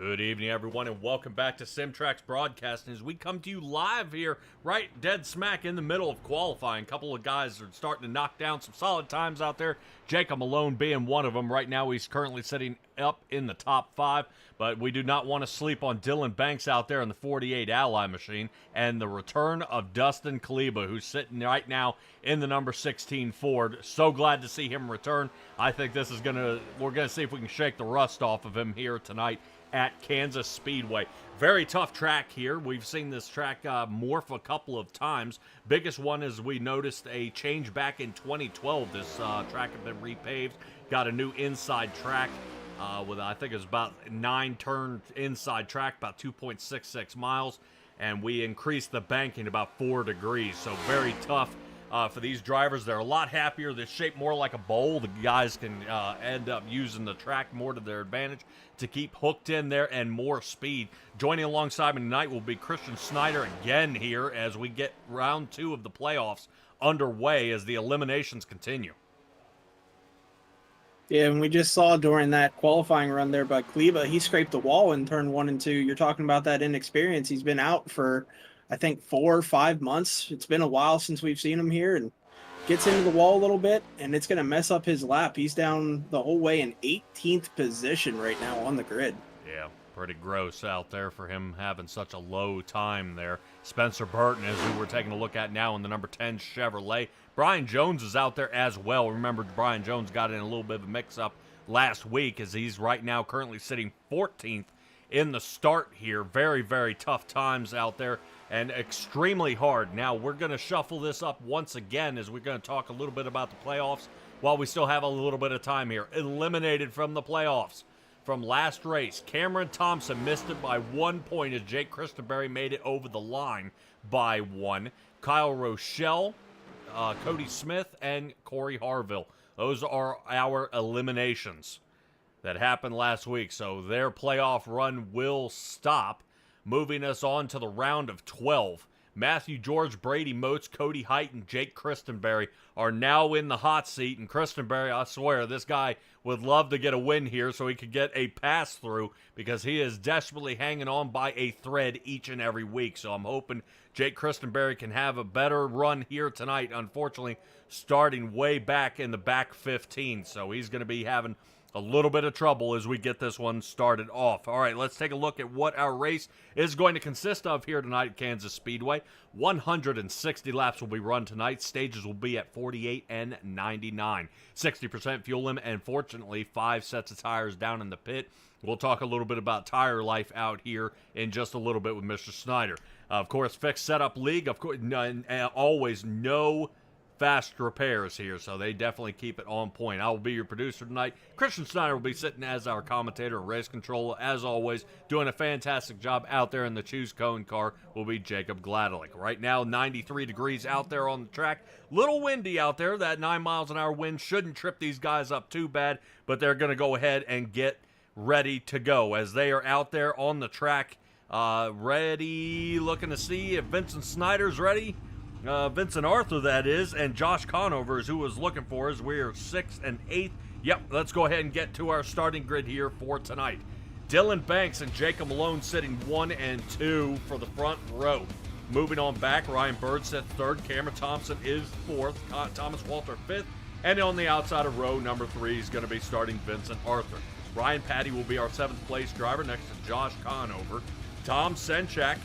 Good evening, everyone, and welcome back to SimTrax Broadcasting as we come to you live here, right dead smack in the middle of qualifying. A couple of guys are starting to knock down some solid times out there. Jacob Malone being one of them. Right now, he's currently sitting up in the top 5, but we do not want to sleep on Dylan Banks out there in the 48 Ally machine, and the return of Dustin Kaleba, who's sitting right now in the number 16 Ford. So glad to see him return. I think this is we're gonna see if we can shake the rust off of him here tonight at Kansas Speedway. Very tough track here. We've seen this track morph a couple of times. Biggest one is we noticed a change back in 2012. This track had been repaved, got a new inside track with, I think it was about 9-turn inside track, about 2.66 miles, and we increased the banking about 4 degrees, so very tough. For these drivers, they're a lot happier. They're shaped more like a bowl. The guys can end up using the track more to their advantage to keep hooked in there and more speed. Joining alongside me tonight will be Christian Snyder again here as we get round 2 of the playoffs underway as the eliminations continue. Yeah, and we just saw during that qualifying run there by Kaleba, he scraped the wall in turn 1 and 2. You're talking about that inexperience. He's been out for, I think, 4 or 5 months. It's been a while since we've seen him here, and gets into the wall a little bit, and it's going to mess up his lap. He's down the whole way in 18th position right now on the grid. Yeah, pretty gross out there for him having such a low time there. Spencer Burton is who we're taking a look at now in the number 10 Chevrolet. Brian Jones is out there as well. Remember, Brian Jones got in a little bit of a mix-up last week as he's right now currently sitting 14th in the start here. Very, very tough times out there and extremely hard. Now, we're going to shuffle this up once again as we're going to talk a little bit about the playoffs while we still have a little bit of time here. Eliminated from the playoffs from last race, Cameron Thompson missed it by 1 point as Jake Christenberry made it over the line by 1. Kyle Rochelle, Cody Smith, and Corey Harville. Those are our eliminations that happened last week, so their playoff run will stop, moving us on to the round of 12. Matthew George, Brady Moats, Cody Height, and Jake Christenberry are now in the hot seat, and Christenberry, I swear, this guy would love to get a win here so he could get a pass-through because he is desperately hanging on by a thread each and every week, so I'm hoping Jake Christenberry can have a better run here tonight, unfortunately, starting way back in the back 15, so he's going to be having a little bit of trouble as we get this one started off. All right, let's take a look at what our race is going to consist of here tonight at Kansas Speedway. 160 laps will be run tonight. Stages will be at 48 and 99. 60% fuel limit, and fortunately, 5 sets of tires down in the pit. We'll talk a little bit about tire life out here in just a little bit with Mr. Snyder. Of course, fixed setup league, of course, always no fast repairs here, so they definitely keep it on point. I will be your producer tonight. Christian Snyder will be sitting as our commentator and race controller, as always, doing a fantastic job out there in the Choose Cone car will be Jacob Gladelick. Right now, 93 degrees out there on the track. Little windy out there. That 9 miles an hour wind shouldn't trip these guys up too bad, but they're going to go ahead and get ready to go as they are out there on the track, ready, looking to see if Vincent Snyder's ready. Vincent Arthur, that is, and Josh Conover is who was looking for us. We are 6th and 8th. Yep, let's go ahead and get to our starting grid here for tonight. Dylan Banks and Jacob Malone sitting 1 and 2 for the front row. Moving on back, Ryan Bird sits 3rd. Cameron Thompson is 4th. Thomas Walter 5th. And on the outside of row number 3 is going to be starting Vincent Arthur. Ryan Patty will be our 7th place driver next to Josh Conover. Tom Senchak,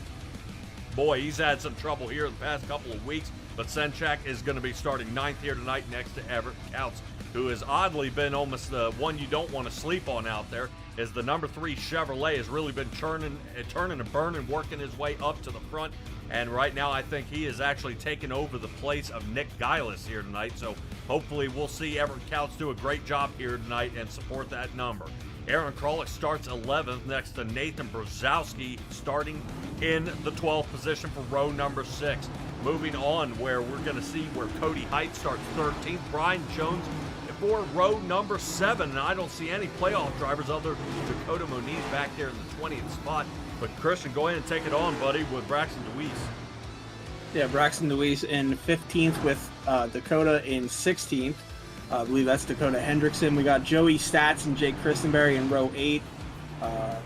boy, he's had some trouble here in the past couple of weeks, but Senchak is going to be starting 9th here tonight next to Everett Couts, who has oddly been almost the one you don't want to sleep on out there, as the number 3 Chevrolet has really been turning and burning, working his way up to the front, and right now I think he is actually taking over the place of Nick Geilis here tonight, so hopefully we'll see Everett Couts do a great job here tonight and support that number. Aaron Krolick starts 11th next to Nathan Brzezowski starting in the 12th position for row number 6. Moving on where we're going to see where Cody Height starts 13th. Brian Jones for row number 7. And I don't see any playoff drivers other than Dakota Moniz back there in the 20th spot. But Christian, go ahead and take it on, buddy, with Braxton DeWeese. Yeah, Braxton DeWeese in 15th with Dakota in 16th. I believe that's Dakota Hendrickson. We got Joey Stats and Jake Christenberry in row 8.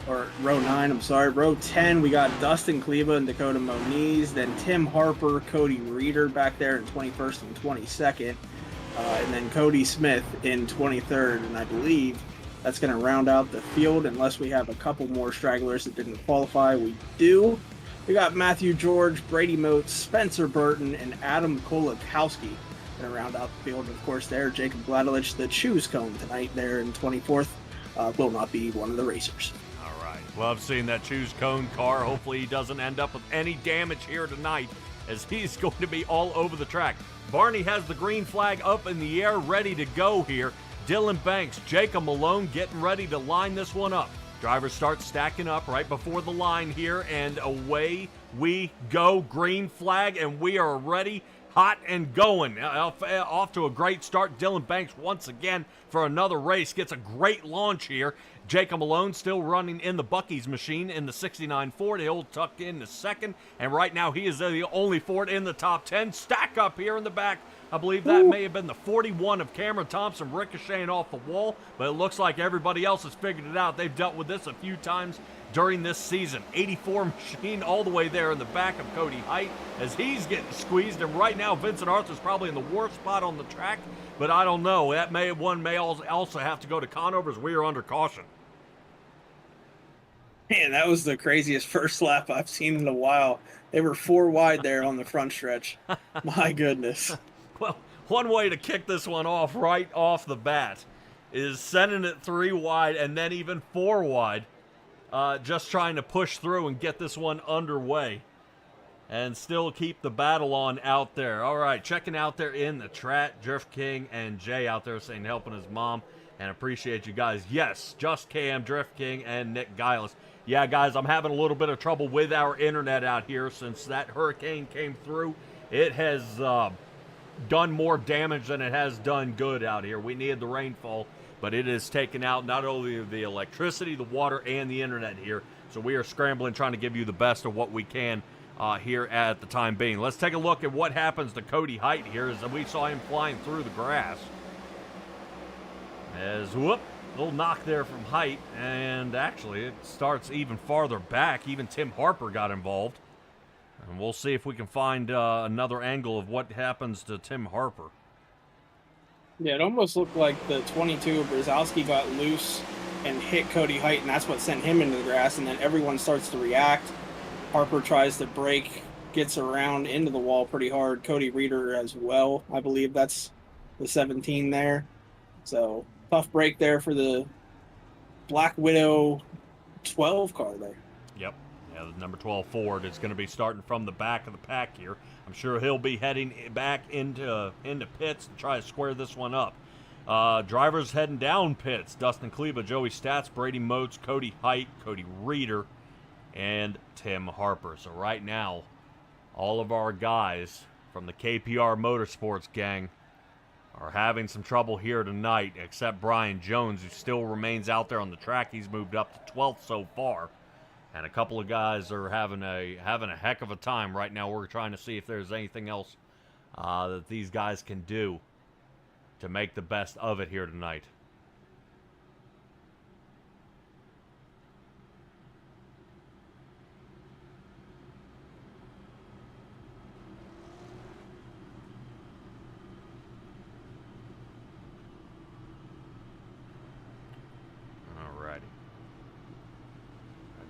or row 9, I'm sorry. Row 10, we got Dustin Kleba and Dakota Moniz, then Tim Harper, Cody Reeder back there in 21st and 22nd, and then Cody Smith in 23rd, and I believe that's going to round out the field unless we have a couple more stragglers that didn't qualify. We do. We got Matthew George, Brady Motes, Spencer Burton, and Adam Kolakowski going to round out the field. Of course, there, Jacob Gladelich, the choose cone tonight there in 24th, will not be one of the racers. All right. Love seeing that choose cone car. Hopefully he doesn't end up with any damage here tonight, as he's going to be all over the track. Barney has the green flag up in the air, ready to go here. Dylan Banks, Jacob Malone getting ready to line this one up. Drivers start stacking up right before the line here, and away we go. Green flag, and we are ready, hot and going. Off to a great start. Dylan Banks once again for another race. Gets a great launch here. Jacob Malone still running in the Buc-ee's machine in the 69 Ford. He'll tuck in the second, and right now he is the only Ford in the top 10. Stack up here in the back. I believe that may have been the 41 of Cameron Thompson ricocheting off the wall, but it looks like everybody else has figured it out. They've dealt with this a few times during this season. 84 machine all the way there in the back of Cody Height as he's getting squeezed, and right now Vincent Arthur's probably in the worst spot on the track, but I don't know. That may also have to go to Conover's. We are under caution. Man, that was the craziest first lap I've seen in a while. They were 4 wide there on the front stretch. My goodness. Well, one way to kick this one off right off the bat is sending it 3 wide and then even 4 wide. Just trying to push through and get this one underway and still keep the battle on out there. All right, checking out there in the chat, Drift King and Jay out there saying helping his mom, and appreciate you guys. Yes, Just Cam, Drift King, and Nick Giles. Yeah, guys, I'm having a little bit of trouble with our internet out here since that hurricane came through. It has done more damage than it has done good out here. We needed the rainfall, but it has taken out not only the electricity, the water, and the internet here. So we are scrambling, trying to give you the best of what we can here at the time being. Let's take a look at what happens to Cody Height here, as we saw him flying through the grass. As, whoop, little knock there from Height, and actually it starts even farther back. Even Tim Harper got involved. And we'll see if we can find another angle of what happens to Tim Harper. Yeah, it almost looked like the 22 of Brzezowski got loose and hit Cody Height, and that's what sent him into the grass, and then everyone starts to react. Harper tries to brake, gets around into the wall pretty hard. Cody Reeder as well. I believe that's the 17 there. So, tough break there for the Black Widow 12 car there. Yep. Yeah, the number 12 Ford is going to be starting from the back of the pack here. I'm sure he'll be heading back into pits to try to square this one up. Drivers heading down pits. Dustin Kleba, Joey Stats, Brady Motes, Cody Height, Cody Reeder, and Tim Harper. So right now, all of our guys from the KPR Motorsports gang are having some trouble here tonight, except Brian Jones, who still remains out there on the track. He's moved up to 12th so far. And a couple of guys are having a heck of a time right now. We're trying to see if there's anything else that these guys can do to make the best of it here tonight.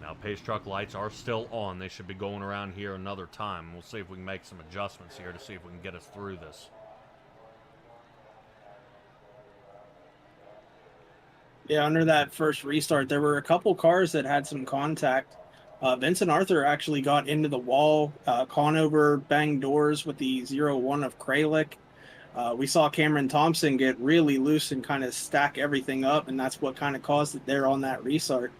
Now, pace truck lights are still on. They should be going around here another time. We'll see if we can make some adjustments here to see if we can get us through this. Yeah, under that first restart, there were a couple cars that had some contact. Vincent Arthur actually got into the wall. Conover banged doors with the 0-1 of Kralik. We saw Cameron Thompson get really loose and kind of stack everything up, and that's what kind of caused it there on that restart.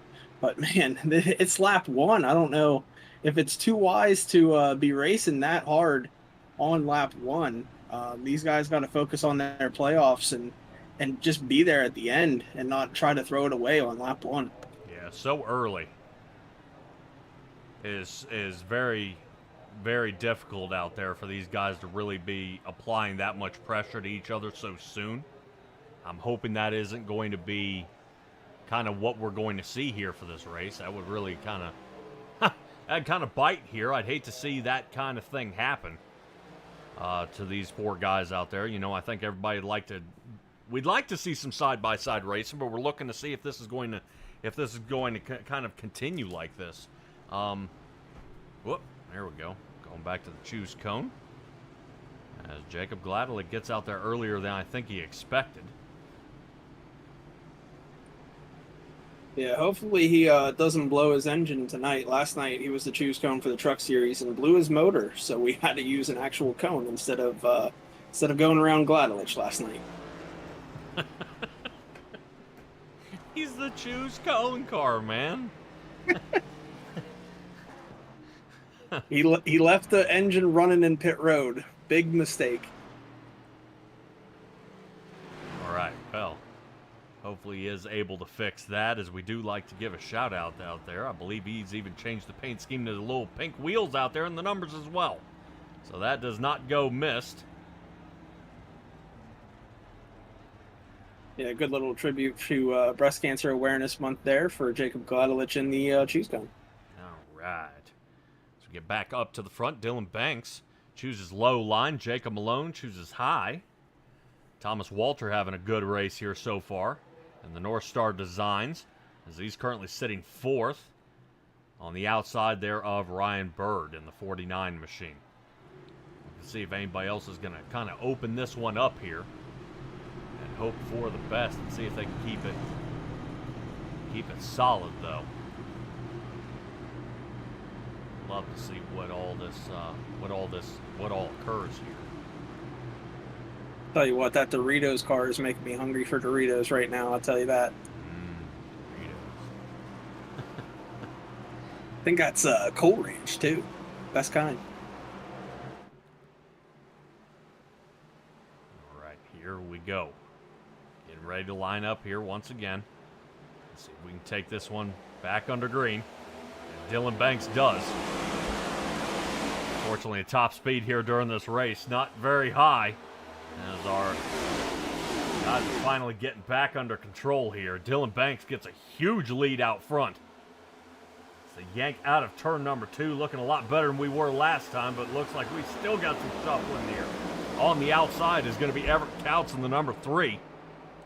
But, man, it's lap 1. I don't know if it's too wise to be racing that hard on lap 1. These guys got to focus on their playoffs and just be there at the end and not try to throw it away on lap 1. Yeah, so early is very, very difficult out there for these guys to really be applying that much pressure to each other so soon. I'm hoping that isn't going to be kind of what we're going to see here for this race. That would really kind of that'd kind of bite here. I'd hate to see that kind of thing happen to these four guys out there. You know, I think everybody we'd like to see some side-by-side racing, but we're looking to see if this is going to kind of continue like this. Whoop, there we go. Going back to the choose cone. As Jacob Gladelick gets out there earlier than I think he expected. Yeah, hopefully he doesn't blow his engine tonight. Last night he was the choose cone for the truck series and blew his motor, so we had to use an actual cone instead of going around Gladelic last night. He's the choose cone car, man. He left the engine running in pit road. Big mistake. All right, well, hopefully he is able to fix that, as we do like to give a shout out there. I believe he's even changed the paint scheme to the little pink wheels out there and the numbers as well. So that does not go missed. Yeah, good little tribute to Breast Cancer Awareness Month there for Jacob Gladelic in the choose cone. All right. So we get back up to the front. Dylan Banks chooses low line. Jacob Malone chooses high. Thomas Walter having a good race here so far. And the North Star Designs, as he's currently sitting fourth on the outside there of Ryan Bird in the 49 machine. We can see if anybody else is going to kind of open this one up here and hope for the best and see if they can keep it solid, though. Love to see what all occurs here. Tell you what, that Doritos car is making me hungry for Doritos right now. I'll tell you that. Doritos. I think that's Coal Ranch too. Best kind. All right, here we go. Getting ready to line up here once again. Let's see if we can take this one back under green. And Dylan Banks does. Fortunately, a top speed here during this race, not very high. As our guys are finally getting back under control here. Dylan Banks gets a huge lead out front. It's a yank out of turn number 2, looking a lot better than we were last time, but looks like we still got some shuffling here. On the outside is going to be Everett Couts in the number 3.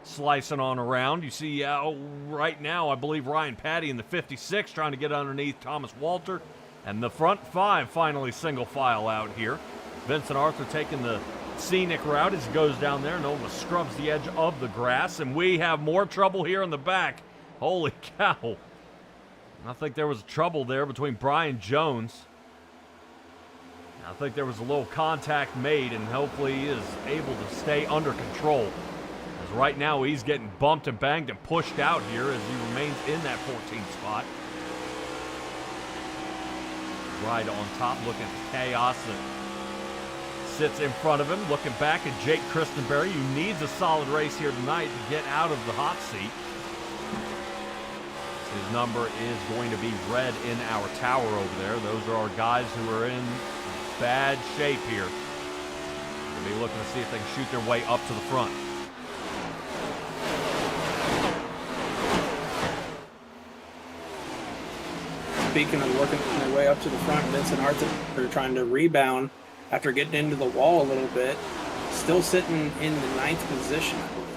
Slicing on around. You see right now, I believe Ryan Patty in the 56 trying to get underneath Thomas Walter. And the front 5 finally single file out here. Vincent Arthur taking the scenic route as he goes down there and almost scrubs the edge of the grass. And we have more trouble here in the back. Holy cow. I think there was trouble there between Brian Jones. I think there was a little contact made, and hopefully he is able to stay under control. As right now he's getting bumped and banged and pushed out here as he remains in that 14th spot. Right on top, looking at the chaos that sits in front of him, looking back at Jake Christenberry, who needs a solid race here tonight to get out of the hot seat. His number is going to be red in our tower over there. Those are our guys who are in bad shape here. They'll be looking to see if they can shoot their way up to the front. Speaking of working their way up to the front, Vincent Arthur are trying to rebound after getting into the wall a little bit. Still sitting in the 9th position, I believe.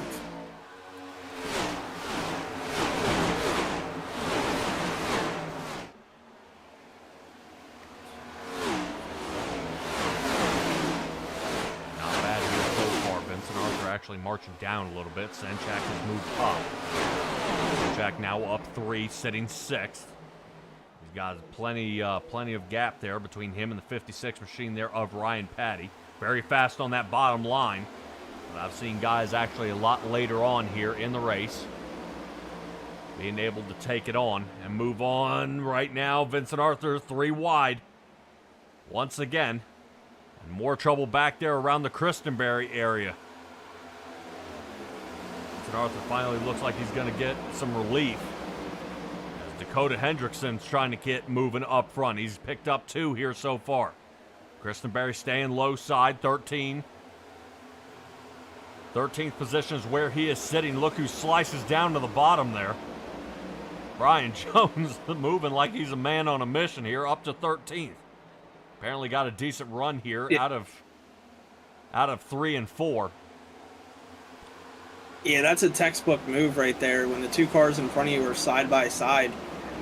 Not bad here so far. Vincent Arthur actually marching down a little bit. Senchak has moved up. Senchak now up 3, sitting 6th. He's got plenty of gap there between him and the 56 machine there of Ryan Patty. Very fast on that bottom line. But I've seen guys actually a lot later on here in the race being able to take it on and move on. Right now, Vincent Arthur 3 wide once again. And more trouble back there around the Christenberry area. Vincent Arthur finally looks like he's going to get some relief. Dakota Hendrickson's trying to get moving up front. He's picked up 2 here so far. Christenberry staying low side, 13. 13th position is where he is sitting. Look who slices down to the bottom there. Brian Jones moving like he's a man on a mission here, up to 13th. Apparently got a decent run here out of 3 and 4. Yeah, that's a textbook move right there. When the two cars in front of you are side by side,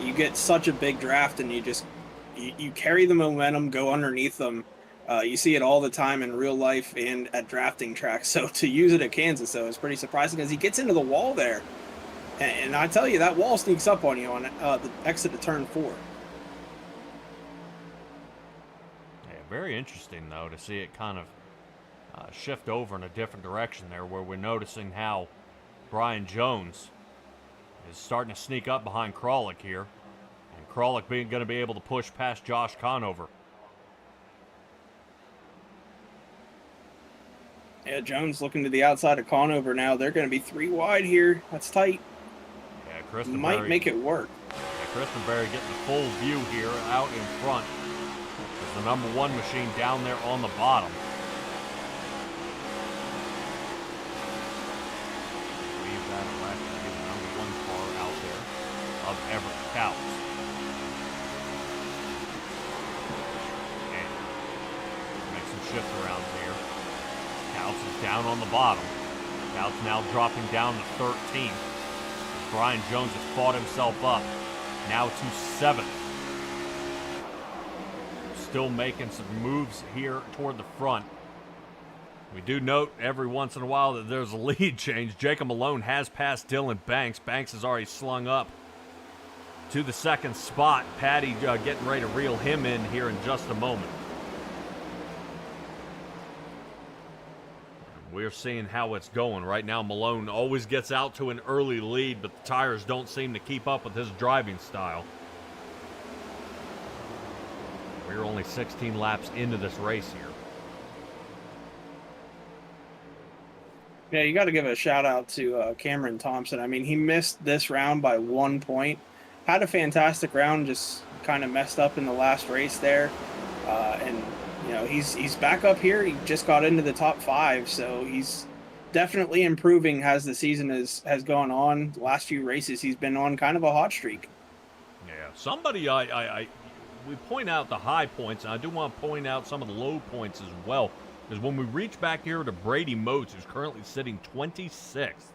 you get such a big draft, and you carry the momentum, go underneath them. You see it all the time in real life and at drafting tracks. So to use it at Kansas, though, is pretty surprising as he gets into the wall there. And I tell you, that wall sneaks up on you on the exit to turn 4. Yeah, very interesting, though, to see it kind of shift over in a different direction there, where we're noticing how Brian Jones is starting to sneak up behind Kralik here, and Kralik going to be able to push past Josh Conover. Yeah, Jones looking to the outside of Conover now. They're going to be 3 wide here. That's tight. Yeah, Kristen might Berry, make it work. Yeah, Kristen Berry getting the full view here out in front. There's the number 1 machine down there on the bottom. Of Everett Counts. And make some shift arounds here. Counts is down on the bottom. Counts now dropping down to 13th. Brian Jones has fought himself up. Now to 7th. Still making some moves here toward the front. We do note every once in a while that there's a lead change. Jacob Malone has passed Dylan Banks. Banks has already slung up to the 2nd spot. Patty getting ready to reel him in here in just a moment. We're seeing how it's going. Right now, Malone always gets out to an early lead, but the tires don't seem to keep up with his driving style. We're only 16 laps into this race here. Yeah, you got to give a shout out to Cameron Thompson. I mean, he missed this round by 1 point. Had a fantastic round, just kind of messed up in the last race there. And, you know, he's back up here. He just got into the top 5, so he's definitely improving as the season has gone on. The last few races, he's been on kind of a hot streak. Yeah, somebody we point out the high points, and I do want to point out some of the low points as well. Because when we reach back here to Brady Motes, who's currently sitting 26th.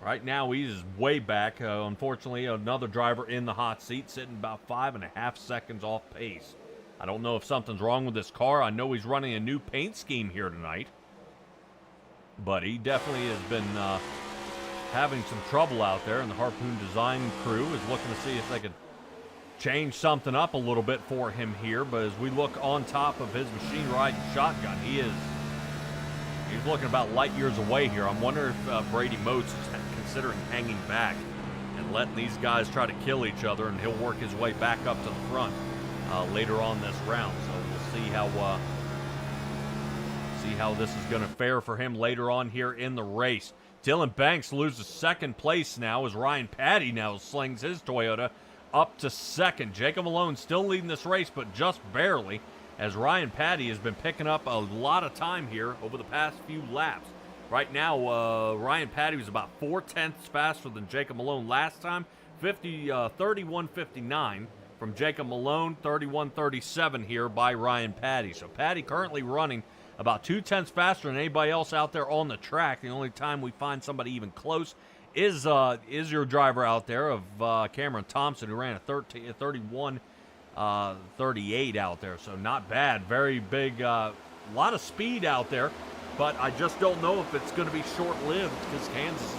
Right now, he's way back. Unfortunately, another driver in the hot seat, sitting about 5.5 seconds off pace. I don't know if something's wrong with this car. I know he's running a new paint scheme here tonight. But he definitely has been having some trouble out there, and the Harpoon Design crew is looking to see if they can change something up a little bit for him here. But as we look on top of his machine riding shotgun, he's looking about light years away here. I'm wondering if Brady Motes is considering hanging back and letting these guys try to kill each other, and he'll work his way back up to the front later on this round. So we'll see how this is going to fare for him later on here in the race. Dylan Banks loses 2nd place now as Ryan Patty now slings his Toyota up to 2nd. Jacob Malone still leading this race, but just barely, as Ryan Patty has been picking up a lot of time here over the past few laps. Right now, Ryan Patty was about 0.4 faster than Jacob Malone last time. 31.59 from Jacob Malone, 31.37 here by Ryan Patty. So Patty currently running about 0.2 faster than anybody else out there on the track. The only time we find somebody even close is your driver out there of Cameron Thompson, who ran a 31.38 out there. So not bad. Very big, lot of speed out there. But I just don't know if it's going to be short-lived, because Kansas is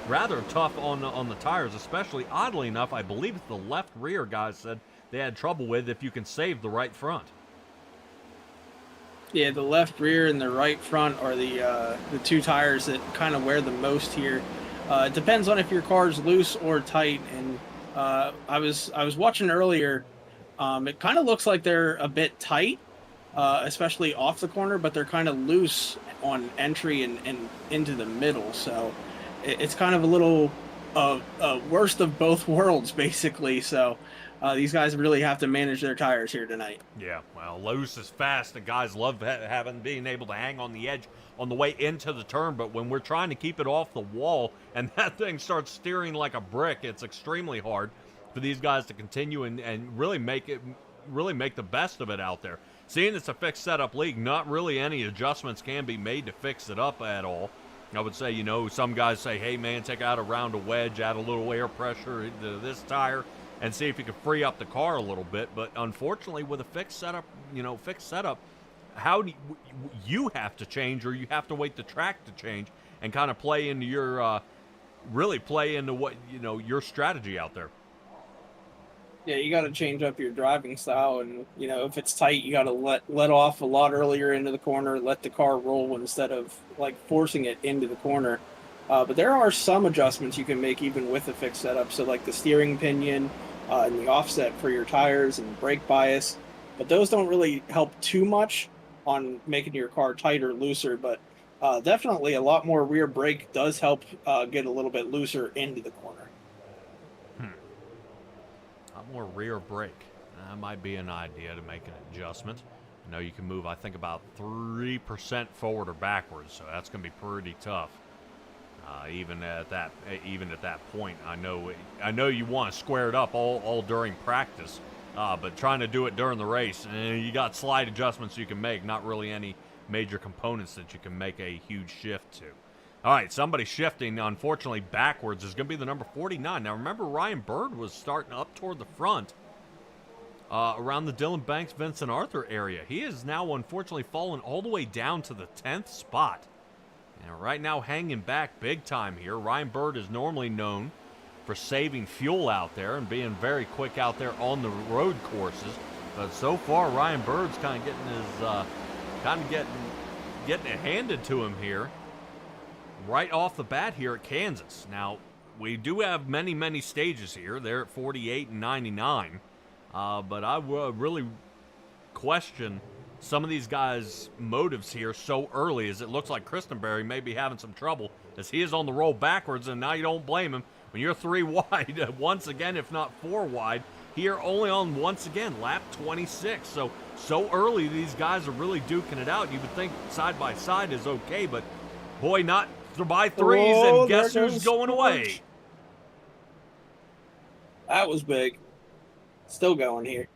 rather tough on the tires, especially, oddly enough, I believe it's the left rear guys said they had trouble with if you can save the right front. Yeah, the left rear and the right front are the 2 tires that kind of wear the most here. It depends on if your car's loose or tight. And I was watching earlier. It kind of looks like they're a bit tight, especially off the corner, but they're kind of loose on entry and into the middle. So it's kind of a little worst of both worlds, basically. So These guys really have to manage their tires here tonight. Yeah, well, loose is fast. The guys love being able to hang on the edge on the way into the turn, but when we're trying to keep it off the wall and that thing starts steering like a brick, it's extremely hard for these guys to continue and really make the best of it out there. Seeing it's a fixed setup league, not really any adjustments can be made to fix it up at all. I would say, some guys say, hey man, take out a round of wedge, add a little air pressure into this tire, and see if you can free up the car a little bit. But unfortunately, with a fixed setup, how do you have to change, or you have to wait the track to change and kind of play into your, really play into what, your strategy out there. Yeah, you got to change up your driving style, and if it's tight, you got to let off a lot earlier into the corner, let the car roll instead of like forcing it into the corner. But there are some adjustments you can make even with a fixed setup. So like the steering pinion and the offset for your tires and brake bias, but those don't really help too much on making your car tighter, looser. But definitely a lot more rear brake does help get a little bit looser into the corner. More rear brake. That might be an idea to make an adjustment. I know you can move, I think, about 3% forward or backwards, so that's going to be pretty tough. Even at that point, I know you want to square it up all during practice, but trying to do it during the race, you got slight adjustments you can make. Not really any major components that you can make a huge shift to. All right, somebody shifting, unfortunately, backwards is going to be the number 49. Now, remember, Ryan Bird was starting up toward the front around the Dylan Banks, Vincent Arthur area. He is now, unfortunately, fallen all the way down to the 10th spot. And right now, hanging back big time here. Ryan Bird is normally known for saving fuel out there and being very quick out there on the road courses. But so far, Ryan Bird's kind of getting it handed to him here. Right off the bat here at Kansas. Now, we do have many stages here. They're at 48 and 99. But I would really question some of these guys' motives here so early, as it looks like Christenberry may be having some trouble, as he is on the roll backwards, and now you don't blame him. When you're 3 wide, once again, if not 4 wide, here only on, once again, lap 26. So early, these guys are really duking it out. You would think side by side is okay, but boy, not by threes, and guess who's going away? That was big. Still going here.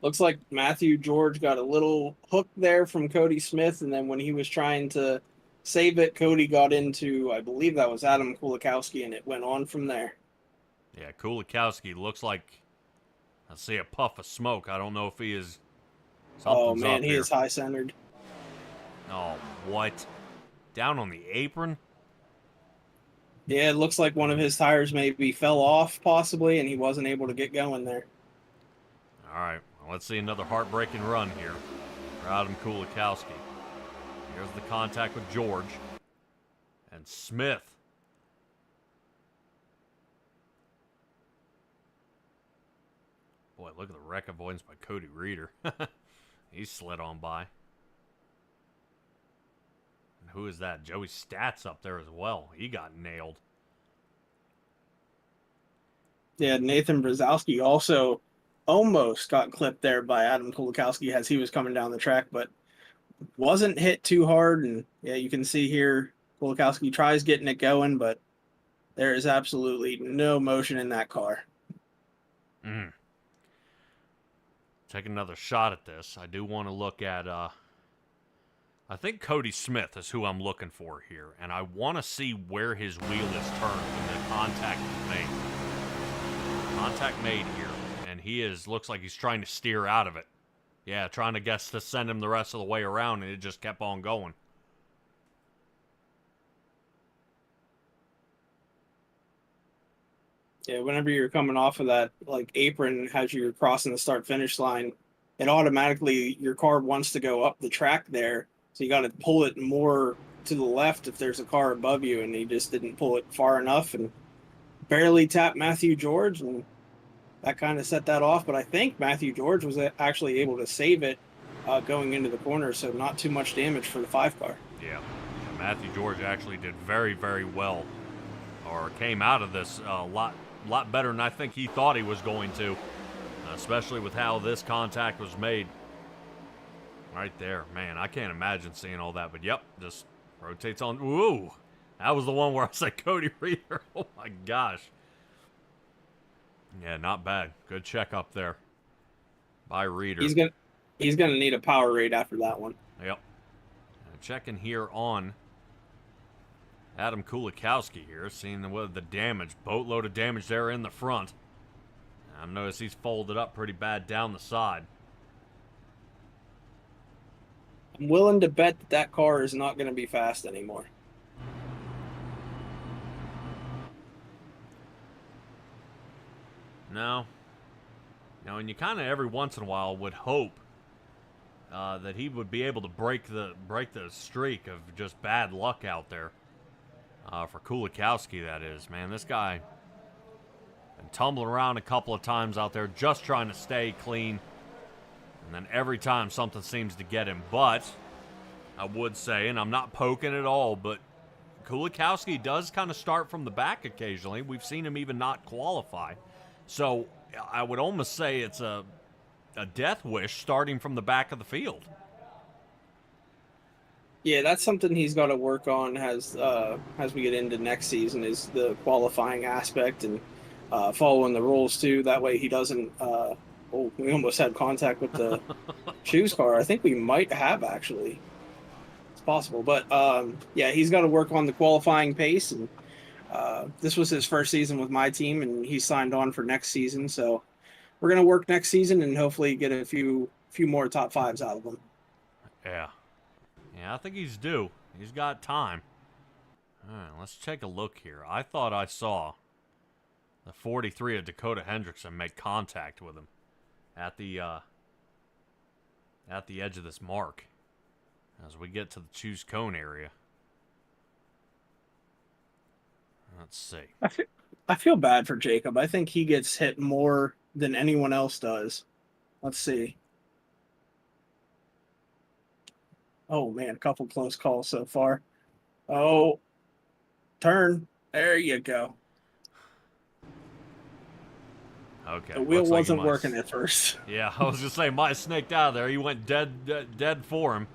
Looks like Matthew George got a little hook there from Cody Smith, and then when he was trying to save it, Cody got into, I believe that was Adam Kulikowski, and it went on from there. Yeah, Kulikowski looks like, I see a puff of smoke. I don't know if he is... Oh, man, he is high-centered. Oh, what? Down on the apron? Yeah, it looks like one of his tires maybe fell off, possibly, and he wasn't able to get going there. All right, well, let's see another heartbreaking run here for Adam Kulikowski. Here's the contact with George. And Smith. Boy, look at the wreck avoidance by Cody Reeder. He slid on by. And who is that? Joey Stats up there as well. He got nailed. Yeah, Nathan Brzezowski also almost got clipped there by Adam Kulikowski as he was coming down the track, but wasn't hit too hard. And yeah, you can see here Kulikowski tries getting it going, but there is absolutely no motion in that car. Take another shot at this. I do want to look at, I think Cody Smith is who I'm looking for here, and I want to see where his wheel is turned when the contact is made. Contact made here, and looks like he's trying to steer out of it. Yeah, trying to send him the rest of the way around, and it just kept on going. Yeah, whenever you're coming off of that apron as you're crossing the start-finish line, it automatically, your car wants to go up the track there, so you got to pull it more to the left if there's a car above you, and he just didn't pull it far enough and barely tapped Matthew George, and that kind of set that off. But I think Matthew George was actually able to save it going into the corner, so not too much damage for the 5 car. Yeah, Matthew George actually did very, very well or came out of this a lot better than I think he thought he was going to, especially with how this contact was made. Right there, man, I can't imagine seeing all that, but yep, just rotates on. Ooh, that was the one where I said Cody Reader. Oh my gosh. Yeah, not bad. Good check up there by Reader. He's gonna need a power rate after that one. Yep. Checking here on Adam Kulikowski here, seeing the damage, boatload of damage there in the front. I notice he's folded up pretty bad down the side. I'm willing to bet that car is not going to be fast anymore. No. No, and you kind of every once in a while would hope that he would be able to break the streak of just bad luck out there. For Kulikowski, that is. Man, this guy been tumbling around a couple of times out there just trying to stay clean. And then every time something seems to get him. But I would say, and I'm not poking at all, but Kulikowski does kind of start from the back occasionally. We've seen him even not qualify. So I would almost say it's a death wish starting from the back of the field. Yeah, that's something he's got to work on as we get into next season, is the qualifying aspect and following the rules too. That way he doesn't we almost had contact with the shoes car. I think we might have, actually. It's possible. But, yeah, he's got to work on the qualifying pace. And this was his first season with my team, and he signed on for next season. So we're going to work next season and hopefully get a few more top fives out of him. Yeah. Yeah, I think he's due. He's got time. All right, let's take a look here. I thought I saw the 43 of Dakota Hendrickson make contact with him at the edge of this mark as we get to the choose cone area. Let's see. I feel bad for Jacob. I think he gets hit more than anyone else does. Let's see. Oh, man, a couple close calls so far. Oh, turn. There you go. Okay. The wheel wasn't working at first. Yeah, I was going to say, might have snaked out of there. He went dead for him.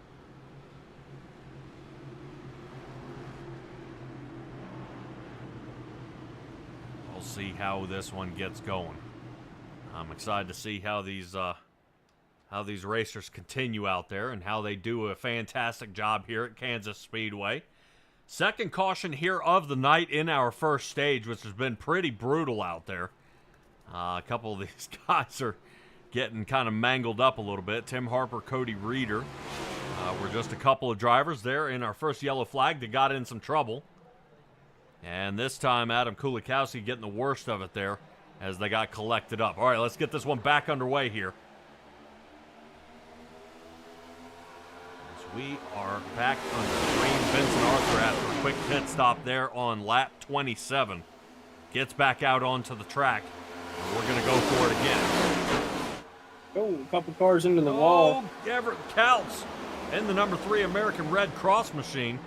We'll see how this one gets going. I'm excited to see how these racers continue out there and how they do a fantastic job here at Kansas Speedway. Second caution here of the night in our first stage, which has been pretty brutal out there. A couple of these guys are getting kind of mangled up a little bit. Tim Harper, Cody Reader were just a couple of drivers there in our first yellow flag that got in some trouble. And this time, Adam Kulikowski getting the worst of it there as they got collected up. All right, let's get this one back underway here. As we are back under Green Vincent Arthur after a quick pit stop there on lap 27. Gets back out onto the track. And we're going to go for it again. Oh, a couple cars into the wall. Everett Counts in the number 3 American Red Cross machine.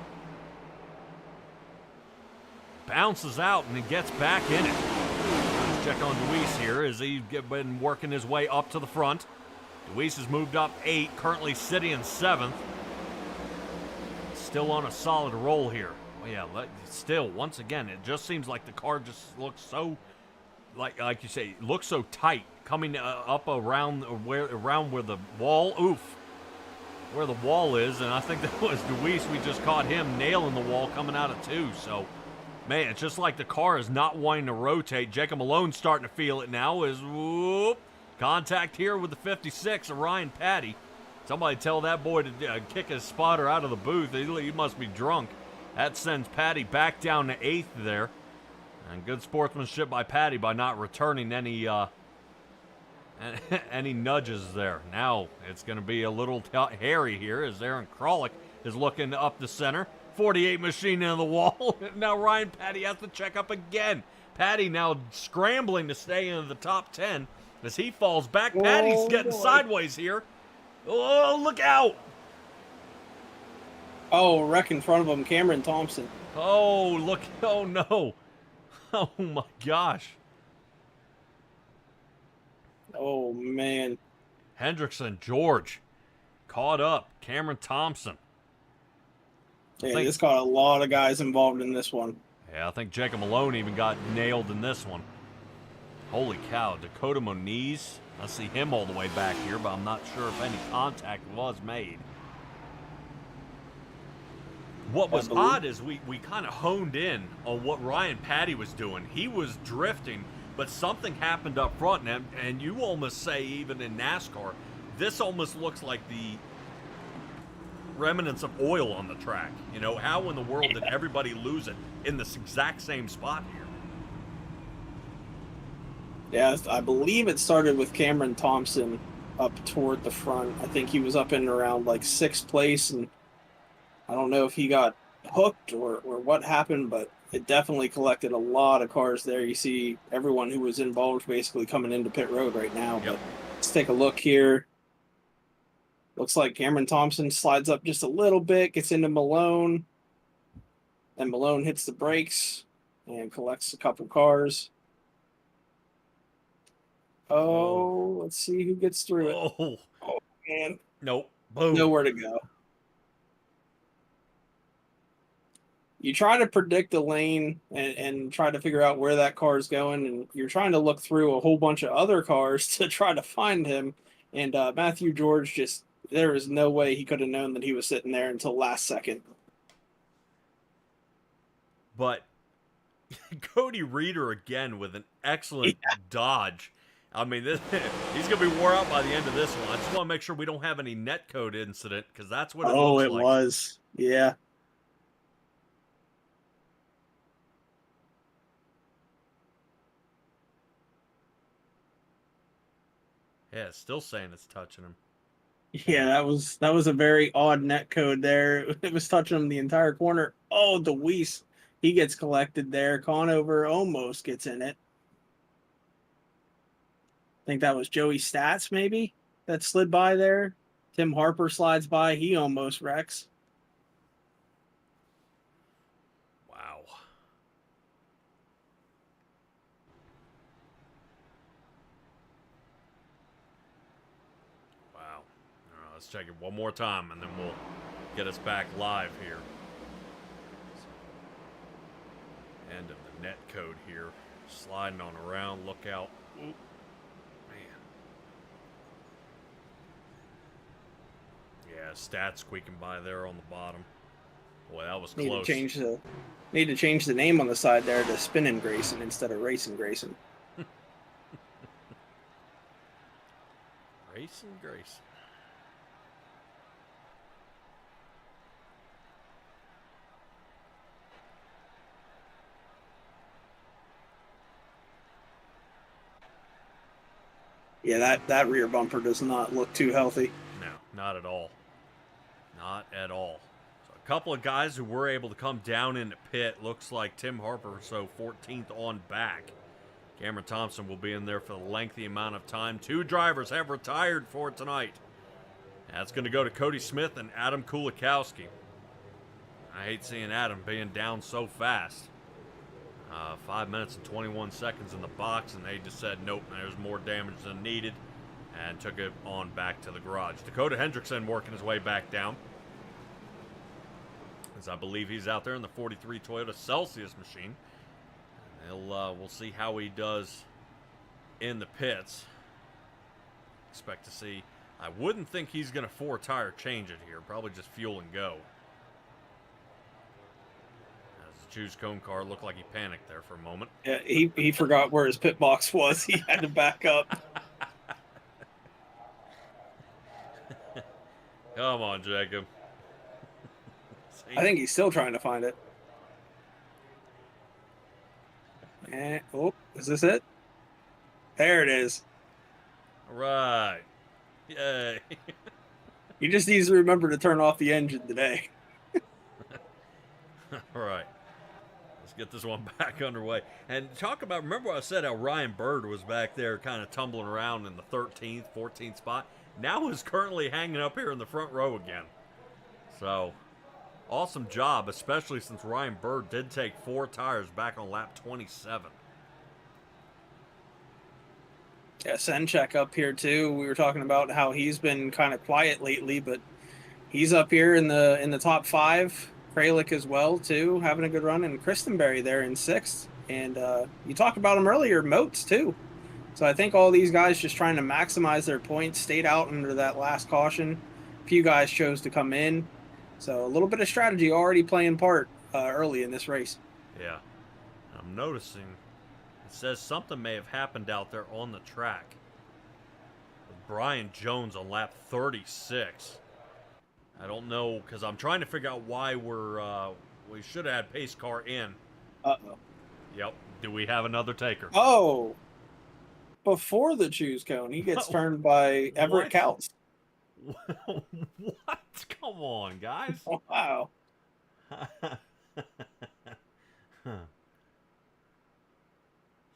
Bounces out and he gets back in it. Let's check on Deweese here as he's been working his way up to the front. Deweese has moved up 8, currently sitting in 7th. Still on a solid roll here. Well, yeah, still, once again, it just seems like the car just looks so, like you say, looks so tight coming up around where the wall, where the wall is, and I think that was Deweese. We just caught him nailing the wall coming out of 2, so, man, it's just like the car is not wanting to rotate. Jacob Malone's starting to feel it now as, contact here with the 56 of Ryan Patty. Somebody tell that boy to kick his spotter out of the booth. He must be drunk. That sends Patty back down to 8th there. And good sportsmanship by Patty by not returning any nudges there. Now it's going to be a little hairy here as Aaron Krolick is looking up the center. 48 machine into the wall. Now Ryan Patty has to check up again. Patty now scrambling to stay into the top 10 as he falls back. Patty's getting sideways here. Oh, look out! Oh, wreck in front of him, Cameron Thompson. Oh, look. Oh, no. Oh my gosh. Oh man. Hendrickson, George, caught up. Cameron Thompson. I Yeah, think, this got a lot of guys involved in this one. yeah, I think Jacob Malone even got nailed in this one. Holy cow, Dakota Moniz. I see him all the way back here, but I'm not sure if any contact was made. What was odd is we kind of honed in on what Ryan Patty was doing. He was drifting, but something happened up front, and you almost say, even in NASCAR, this almost looks like the remnants of oil on the track. You know, how in the world did everybody lose it in this exact same spot here? Yeah, I believe it started with Cameron Thompson up toward the front. I think he was up in around like 6th place, and I don't know if he got hooked or what happened, but it definitely collected a lot of cars there. You see everyone who was involved basically coming into pit road right now. Yep. But let's take a look here. Looks like Cameron Thompson slides up just a little bit, gets into Malone, and Malone hits the brakes and collects a couple cars. Oh, let's see who gets through it. Oh, Oh, man. nope. Boom. Nowhere to go. You try to predict the lane and try to figure out where that car is going, and you're trying to look through a whole bunch of other cars to try to find him. And Matthew George just, there is no way he could have known that he was sitting there until last second. But Cody Reeder again with an excellent dodge. I mean, he's going to be wore out by the end of this one. I just want to make sure we don't have any netcode incident, because that's what it looks like. Oh, it was. Yeah. Yeah, it's still saying it's touching him. Yeah, that was a very odd net code there. It was touching him the entire corner. Oh, DeWeese, he gets collected there. Conover almost gets in it. I think that was Joey Stats maybe that slid by there. Tim Harper slides by. He almost wrecks. Wow. Wow. All right, let's check it one more time, and then we'll get us back live here. End of the net code here. Sliding on around. Look out. Ooh. Man. Yeah, stats squeaking by there on the bottom. Boy, that was close. Need to change the name on the side there to Spinning Grayson instead of Racing Grayson. Racing Grayson. Yeah, that rear bumper does not look too healthy. No, not at all. Not at all. So a couple of guys who were able to come down into pit. Looks like Tim Harper, so 14th on back. Cameron Thompson will be in there for the lengthy amount of time. 2 drivers have retired for tonight. That's going to go to Cody Smith and Adam Kulikowski. I hate seeing Adam being down so fast. 5 minutes and 21 seconds in the box, and they just said, nope, there's more damage than needed, and took it on back to the garage. Dakota Hendrickson working his way back down, as I believe he's out there in the 43 Toyota Celsius machine. We'll see how he does in the pits. Expect to see. I wouldn't think he's going to 4-tire change it here. Probably just fuel and go. As the choose cone car looked like he panicked there for a moment. Yeah, he forgot where his pit box was. He had to back up. Come on, Jacob. I think he's still trying to find it. Oh, is this it? There it is. All right. Yay. He just needs to remember to turn off the engine today. All right. Let's get this one back underway. And talk about, remember what I said, how Ryan Bird was back there kind of tumbling around in the 13th, 14th spot? Now is currently hanging up here in the front row again. So, Awesome job, especially since Ryan Bird did take 4 tires back on lap 27. Yeah, Senchek up here too. We were talking about how he's been kind of quiet lately, but he's up here in the top 5. Kralik as well too, having a good run, and Christenberry there in 6th. And you talked about him earlier, Moats too. So I think all these guys just trying to maximize their points, stayed out under that last caution. A few guys chose to come in. So a little bit of strategy already playing part early in this race. Yeah. I'm noticing it says something may have happened out there on the track. With Brian Jones on lap 36. I don't know, because I'm trying to figure out why we should have had pace car in. Uh-oh. Yep. Do we have another taker? Oh, before the choose cone, he gets turned by Everett Couts. What? Come on, guys. Wow.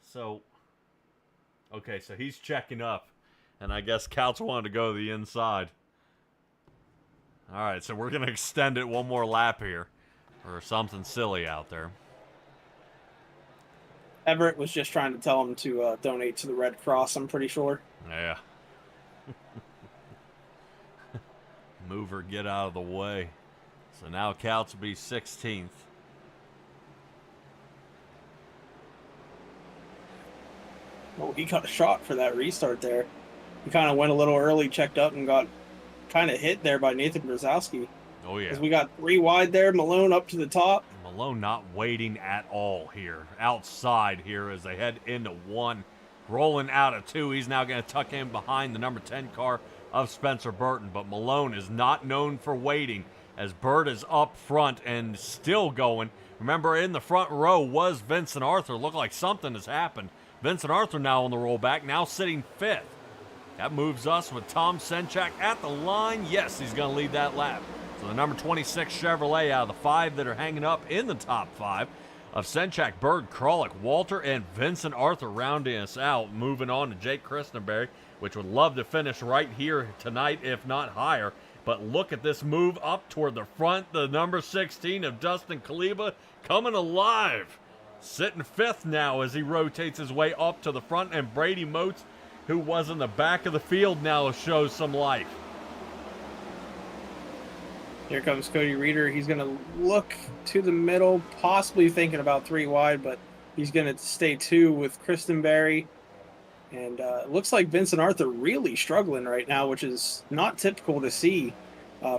So, okay, so he's checking up, and I guess Couts wanted to go to the inside. All right, so we're going to extend it one more lap here, or something silly out there. Everett was just trying to tell him to donate to the Red Cross, I'm pretty sure. Yeah. Mover, get out of the way. So now Couts will be 16th. Oh, he got a shot for that restart there. He kind of went a little early, checked up, and got kind of hit there by Nathan Brzezowski. Oh, yeah. Because we got 3 wide there, Malone up to the top. Malone not waiting at all here. Outside here as they head into 1. Rolling out of 2. He's now going to tuck in behind the number 10 car of Spencer Burton. But Malone is not known for waiting as Bird is up front and still going. Remember, in the front row was Vincent Arthur. Looked like something has happened. Vincent Arthur now on the rollback, now sitting 5th. That moves us with Tom Senchak at the line. Yes, he's going to lead that lap. So the number 26 Chevrolet out of the 5 that are hanging up in the top 5 of Senchak, Bird, Kralik, Walter, and Vincent Arthur rounding us out. Moving on to Jake Christenberry, which would love to finish right here tonight, if not higher. But look at this move up toward the front. The number 16 of Dustin Kaliba coming alive. Sitting 5th now as he rotates his way up to the front. And Brady Moats, who was in the back of the field, now shows some life. Here comes Cody Reeder. He's going to look to the middle, possibly thinking about 3 wide, but he's going to stay 2 with Christenberry. And it looks like Vincent Arthur really struggling right now, which is not typical to see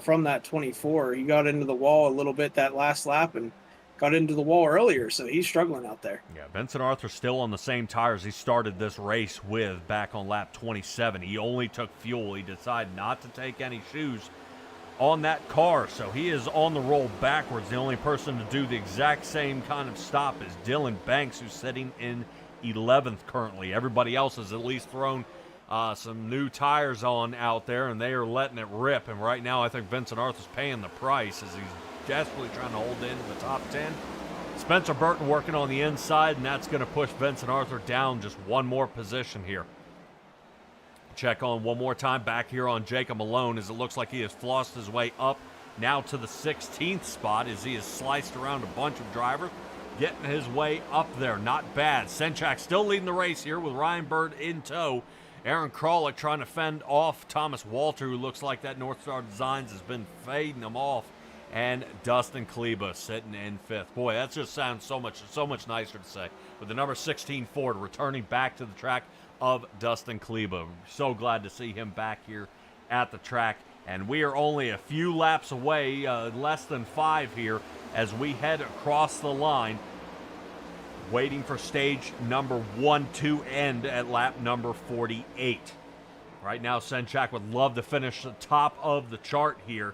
from that 24. He got into the wall a little bit that last lap and got into the wall earlier, so he's struggling out there. Yeah, Vincent Arthur still on the same tires he started this race with back on lap 27. He only took fuel. He decided not to take any shoes on that car, so he is on the roll backwards. The only person to do the exact same kind of stop is Dylan Banks, who's sitting in 11th currently. Everybody else has at least thrown some new tires on out there, and they are letting it rip. And right now I think Vincent Arthur's paying the price as he's desperately trying to hold into the top 10. Spencer Burton working on the inside, and that's going to push Vincent Arthur down just one more position here. Check on one more time back here on Jacob Malone as it looks like he has flossed his way up now to the 16th spot as he has sliced around a bunch of drivers, getting his way up there. Not bad. Senchak still leading the race here with Ryan Bird in tow. Aaron Kralik trying to fend off Thomas Walter, who looks like that North Star Designs has been fading him off. And Dustin Kleba sitting in 5th. Boy, that just sounds so much nicer to say. With the number 16 Ford returning back to the track of Dustin Kleba. So glad to see him back here at the track. And we are only a few laps away, less than 5 here, as we head across the line, waiting for stage number 1 to end at lap number 48. Right now, Senchak would love to finish the top of the chart here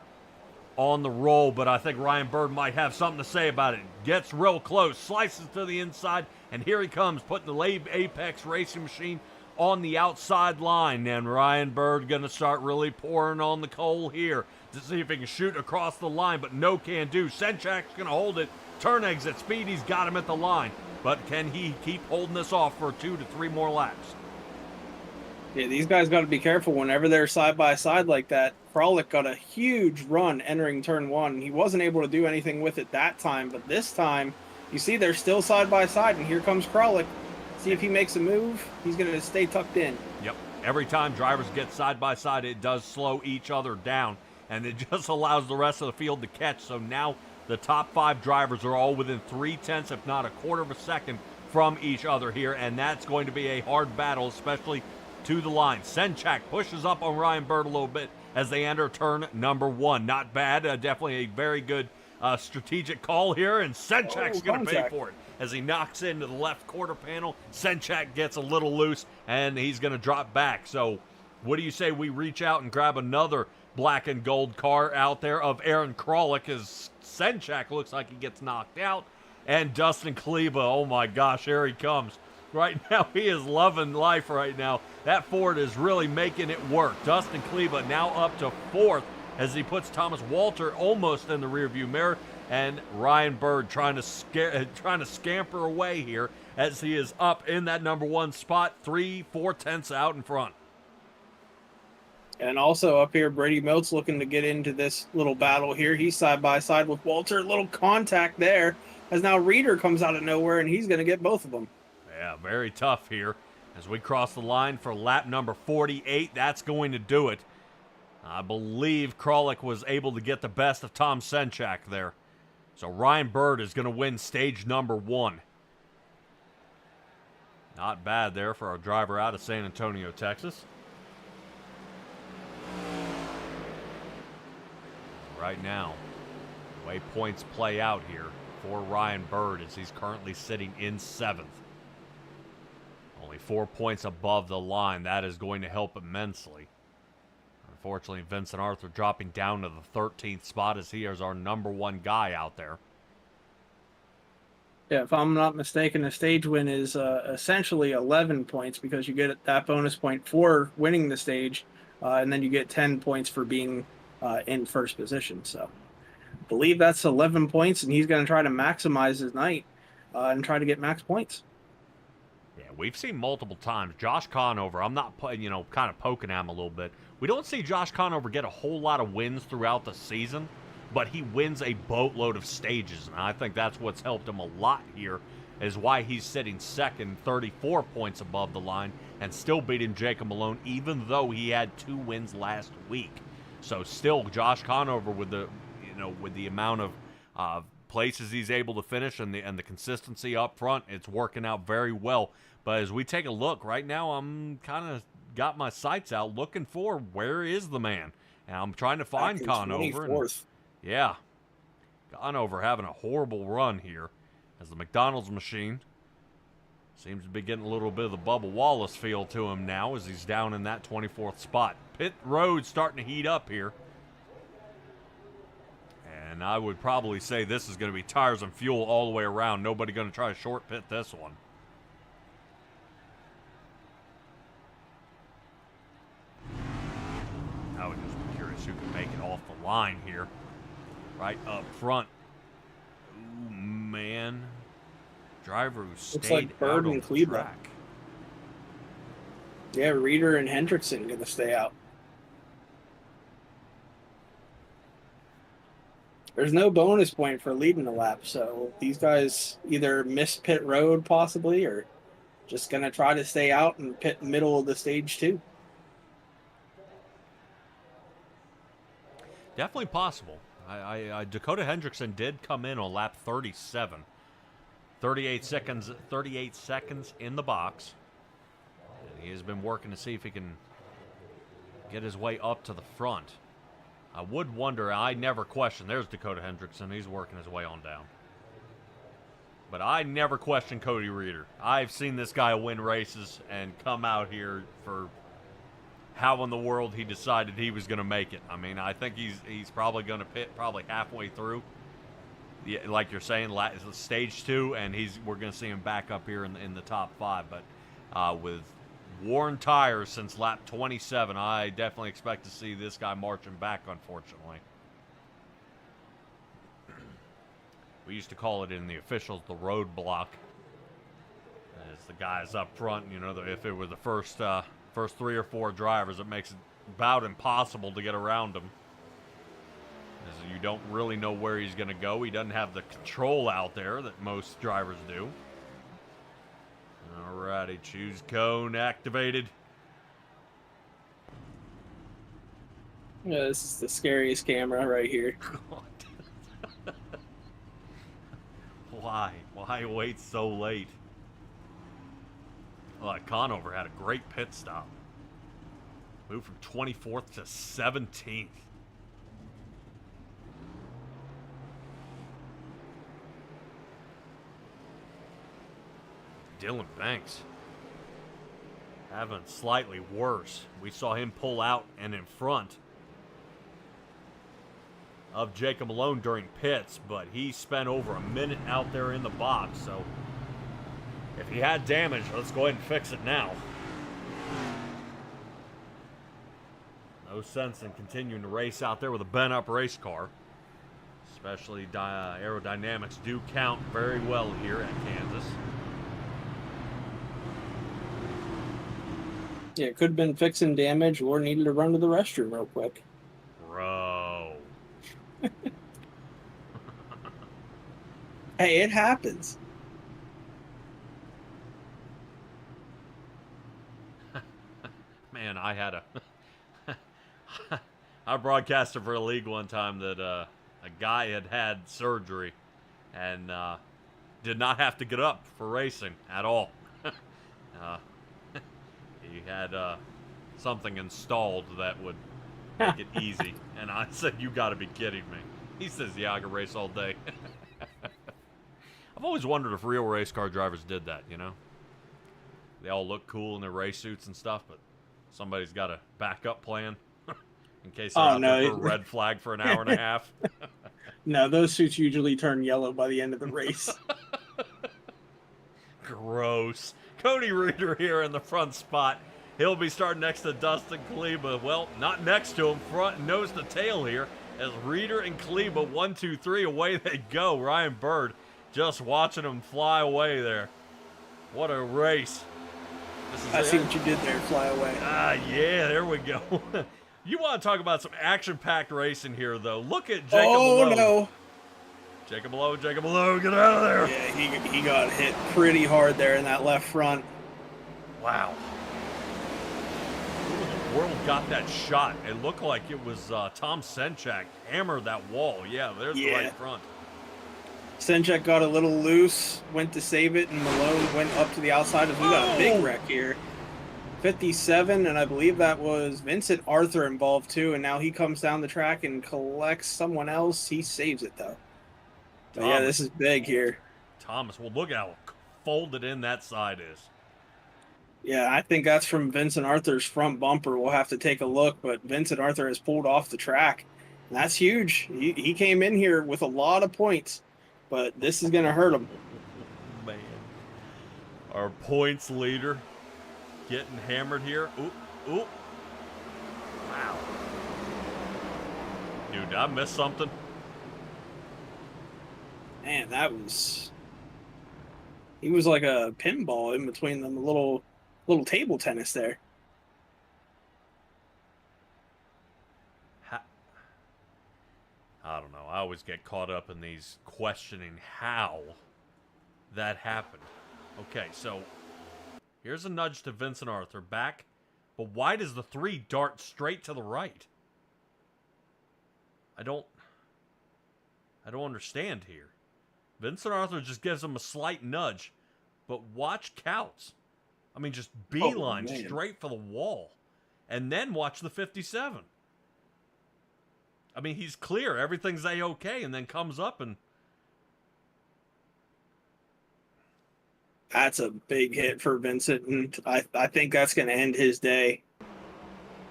on the roll, but I think Ryan Bird might have something to say about it. Gets real close, slices to the inside, and here he comes, putting the Apex Racing Machine on the outside line. And Ryan Bird going to start really pouring on the coal here to see if he can shoot across the line, but no can do. Senchak's going to hold it. Turn exit speed, he's got him at the line. But can he keep holding this off for 2 to 3 more laps? Yeah, these guys got to be careful whenever they're side by side like that. Kralik got a huge run entering turn one. He wasn't able to do anything with it that time, but this time, you see they're still side by side, and here comes Kralik. See if he makes a move. He's going to stay tucked in. Yep. Every time drivers get side by side, it does slow each other down, and it just allows the rest of the field to catch. So now the top 5 drivers are all within 0.3, if not a quarter of a second, from each other here, and that's going to be a hard battle, especially to the line. Senchak pushes up on Ryan Bird a little bit as they enter turn number 1. Not bad. Definitely a very good strategic call here, and Senchak's going to pay for it as he knocks into the left quarter panel. Senchak gets a little loose, and he's going to drop back. So what do you say we reach out and grab another black and gold car out there of Aaron Kralik, as Senchak looks like he gets knocked out. And Dustin Kleba, oh my gosh, here he comes. Right now, he is loving life right now. That Ford is really making it work. Dustin Kleba now up to 4th as he puts Thomas Walter almost in the rearview mirror. And Ryan Bird trying to scamper away here as he is up in that number 1 spot, 3-4 tenths out in front. And also up here, Brady Milt's looking to get into this little battle here. He's side by side with Walter. A little contact there as now Reeder comes out of nowhere, and he's going to get both of them. Yeah, very tough here as we cross the line for lap number 48. That's going to do it. I believe Kralik was able to get the best of Tom Senchak there. So Ryan Bird is going to win stage number 1. Not bad there for our driver out of San Antonio, Texas. Right now, the way points play out here for Ryan Bird is he's currently sitting in 7th. Only 4 points above the line. That is going to help immensely. Unfortunately, Vincent Arthur dropping down to the 13th spot as he is our number 1 guy out there. Yeah, if I'm not mistaken, a stage win is essentially 11 points because you get that bonus point for winning the stage, and then you get 10 points for being in first position. So I believe that's 11 points, and he's going to try to maximize his night and try to get max points. Yeah, we've seen multiple times. Josh Conover, I'm not, kind of poking at him a little bit. We don't see Josh Conover get a whole lot of wins throughout the season, but he wins a boatload of stages, and I think that's what's helped him a lot here, is why he's sitting second, 34 points above the line, and still beating Jacob Malone, even though he had 2 wins last week. So still, Josh Conover with the amount of places he's able to finish and the consistency up front, it's working out very well. But as we take a look right now, I'm kind of got my sights out looking for where is the man, and I'm trying to find Conover. Yeah, Conover having a horrible run here as the McDonald's machine seems to be getting a little bit of the Bubba Wallace feel to him now as he's down in that 24th spot. Pit road starting to heat up here. And I would probably say this is going to be tires and fuel all the way around. Nobody going to try to short pit this one. I would just be curious who can make it off the line here. Right up front. Ooh, man. Driver who stayed like Bird out on and the Kleba. track. Yeah, Reeder and Hendrickson going to stay out. There's no bonus point for leading the lap, so these guys either miss pit road possibly or just going to try to stay out and pit middle of the stage 2. Definitely possible. Dakota Hendrickson did come in on lap 37. 38 seconds in the box. And he has been working to see if he can get his way up to the front. I would wonder, I never question, there's Dakota Hendrickson, he's working his way on down. But I never question Cody Reeder. I've seen this guy win races and come out here for how in the world he decided he was going to make it. I mean, I think he's probably going to pit probably halfway through. Yeah, like you're saying, stage 2, and we're going to see him back up here in the top 5. But with worn tires since lap 27, I definitely expect to see this guy marching back, unfortunately. We used to call it in the officials the roadblock. As the guys up front, if it were the first 3 or 4 drivers, it makes it about impossible to get around him. As you don't really know where he's going to go. He doesn't have the control out there that most drivers do. Alrighty, choose cone activated. Yeah, this is the scariest camera right here. Why? Why wait so late? Well, Conover had a great pit stop. Moved from 24th to 17th. Dylan Banks having slightly worse. We saw him pull out and in front of Jacob Malone during pits, but he spent over a minute out there in the box, so if he had damage, let's go ahead and fix it now. No sense in continuing to race out there with a bent-up race car. Especially aerodynamics do count very well here at Kansas. Yeah, it could have been fixing damage or needed to run to the restroom real quick. Bro. Hey, it happens. Man, I had I broadcasted for a league one time that a guy had surgery and did not have to get up for racing at all. He had something installed that would make it easy. And I said, you got to be kidding me. He says, yeah, I can race all day. I've always wondered if real race car drivers did that, you know? They all look cool in their race suits and stuff, but somebody's got a backup plan in case they're out there for a red flag for an hour and a half. No, those suits usually turn yellow by the end of the race. Gross. Cody Reeder here in the front spot. He'll be starting next to Dustin Kleba. Well, not next to him, front and nose to tail here. As Reeder and Kleba, 1, 2, 3, away they go. Ryan Bird just watching them fly away there. What a race. I see what you did there, fly away. Ah, yeah, there we go. You want to talk about some action-packed racing here, though. Look at Jacob Malone. Oh, no. Jacob Malone, get out of there. Yeah, he got hit pretty hard there in that left front. Wow. Who in the world got that shot? It looked like it was Tom Senchak hammered that wall. Yeah, there's the right front. Senchak got a little loose, went to save it, and Malone went up to the outside. We got a big wreck here. 57, and I believe that was Vincent Arthur involved too, and now he comes down the track and collects someone else. He saves it, though. But yeah, this is big here. Thomas, well, look how folded in that side is. Yeah, I think that's from Vincent Arthur's front bumper. We'll have to take a look, but Vincent Arthur has pulled off the track. And that's huge. He came in here with a lot of points, but this is going to hurt him. Man. Our points leader getting hammered here. Ooh. Wow. Dude, did I miss something? Man, he was like a pinball in between them, a little table tennis there. I don't know. I always get caught up in these questioning how that happened. Okay, so here's a nudge to Vincent Arthur back, but why does the 3 dart straight to the right? I don't understand here. Vincent Arthur just gives him a slight nudge, but watch Couts. I mean, just beeline straight for the wall, and then watch the 57. I mean, he's clear. Everything's A-okay, and then comes up and... That's a big hit for Vincent, and I think that's going to end his day.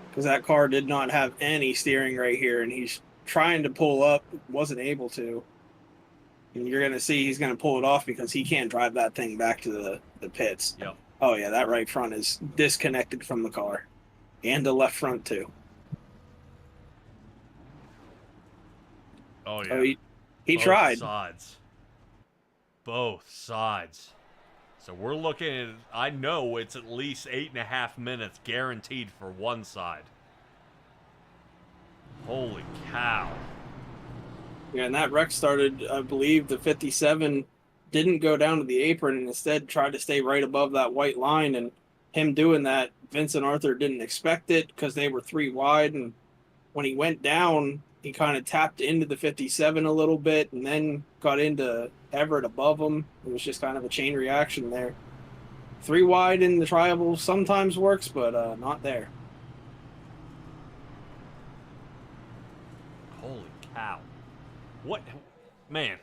Because that car did not have any steering right here, and he's trying to pull up, wasn't able to. And you're going to see he's going to pull it off because he can't drive that thing back to the pits. Yep. Oh, yeah, that right front is disconnected from the car. And the left front, too. Oh, yeah. So he tried. Both sides. So we're looking at, I know it's at least 8.5 minutes guaranteed for one side. Holy cow. Yeah, and that wreck started, I believe, the 57 didn't go down to the apron and instead tried to stay right above that white line. And him doing that, Vincent Arthur didn't expect it because they were three wide. And when he went down, he kind of tapped into the 57 a little bit and then got into Everett above him. It was just kind of a chain reaction there. Three wide in the triable sometimes works, but not there. Holy cow. What, man,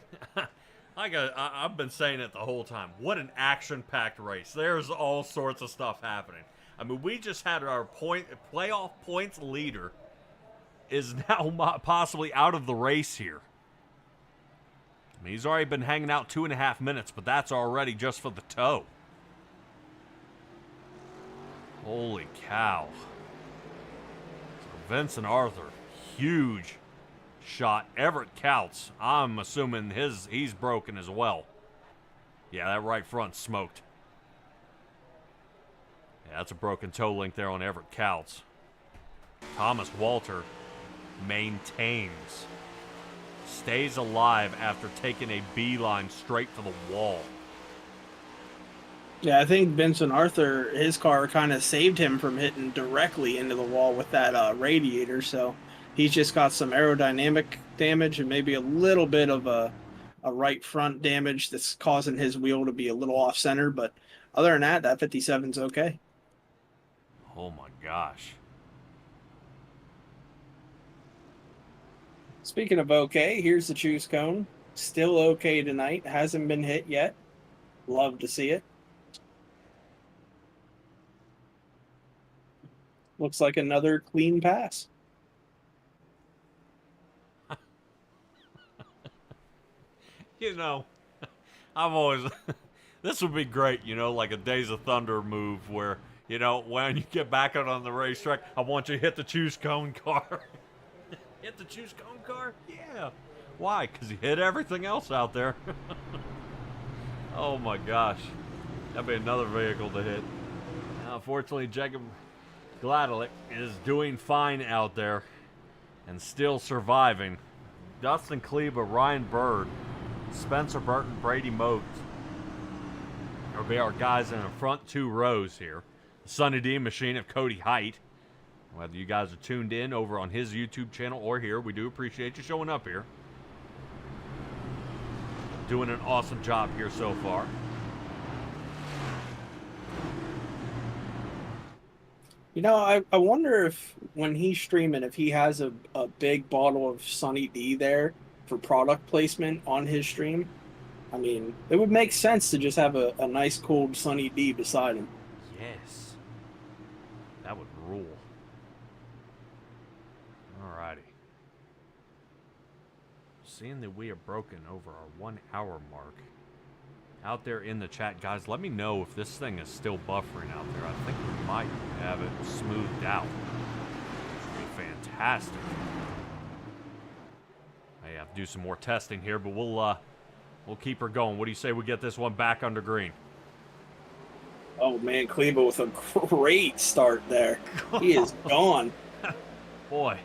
I've been saying it the whole time. What an action-packed race. There's all sorts of stuff happening. I mean, we just had our playoff points leader is now possibly out of the race here. I mean, he's already been hanging out 2.5 minutes, but that's already just for the tow. Holy cow. So Vincent Arthur, huge shot. Everett Counts, I'm assuming he's broken as well. Yeah, that right front smoked. Yeah, that's a broken toe link there on Everett Counts. Thomas Walter maintains. Stays alive after taking a beeline straight for the wall. Yeah, I think Vincent Arthur, his car kind of saved him from hitting directly into the wall with that radiator. So he's just got some aerodynamic damage and maybe a little bit of a right front damage that's causing his wheel to be a little off center. But other than that, that 57's okay. Oh my gosh. Speaking of okay, here's the choose cone. Still okay tonight. Hasn't been hit yet. Love to see it. Looks like another clean pass. You know, I've always... this would be great, you know, like a Days of Thunder move where, you know, when you get back out on the racetrack, I want you to hit the choose cone car. Hit the choose cone car? Yeah. Why? Because he hit everything else out there. Oh my gosh. That'd be another vehicle to hit. Now, unfortunately, Jacob Gladelick is doing fine out there and still surviving. Dustin Kleba, Ryan Bird, Spencer Burton, Brady Moat will be our guys in the front two rows here. The Sunny D machine of Cody Height. Whether you guys are tuned in over on his YouTube channel or here, we do appreciate you showing up here. Doing an awesome job here so far. You know, I wonder if when he's streaming, if he has a big bottle of Sunny D there for product placement on his stream. I mean, it would make sense to just have a nice cold Sunny D beside him. Yes. That would rule. Alrighty. Seeing that we are broken over our 1 hour mark. Out there in the chat, guys, let me know if this thing is still buffering out there. I think we might have it smoothed out. Which would be fantastic. I have to do some more testing here, but we'll keep her going. What do you say we get this one back under green? Oh man, Kleba with a great start there. He is gone. Boy,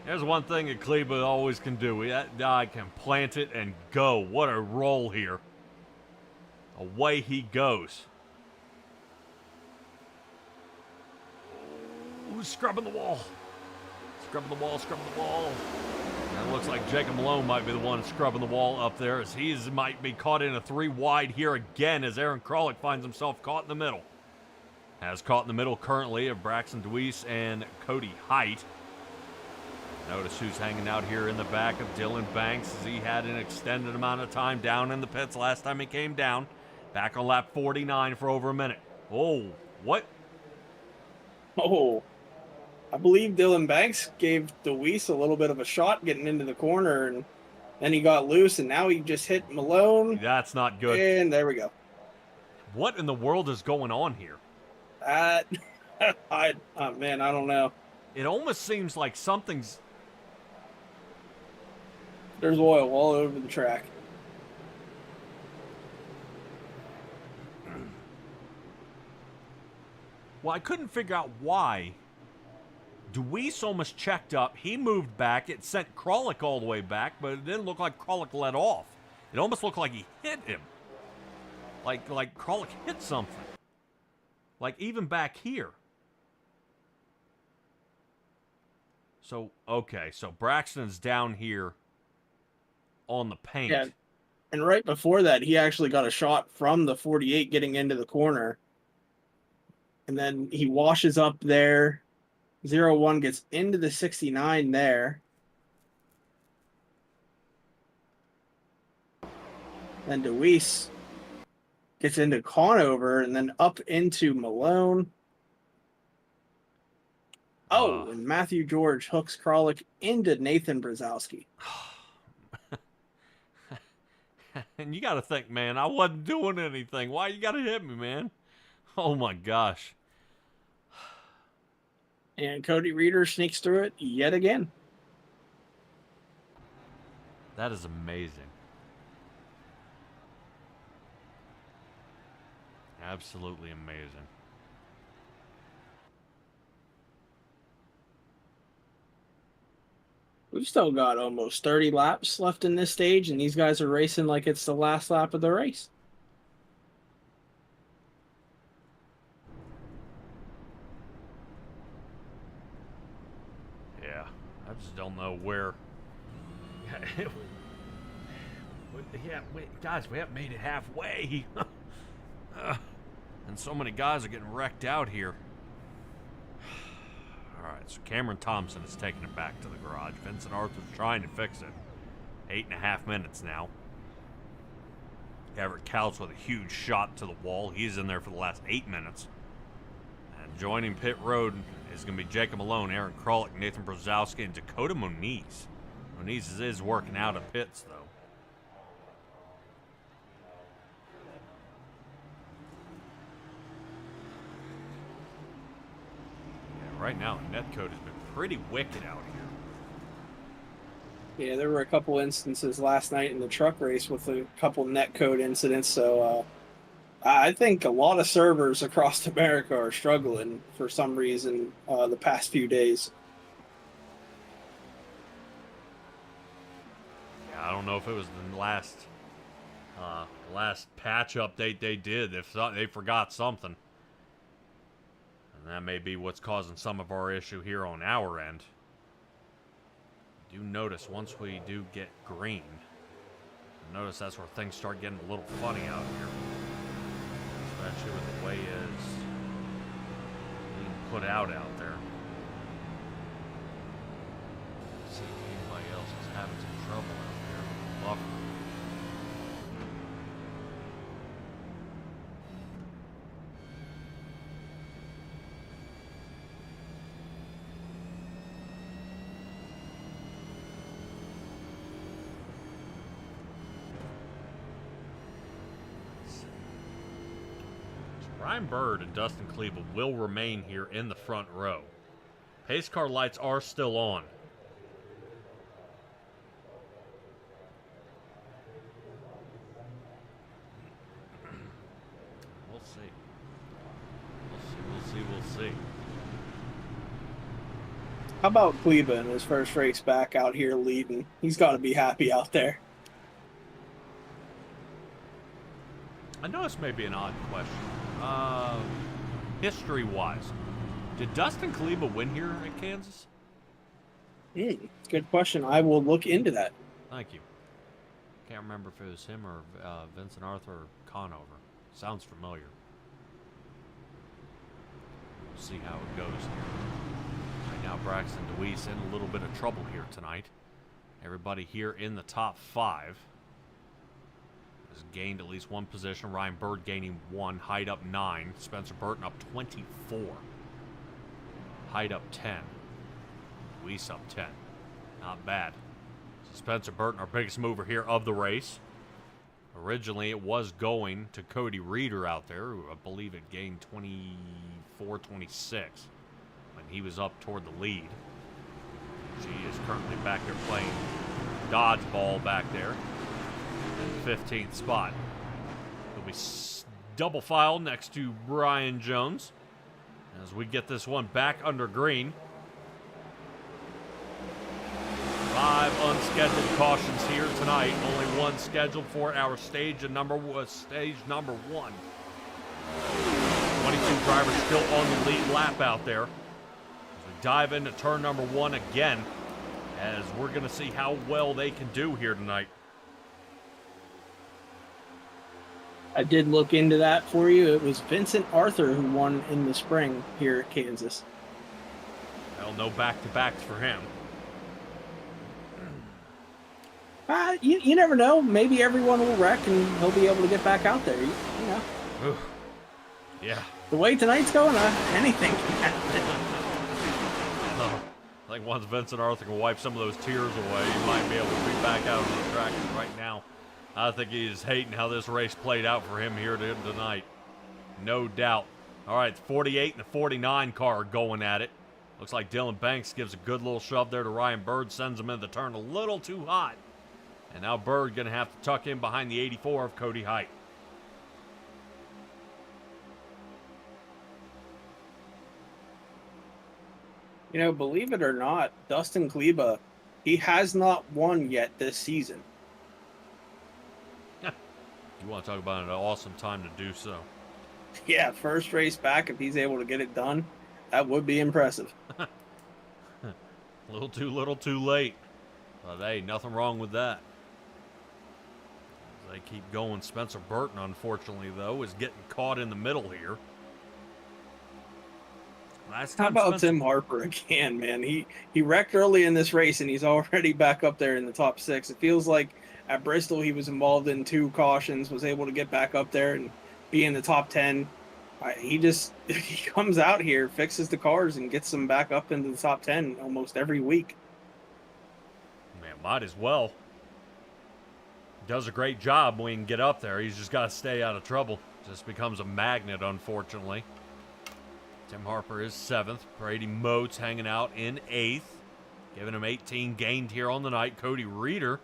there's one thing that Kleba always can do. That guy can plant it and go. What a roll here. Away he goes. Who's scrubbing the wall? Scrubbing the wall, scrubbing the wall. And it looks like Jacob Malone might be the one scrubbing the wall up there as he might be caught in a 3 wide here again as Aaron Krolick finds himself caught in the middle. Has caught in the middle currently of Braxton Deweese and Cody Height. Notice who's hanging out here in the back of Dylan Banks as he had an extended amount of time down in the pits last time he came down. Back on lap 49 for over a minute. Oh, what? Oh, I believe Dylan Banks gave Deweese a little bit of a shot getting into the corner, and then he got loose, and now he just hit Malone. That's not good. And there we go. What in the world is going on here? Man, I don't know. It almost seems like something's... There's oil all over the track. Well, I couldn't figure out why Deweese almost checked up. He moved back. It sent Kralik all the way back, but it didn't look like Kralik let off. It almost looked like he hit him. Like Kralik hit something. Like even back here. So, okay. So Braxton's down here on the paint. Yeah. And right before that, he actually got a shot from the 48 getting into the corner. And then he washes up there. 0-1 gets into the 69 there. Then Deweese gets into Conover and then up into Malone. Oh, and Matthew George hooks Kralik into Nathan Brzezowski. And you got to think, man, I wasn't doing anything. Why you got to hit me, man? Oh, my gosh. And Cody Reeder sneaks through it yet again. That is amazing. Absolutely amazing. We've still got almost 30 laps left in this stage, and these guys are racing like it's the last lap of the race. Yeah, I just don't know where. Guys, we haven't made it halfway. And so many guys are getting wrecked out here. All right, so Cameron Thompson is taking it back to the garage. Vincent Arthur's trying to fix it. 8.5 minutes now. Everett Couch with a huge shot to the wall. He's in there for the last 8 minutes. And joining pit road is going to be Jacob Malone, Aaron Kralik, Nathan Brzezowski, and Dakota Moniz. Moniz is working out of pits, though. Right now, netcode has been pretty wicked out here. Yeah, there were a couple instances last night in the truck race with a couple netcode incidents, so I think a lot of servers across America are struggling for some reason the past few days. Yeah, I don't know if it was the last patch update they did. If they forgot something. And that may be what's causing some of our issue here on our end. You do notice once we do get green, notice that's where things start getting a little funny out here. Especially with the way it's being put out there. Let's see if anybody else is having some trouble out there with the buffer. Ryan Bird and Dustin Kleba will remain here in the front row. Pace car lights are still on. We'll see. We'll see. How about Kleba in his first race back out here leading? He's got to be happy out there. I know this may be an odd question. History-wise, did Dustin Kleba win here at Kansas? Good question. I will look into that. Thank you. Can't remember if it was him or Vincent Arthur or Conover. Sounds familiar. We'll see how it goes here. Right now, Braxton Deweese in a little bit of trouble here tonight. Everybody here in the top 5 has gained at least one position. Ryan Bird gaining 1. Hyde up 9. Spencer Burton up 24. Hyde up 10. Deweese up 10. Not bad. So Spencer Burton, our biggest mover here of the race. Originally, it was going to Cody Reeder out there, who I believe it gained 24, 26 when he was up toward the lead. She is currently back there playing dodgeball back there in the 15th spot. He'll be double file next to Brian Jones as we get this one back under green. 5 unscheduled cautions here tonight. Only one scheduled for our stage number 1. 22 drivers still on the lead lap out there. As we dive into turn number 1 again, as we're going to see how well they can do here tonight. I did look into that for you. It was Vincent Arthur who won in the spring here at Kansas. Well, no back-to-backs for him. You never know. Maybe everyone will wreck and he'll be able to get back out there. You know. Ooh. Yeah. The way tonight's going, anything can happen. I think once Vincent Arthur can wipe some of those tears away, he might be able to be back out on the track. Right now, I think he's hating how this race played out for him here tonight. No doubt. All right, the 48 and the 49 car are going at it. Looks like Dylan Banks gives a good little shove there to Ryan Bird, sends him into the turn a little too hot. And now Bird going to have to tuck in behind the 84 of Cody Height. You know, believe it or not, Dustin Kleba, he has not won yet this season. You want to talk about an awesome time to do so. Yeah, first race back, if he's able to get it done, that would be impressive. Little too late. But hey, nothing wrong with that. As they keep going. Spencer Burton, unfortunately, though, is getting caught in the middle here. How about Tim Harper again, man? He wrecked early in this race, and he's already back up there in the top 6. It feels like at Bristol he was involved in 2 cautions, was able to get back up there and be in the top 10. He comes out here, fixes the cars, and gets them back up into the top 10 almost every week. Man, might as well. Does a great job when he can get up there. He's just got to stay out of trouble. Just becomes a magnet, unfortunately. Tim Harper is 7th. Brady Moats hanging out in 8th. Giving him 18 gained here on the night. Cody Reeder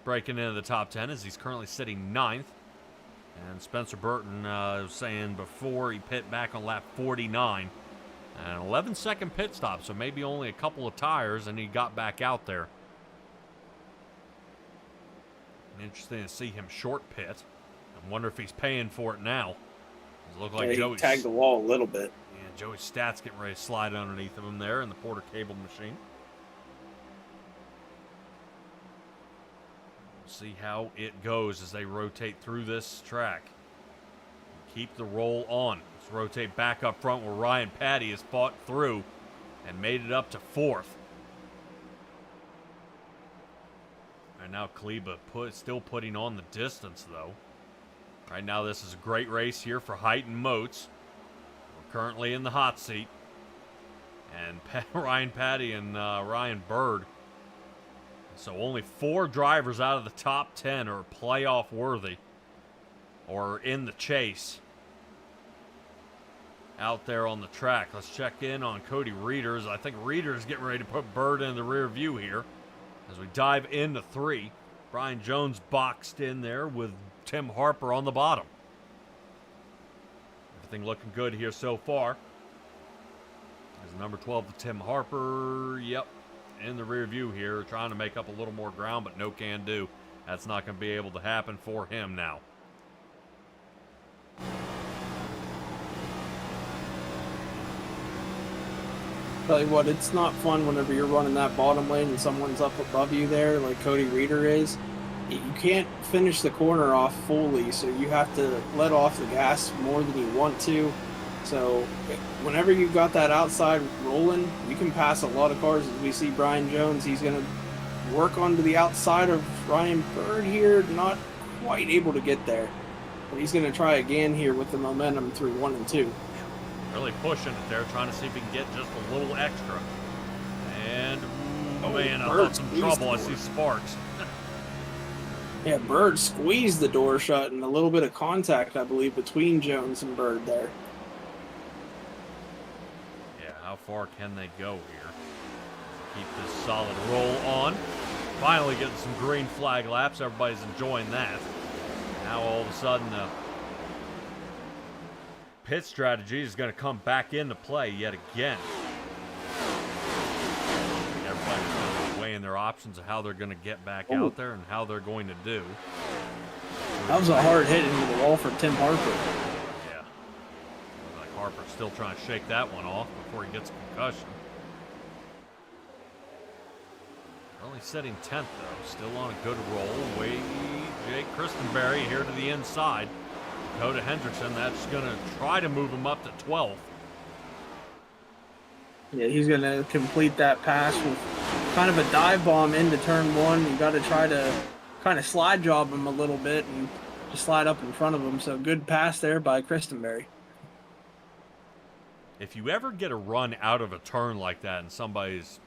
breaking into the top 10 as he's currently sitting 9th. And Spencer Burton was saying before he pit back on lap 49. An 11-second pit stop, so maybe only a couple of tires, and he got back out there. Interesting to see him short pit. I wonder if he's paying for it now. It looked like Joey tagged the wall a little bit. Yeah, Joey's stats getting ready to slide underneath of him there in the Porter cable machine. We'll see how it goes as they rotate through this track. Keep the roll on. Let's rotate back up front where Ryan Patty has fought through and made it up to 4th. And now Kleba still putting on the distance, though. Right now, this is a great race here for Height and Moats. We're currently in the hot seat. And Ryan Patty and Ryan Bird. So only 4 drivers out of the top 10 are playoff worthy or in the chase out there on the track. Let's check in on Cody Reeders. I think Reeders getting ready to put Bird in the rear view here as we dive into 3. Brian Jones boxed in there with Tim Harper on the bottom. Everything looking good here so far. There's number 12 to Tim Harper. Yep, in the rear view here, trying to make up a little more ground, but no can do. That's not going to be able to happen for him now. Tell you what, it's not fun whenever you're running that bottom lane and someone's up above you there, like Cody Reeder is. You can't finish the corner off fully, so you have to let off the gas more than you want to. So whenever you've got that outside rolling, you can pass a lot of cars. As we see Brian Jones, he's going to work onto the outside of Ryan Bird here, not quite able to get there. But he's going to try again here with the momentum through 1 and 2. Really pushing it there, trying to see if he can get just a little extra. And, man, I'm in some trouble. I see sparks. Yeah, Bird squeezed the door shut and a little bit of contact, I believe, between Jones and Bird there. Yeah, how far can they go here? Keep this solid roll on. Finally getting some green flag laps. Everybody's enjoying that. Now all of a sudden, pit strategy is going to come back into play yet again. Everybody's going to be weighing their their options of how they're going to get back Ooh. out there and how they're going to do. That was a hard hit into the wall for Tim Harper. Yeah. Looks like Harper's still trying to shake that one off before he gets a concussion. Only sitting 10th, though. Still on a good roll. Jake Christenberry here to the inside. Dakota Hendrickson, that's going to try to move him up to 12th. Yeah, he's going to complete that pass with kind of a dive bomb into turn one. You got to try to kind of slide job him a little bit and just slide up in front of him. So good pass there by Christenberry. If you ever get a run out of a turn like that and somebody's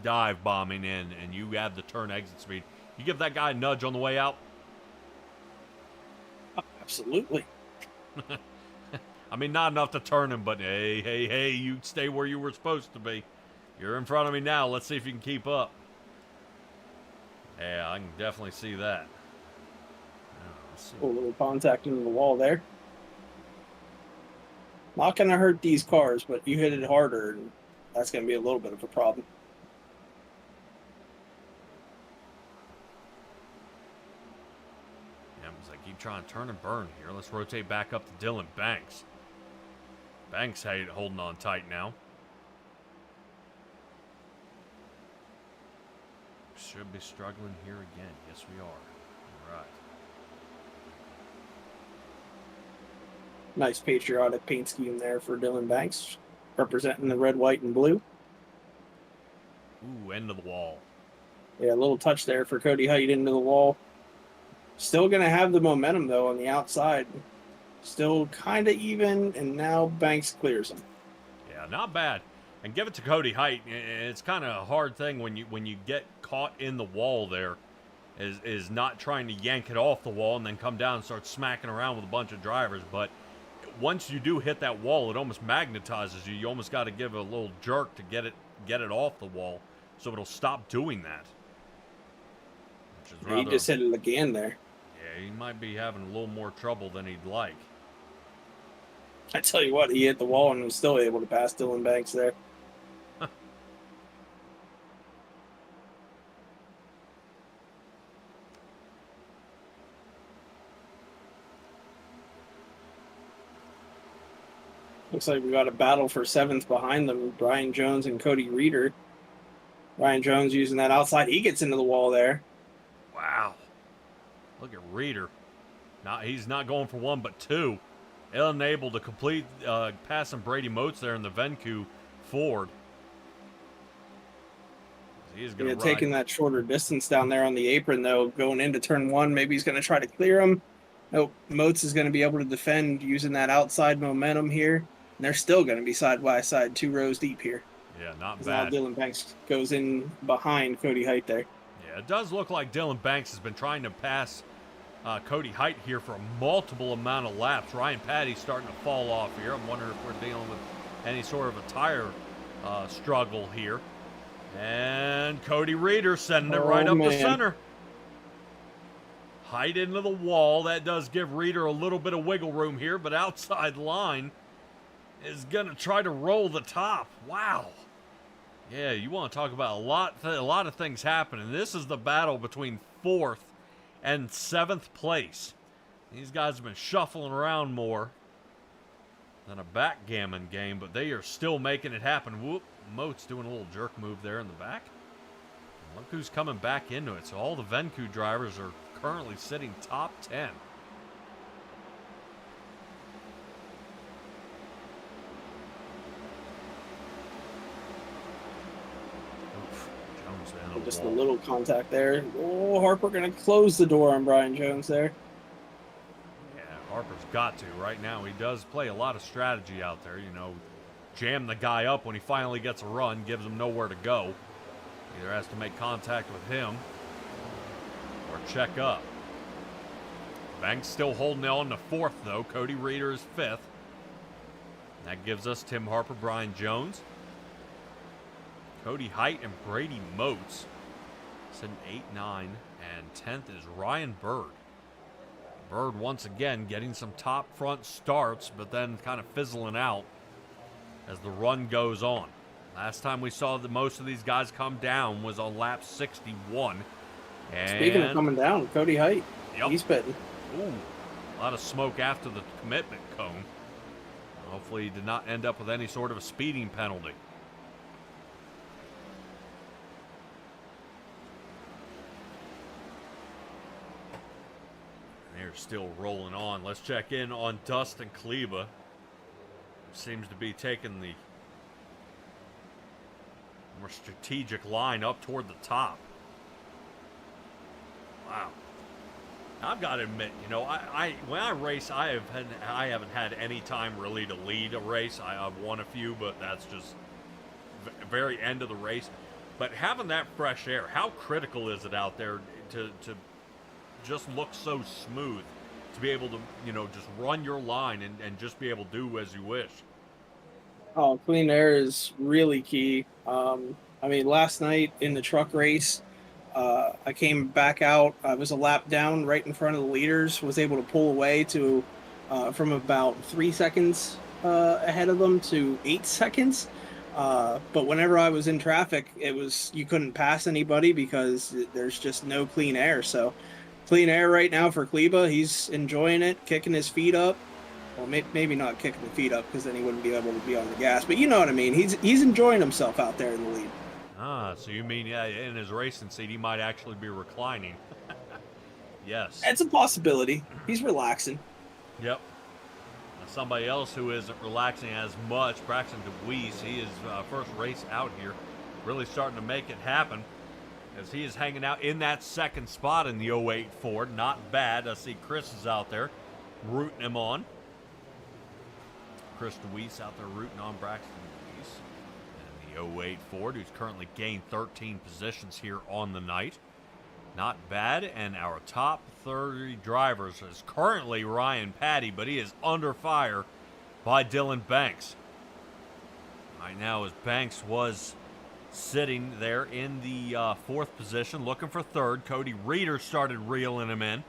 dive bombing in and you have the turn exit speed, you give that guy a nudge on the way out? Absolutely. I mean, not enough to turn him, but hey, you stay where you were supposed to be. You're in front of me now. Let's see if you can keep up. Yeah, I can definitely see that. A little contact into the wall there. Not going to hurt these cars, but you hit it harder, and that's going to be a little bit of a problem. Yeah, as I keep trying to turn and burn here. Let's rotate back up to Dylan Banks. Banks holding on tight now. Should be struggling here again. Yes, we are. All right. Nice patriotic paint scheme there for Dylan Banks, representing the red, white, and blue. Ooh, end of the wall. Yeah, a little touch there for Cody Height into the wall. Still going to have the momentum, though, on the outside. Still kind of even, and now Banks clears him. Yeah, not bad. And give it to Cody Height. It's kind of a hard thing when you get caught in the wall there, is not trying to yank it off the wall and then come down and start smacking around with a bunch of drivers. But once you do hit that wall, it almost magnetizes you. You almost got to give it a little jerk to get it off the wall, so it'll stop doing that. Which is rather, he just hit it again there. Yeah, he might be having a little more trouble than he'd like. I tell you what, he hit the wall and was still able to pass Dylan Banks there. Looks like we got a battle for 7th behind them, Brian Jones and Cody Reeder. Brian Jones using that outside. He gets into the wall there. Wow. Look at Reeder. He's not going for one, but two. Unable to complete passing Brady Moats there in the Venku Ford. He's going to taking that shorter distance down there on the apron, though, going into turn one. Maybe he's going to try to clear him. Nope. Moats is going to be able to defend using that outside momentum here. And they're still going to be side by side, 2 rows deep here. Yeah, not bad. Now Dylan Banks goes in behind Cody Height there. Yeah, it does look like Dylan Banks has been trying to pass Cody Height here for a multiple amount of laps. Ryan Patty's starting to fall off here. I'm wondering if we're dealing with any sort of a tire struggle here. And Cody Reeder sending it right up the center. Height into the wall. That does give Reeder a little bit of wiggle room here, but outside line is going to try to roll the top. Wow. Yeah, you want to talk about a lot of things happening. This is the battle between 4th and 7th place. These guys have been shuffling around more than a backgammon game, but they are still making it happen. Whoop, Moat's doing a little jerk move there in the back. And look who's coming back into it. So all the Venku drivers are currently sitting top 10. Just a little contact there. Oh, Harper going to close the door on Brian Jones there. Yeah, Harper's got to. Right now, he does play a lot of strategy out there. You know, jam the guy up when he finally gets a run, gives him nowhere to go. Either has to make contact with him or check up. Banks still holding on to 4th, though. Cody Reeder is 5th. That gives us Tim Harper, Brian Jones, Cody Height, and Brady Moats. Sitting 8, 9, and 10th is Ryan Bird. Bird once again getting some top front starts, but then kind of fizzling out as the run goes on. Last time we saw most of these guys come down was on lap 61. And Speaking of coming down, Cody Height, yep. he's pitting. Ooh, a lot of smoke after the commitment cone. Hopefully he did not end up with any sort of a speeding penalty. They're still rolling on. Let's check in on Dustin Kleba. Seems to be taking the more strategic line up toward the top. Wow. I've got to admit, you know, when I race, I haven't had any time really to lead a race. I've won a few, but that's just very end of the race. But having that fresh air, how critical is it out there to just look so smooth, to be able to, you know, just run your line and just be able to do as you wish? Oh, clean air is really key. I mean, last night in the truck race, I came back out. I was a lap down right in front of the leaders, was able to pull away to from about 3 seconds ahead of them to 8 seconds. But whenever I was in traffic, you couldn't pass anybody because there's just no clean air. So clean air right now for Kleba. He's enjoying it, kicking his feet up. Well, maybe not kicking the feet up because then he wouldn't be able to be on the gas. But you know what I mean. He's enjoying himself out there in the lead. Ah, so you mean, yeah, in his racing seat, he might actually be reclining. Yes. It's a possibility. He's relaxing. Yep. Somebody else who isn't relaxing as much, Braxton DeWeese, he is first race out here, really starting to make it happen as he is hanging out in that second spot in the 08 Ford. Not bad. I see Chris is out there rooting him on. Chris DeWeese out there rooting on Braxton DeWeese. And the 08 Ford, who's currently gained 13 positions here on the night. Not bad. And our top 30 drivers is currently Ryan Patty, but he is under fire by Dylan Banks. Right now, as Banks was sitting there in the fourth position, looking for third, Cody Reeder started reeling him in.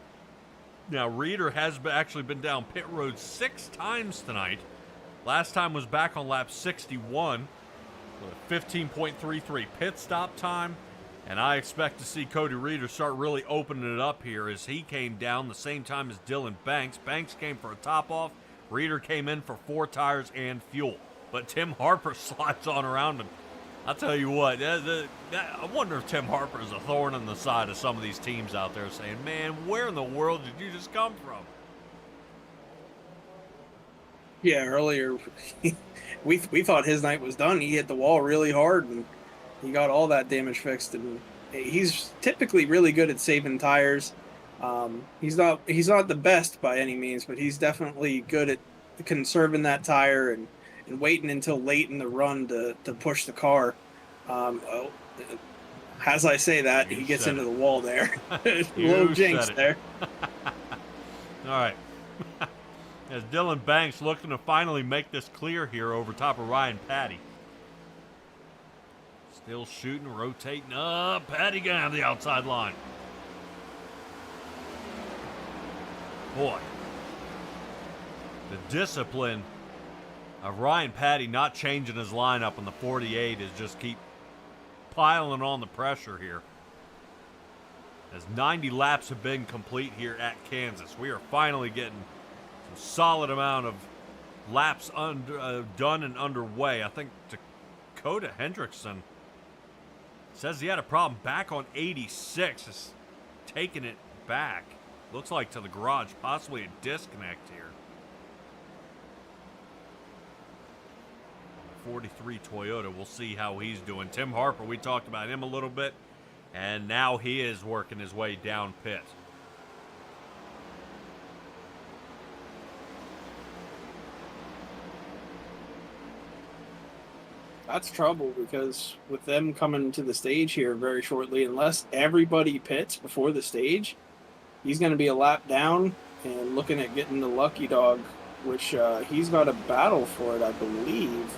Now, Reeder has actually been down pit road 6 times tonight. Last time was back on lap 61 with a 15.33 pit stop time. And I expect to see Cody Reeder start really opening it up here as he came down the same time as Dylan Banks. Banks came for a top off. Reeder came in for 4 tires and fuel. But Tim Harper slides on around him. I'll tell you what, I wonder if Tim Harper is a thorn in the side of some of these teams out there saying, man, where in the world did you just come from? Yeah, earlier we thought his night was done. He hit the wall really hard and he got all that damage fixed. And he's typically really good at saving tires. He's not the best by any means, but he's definitely good at conserving that tire and waiting until late in the run to push the car. As I say that, he gets into the wall there. Little jinx there. All right. As Dylan Banks looking to finally make this clear here over top of Ryan Patty. Still shooting, rotating up. Patty going on the outside line. Boy. The discipline of Ryan Patty not changing his lineup in the 48 is just keep piling on the pressure here. As 90 laps have been complete here at Kansas, we are finally getting some solid amount of laps done and underway. I think Dakota Hendrickson says he had a problem back on 86, is taking it back. Looks like to the garage, possibly a disconnect here. 43 Toyota, we'll see how he's doing. Tim Harper, we talked about him a little bit, and now he is working his way down pit. That's trouble because with them coming to the stage here very shortly, unless everybody pits before the stage, he's going to be a lap down and looking at getting the lucky dog, which he's got a battle for it, I believe,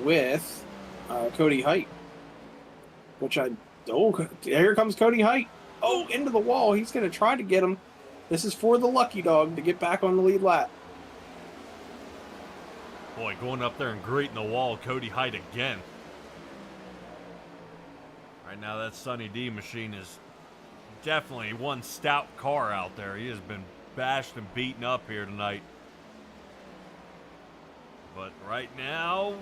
with Cody Height. Here comes Cody Height. Oh, into the wall. He's going to try to get him. This is for the lucky dog to get back on the lead lap. Boy, going up there and greeting the wall, Cody Height again. Right now, that Sunny D machine is definitely one stout car out there. He has been bashed and beaten up here tonight. But right now,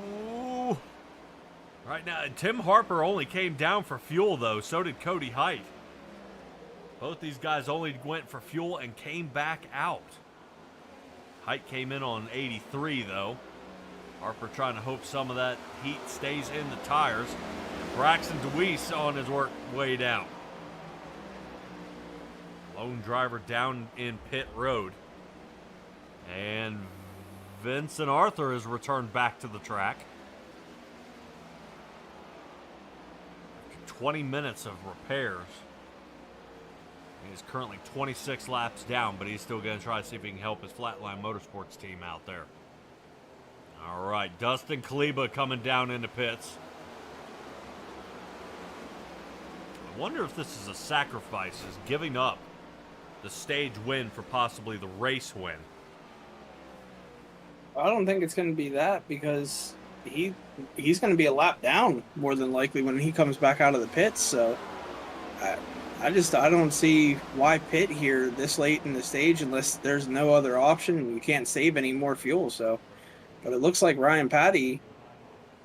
Tim Harper only came down for fuel, though. So did Cody Height. Both these guys only went for fuel and came back out. Height came in on 83, though. Harper trying to hope some of that heat stays in the tires. And Braxton DeWeese on his way down. Lone driver down in pit road. And Vincent Arthur has returned back to the track. 20 minutes of repairs. He's currently 26 laps down, but he's still going to try to see if he can help his Flatline Motorsports team out there. All right, Dustin Kleba coming down into pits. I wonder if this is a sacrifice, is giving up the stage win for possibly the race win. I don't think it's going to be that, because he's going to be a lap down more than likely when he comes back out of the pits. So I don't see why pit here this late in the stage unless there's no other option and you can't save any more fuel. So, but it looks like Ryan Patty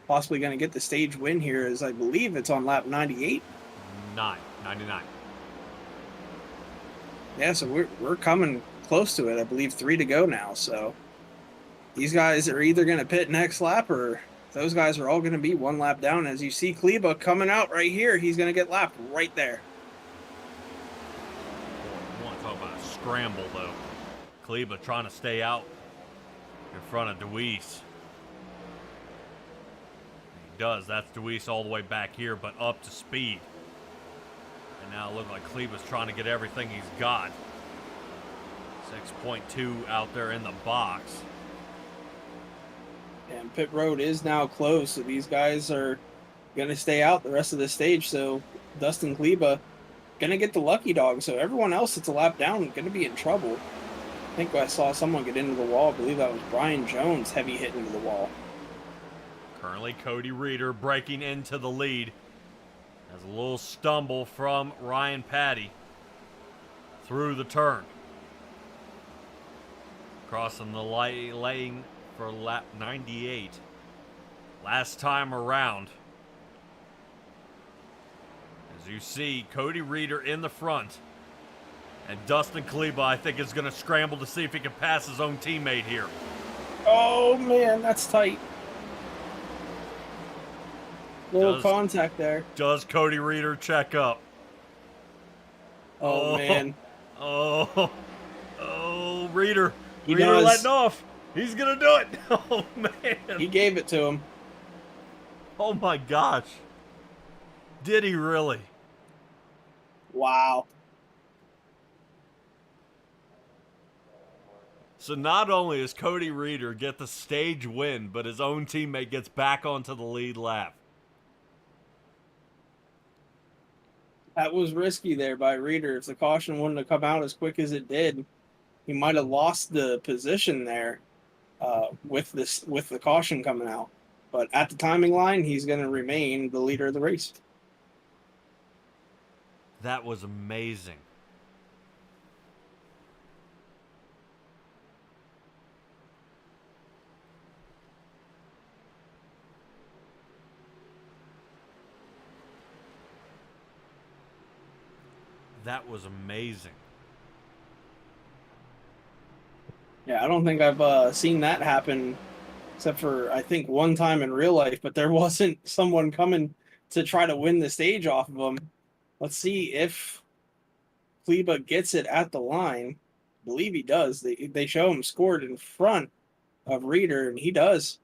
possibly going to get the stage win here, as I believe it's on lap 98. 99. Yeah, so we're coming close to it. I believe 3 to go now. So these guys are either going to pit next lap, or those guys are all going to be one lap down. As you see Kleba coming out right here, he's going to get lapped right there. I want to talk about a scramble, though. Kleba trying to stay out in front of DeWeese. He does. That's DeWeese all the way back here, but up to speed. And now it looks like Kleba's trying to get everything he's got. 6.2 out there in the box. And pit road is now closed, so these guys are going to stay out the rest of the stage. So Dustin Kleba going to get the lucky dog. So everyone else that's a lap down going to be in trouble. I think I saw someone get into the wall. I believe that was Brian Jones, heavy hit into the wall. Currently Cody Reeder breaking into the lead. Has a little stumble from Ryan Patty through the turn. Crossing the lane for lap 98. Last time around. As you see, Cody Reeder in the front. And Dustin Kleba, I think, is going to scramble to see if he can pass his own teammate here. Oh, man, that's tight. Little contact there. Does Cody Reeder check up? Oh, man. Oh, Reeder. He Reeder does. letting off. He's going to do it. Oh, man. He gave it to him. Oh, my gosh. Did he really? Wow. So not only does Cody Reeder get the stage win, but his own teammate gets back onto the lead lap. That was risky there by Reeder. If the caution wouldn't have come out as quick as it did, he might have lost the position there with the caution coming out. But at the timing line, he's going to remain the leader of the race. That was amazing. That was amazing. Yeah, I don't think I've seen that happen, except for, I think, one time in real life, but there wasn't someone coming to try to win the stage off of him. Let's see if Kleba gets it at the line. I believe he does. They show him scored in front of Reeder, and he does.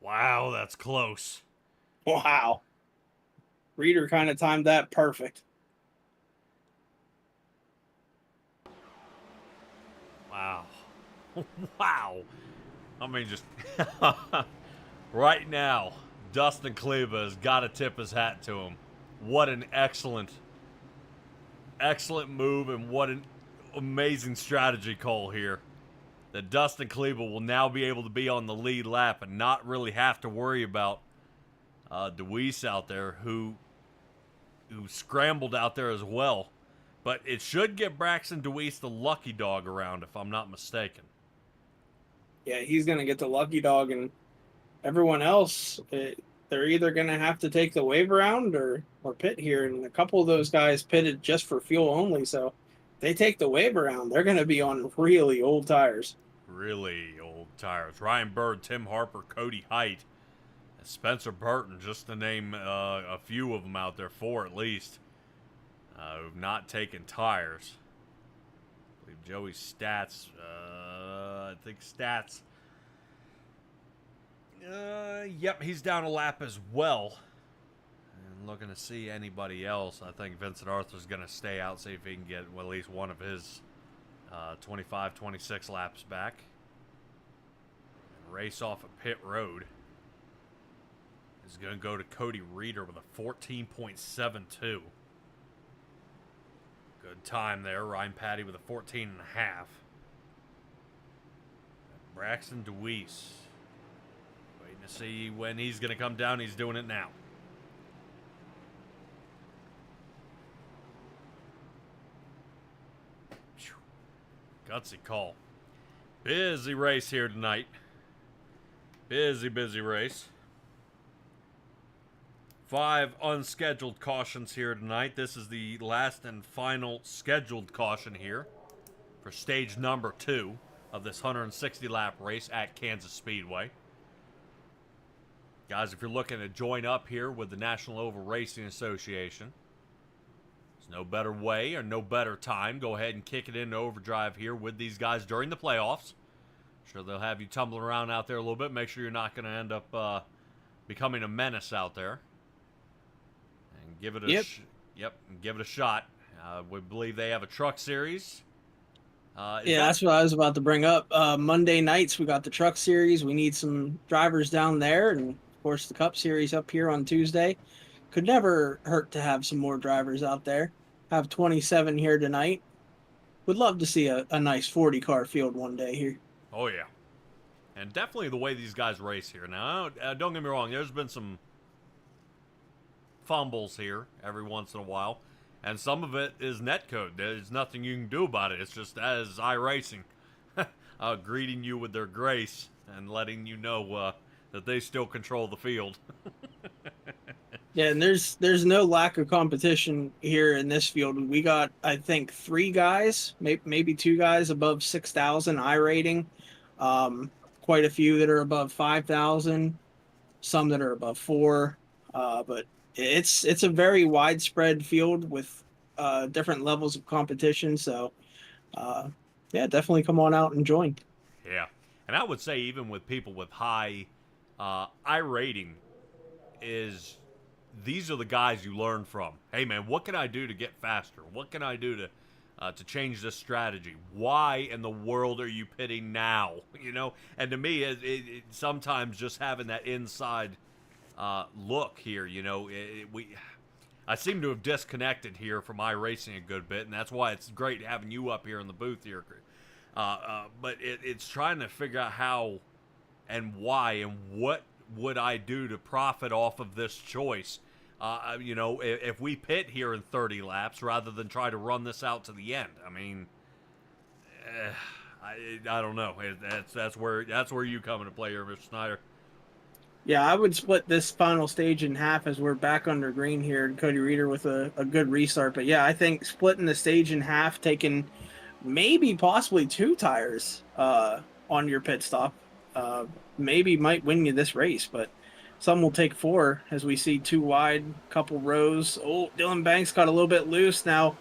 Wow, that's close. Wow. Reeder kind of timed that perfect. Wow. Wow. I mean, just right now, Dustin Kleba has got to tip his hat to him. What an excellent move, and what an amazing strategy call here. that Dustin Kleba will now be able to be on the lead lap and not really have to worry about Deweese out there, who scrambled out there as well. But it should get Braxton Deweese the lucky dog around, if I'm not mistaken. Yeah, he's going to get the lucky dog, and everyone else, they're either going to have to take the wave around or pit here. And a couple of those guys pitted just for fuel only. So if they take the wave around, they're going to be on really old tires. Really old tires. Ryan Bird, Tim Harper, Cody Height, Spencer Burton, just to name a few of them out there, 4 at least, who've not taken tires. I believe Joey's stats, I think stats. Yep, he's down a lap as well. And looking to see anybody else. I think Vincent Arthur's going to stay out, see if he can get at least one of his 25, 26 laps back. And race off of pit road is going to go to Cody Reeder with a 14.72. Good time there. Ryan Patty with a 14.5. Braxton Deweese. Waiting to see when he's going to come down. He's doing it now. Gutsy call. Busy race here tonight. Busy race. 5 unscheduled cautions here tonight. This is the last and final scheduled caution here for stage number 2 of this 160-lap race at Kansas Speedway. Guys, if you're looking to join up here with the National Oval Racing Association, there's no better way or no better time. Go ahead and kick it into overdrive here with these guys during the playoffs. Sure, they'll have you tumbling around out there a little bit. Make sure you're not going to end up becoming a menace out there. And give it a give it a shot. We believe they have a truck series. That's what I was about to bring up. Monday nights we got the truck series. We need some drivers down there, and of course the Cup series up here on Tuesday. Could never hurt to have some more drivers out there. Have 27 here tonight. Would love to see a nice 40-car field one day here. Oh, yeah. And definitely the way these guys race here. Now, don't get me wrong. There's been some fumbles here every once in a while. And some of it is netcode. There's nothing you can do about it. It's just as iRacing greeting you with their grace and letting you know that they still control the field. Yeah, and there's no lack of competition here in this field. We got, I think, 3 guys, maybe 2 guys above 6,000 I rating. Quite a few that are above 5,000, some that are above 4. But it's a very widespread field with different levels of competition. So, definitely come on out and join. Yeah, and I would say even with people with high I rating these are the guys you learn from. Hey, man, what can I do to get faster? What can I do to change this strategy? Why in the world are you pitting now? You know, and to me, it sometimes just having that inside look here. You know, I seem to have disconnected here from iRacing a good bit, and that's why it's great having you up here in the booth here. But it's trying to figure out how and why and what would I do to profit off of this choice? You know, if we pit here in 30 laps rather than try to run this out to the end. I mean, I don't know. That's where you come into play here, Mr. Snyder. Yeah, I would split this final stage in half as we're back under green here, and Cody Reeder with a good restart. But yeah, I think splitting the stage in half, taking maybe possibly 2 tires on your pit stop, maybe might win you this race. But some will take 4 as we see 2 wide, couple rows. Oh, Dylan Banks got a little bit loose. Now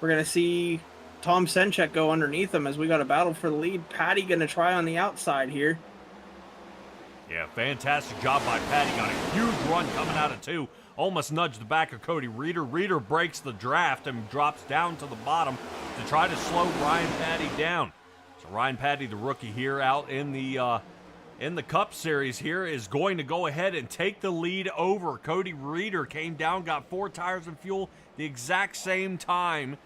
we're going to see Tom Senchek go underneath him as we got a battle for the lead. Patty going to try on the outside here. Yeah, fantastic job by Patty. Got a huge run coming out of 2. Almost nudged the back of Cody Reeder. Reeder breaks the draft and drops down to the bottom to try to slow Ryan Patty down. So Ryan Patty, the rookie here out in the Cup Series here, is going to go ahead and take the lead over. Cody Reeder came down, got 4 tires and fuel the exact same time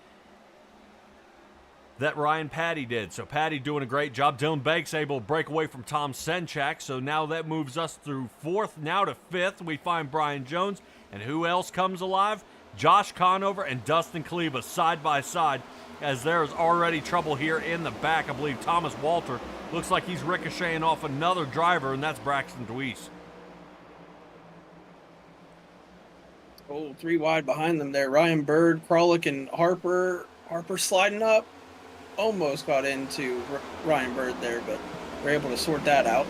that Ryan Patty did. So Patty doing a great job. Dylan Banks able to break away from Tom Senchak. So now that moves us through fourth. Now to fifth, we find Brian Jones. And who else comes alive? Josh Conover and Dustin Kleba side by side, as there is already trouble here in the back. I believe Thomas Walter looks like he's ricocheting off another driver, and that's Braxton Deweese. Oh, 3 wide behind them there. Ryan Bird, Kralik, and Harper. Harper sliding up. Almost got into Ryan Bird there, but we're able to sort that out.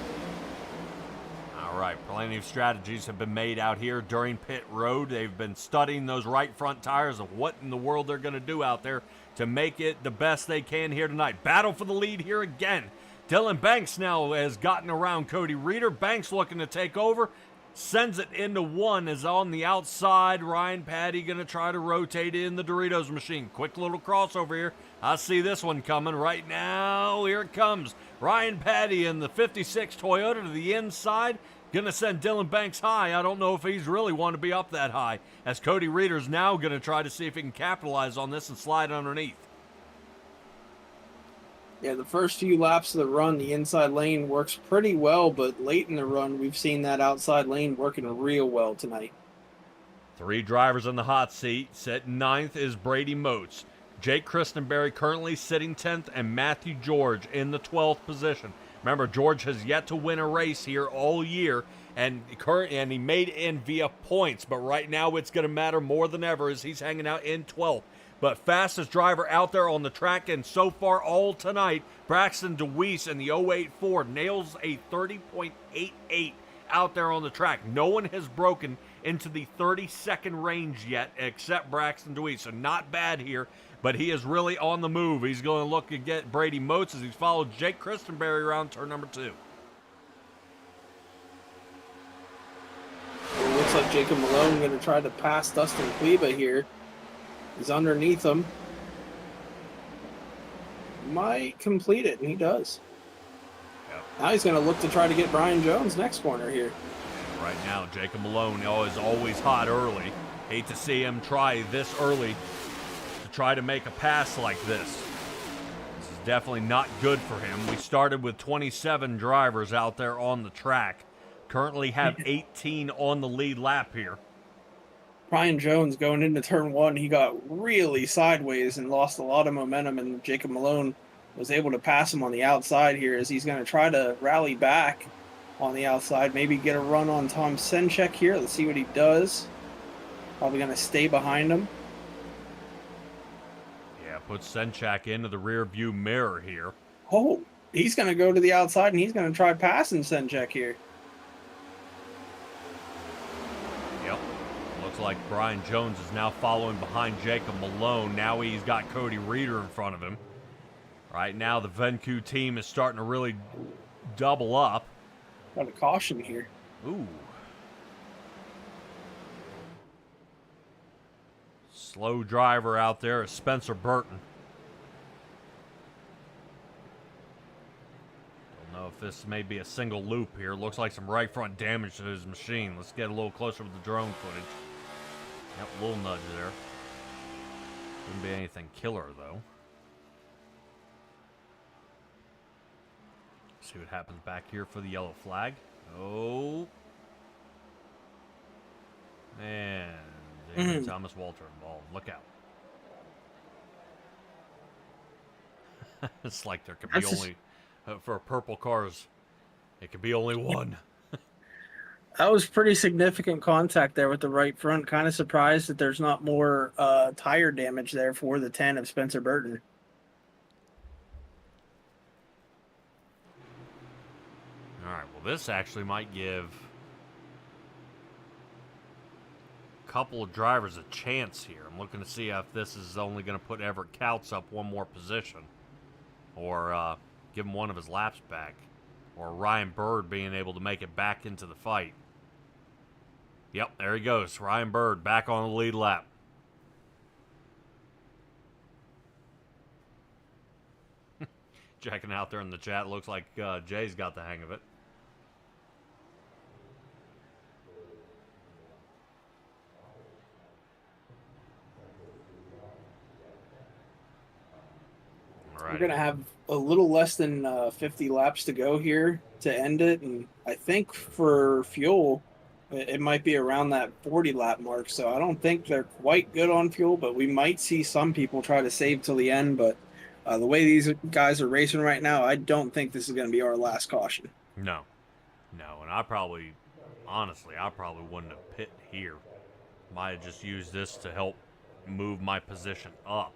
All right, plenty of strategies have been made out here during pit road. They've been studying those right front tires of what in the world they're going to do out there to make it the best they can here tonight. Battle for the lead here again. Dylan Banks now has gotten around Cody Reeder. Banks looking to take over. Sends it into one, is on the outside. Ryan Patty going to try to rotate it in the Doritos machine. Quick little crossover here. I see this one coming right now. Here it comes. Ryan Patty in the 56 Toyota to the inside. Going to send Dylan Banks high. I don't know if he's really want to be up that high, as Cody Reeder's now going to try to see if he can capitalize on this and slide underneath. Yeah, the first few laps of the run, the inside lane works pretty well, but late in the run, we've seen that outside lane working real well tonight. 3 drivers in the hot seat. Sitting 9th is Brady Moats. Jake Christenberry currently sitting 10th, and Matthew George in the 12th position. Remember, George has yet to win a race here all year, and he made it in via points, but right now it's going to matter more than ever as he's hanging out in 12th. But fastest driver out there on the track, and so far all tonight, Braxton Deweese in the 08 Ford nails a 30.88 out there on the track. No one has broken into the 30-second range yet except Braxton Deweese, so not bad here, but he is really on the move. He's going to look to get Brady Moats as he's followed Jake Christenberry around turn number 2. It looks like Jacob Malone going to try to pass Dustin Kleba here. He's underneath him. Might complete it, and he does. Yep. Now he's going to look to try to get Brian Jones next corner here. Right now, Jacob Malone is always hot early. Hate to see him try this early to try to make a pass like this. This is definitely not good for him. We started with 27 drivers out there on the track. Currently have 18 on the lead lap here. Brian Jones going into turn 1, he got really sideways and lost a lot of momentum, and Jacob Malone was able to pass him on the outside here as he's going to try to rally back on the outside, maybe get a run on Tom Senchak here. Let's see what he does. Probably going to stay behind him. Yeah, put Senchak into the rear view mirror here. Oh, he's going to go to the outside, and he's going to try passing Senchak here. Yep. Looks like Brian Jones is now following behind Jacob Malone. Now he's got Cody Reeder in front of him. Right now, the Venku team is starting to really double up. Got a caution here. Ooh. Slow driver out there is Spencer Burton. Don't know if this may be a single loop here. Looks like some right front damage to his machine. Let's get a little closer with the drone footage. Yep, a little nudge there. Wouldn't be anything killer, though. See what happens back here for the yellow flag. Oh. And Thomas Walter involved. Look out. It's like there could be only, for purple cars, it could be only one. That was pretty significant contact there with the right front. Kind of surprised that there's not more tire damage there for the 10 of Spencer Burton. All right, well, this actually might give a couple of drivers a chance here. I'm looking to see if this is only going to put Everett Couts up one more position or give him one of his laps back, or Ryan Bird being able to make it back into the fight. Yep, there he goes. Ryan Bird back on the lead lap. Checking out there in the chat. Looks like Jay's got the hang of it. All We're going to have a little less than 50 laps to go here to end it. And I think for fuel, it might be around that 40 lap mark. So I don't think they're quite good on fuel, but we might see some people try to save till the end. But the way these guys are racing right now, I don't think this is going to be our last caution. No. And honestly, I probably wouldn't have pit here. Might have just used this to help move my position up.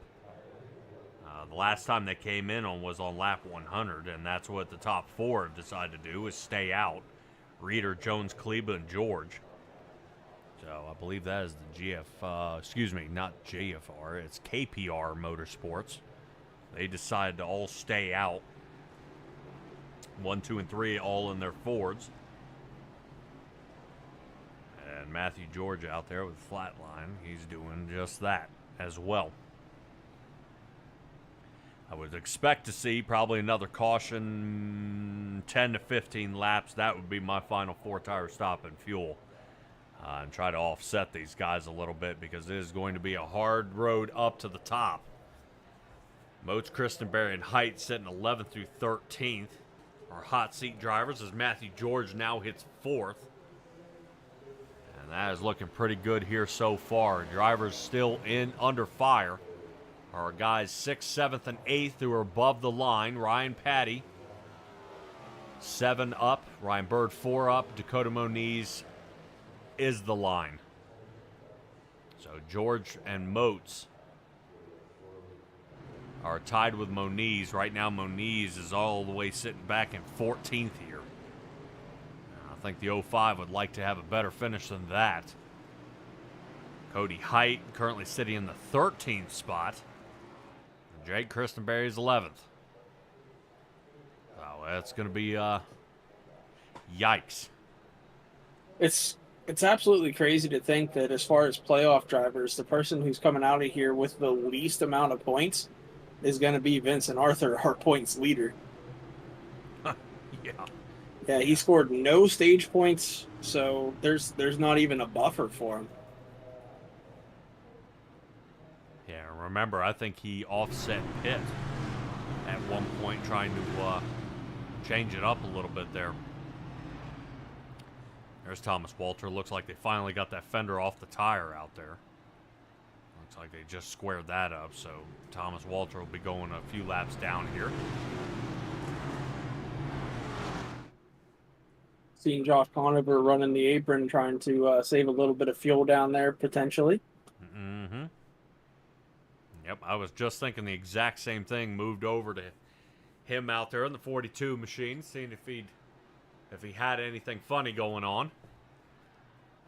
The last time they came in was on lap 100, and that's what the top four have decided to do, is stay out. Reeder, Jones, Kleba, and George. So I believe that is the not GFR, it's KPR Motorsports. They decided to all stay out. 1, 2, and 3 all in their Fords. And Matthew George out there with Flatline, he's doing just that as well. I would expect to see probably another caution, 10 to 15 laps. That would be my final 4-tire stop in fuel. And try to offset these guys a little bit because it is going to be a hard road up to the top. Moats, Christenberry, and Height sitting 11th through 13th. Our hot seat drivers as Matthew George now hits 4th. And that is looking pretty good here so far. Drivers still under fire. Our guys 6th, 7th, and 8th who are above the line. Ryan Patty, 7 up. Ryan Bird, 4 up. Dakota Moniz is the line. So George and Moats are tied with Moniz. Right now, Moniz is all the way sitting back in 14th here. I think the 05 would like to have a better finish than that. Cody Height currently sitting in the 13th spot. Jake Christenberry is 11th. So that's going to be yikes. It's absolutely crazy to think that as far as playoff drivers, the person who's coming out of here with the least amount of points is going to be Vincent Arthur, our points leader. Yeah, he scored no stage points, so there's not even a buffer for him. Yeah, remember, I think he offset pit at one point, trying to change it up a little bit there. There's Thomas Walter. Looks like they finally got that fender off the tire out there. Looks like they just squared that up, so Thomas Walter will be going a few laps down here. Seeing Josh Conover running the apron, trying to save a little bit of fuel down there, potentially. Mm-hmm. Yep, I was just thinking the exact same thing. Moved over to him out there in the 42 machine, seeing if he had anything funny going on.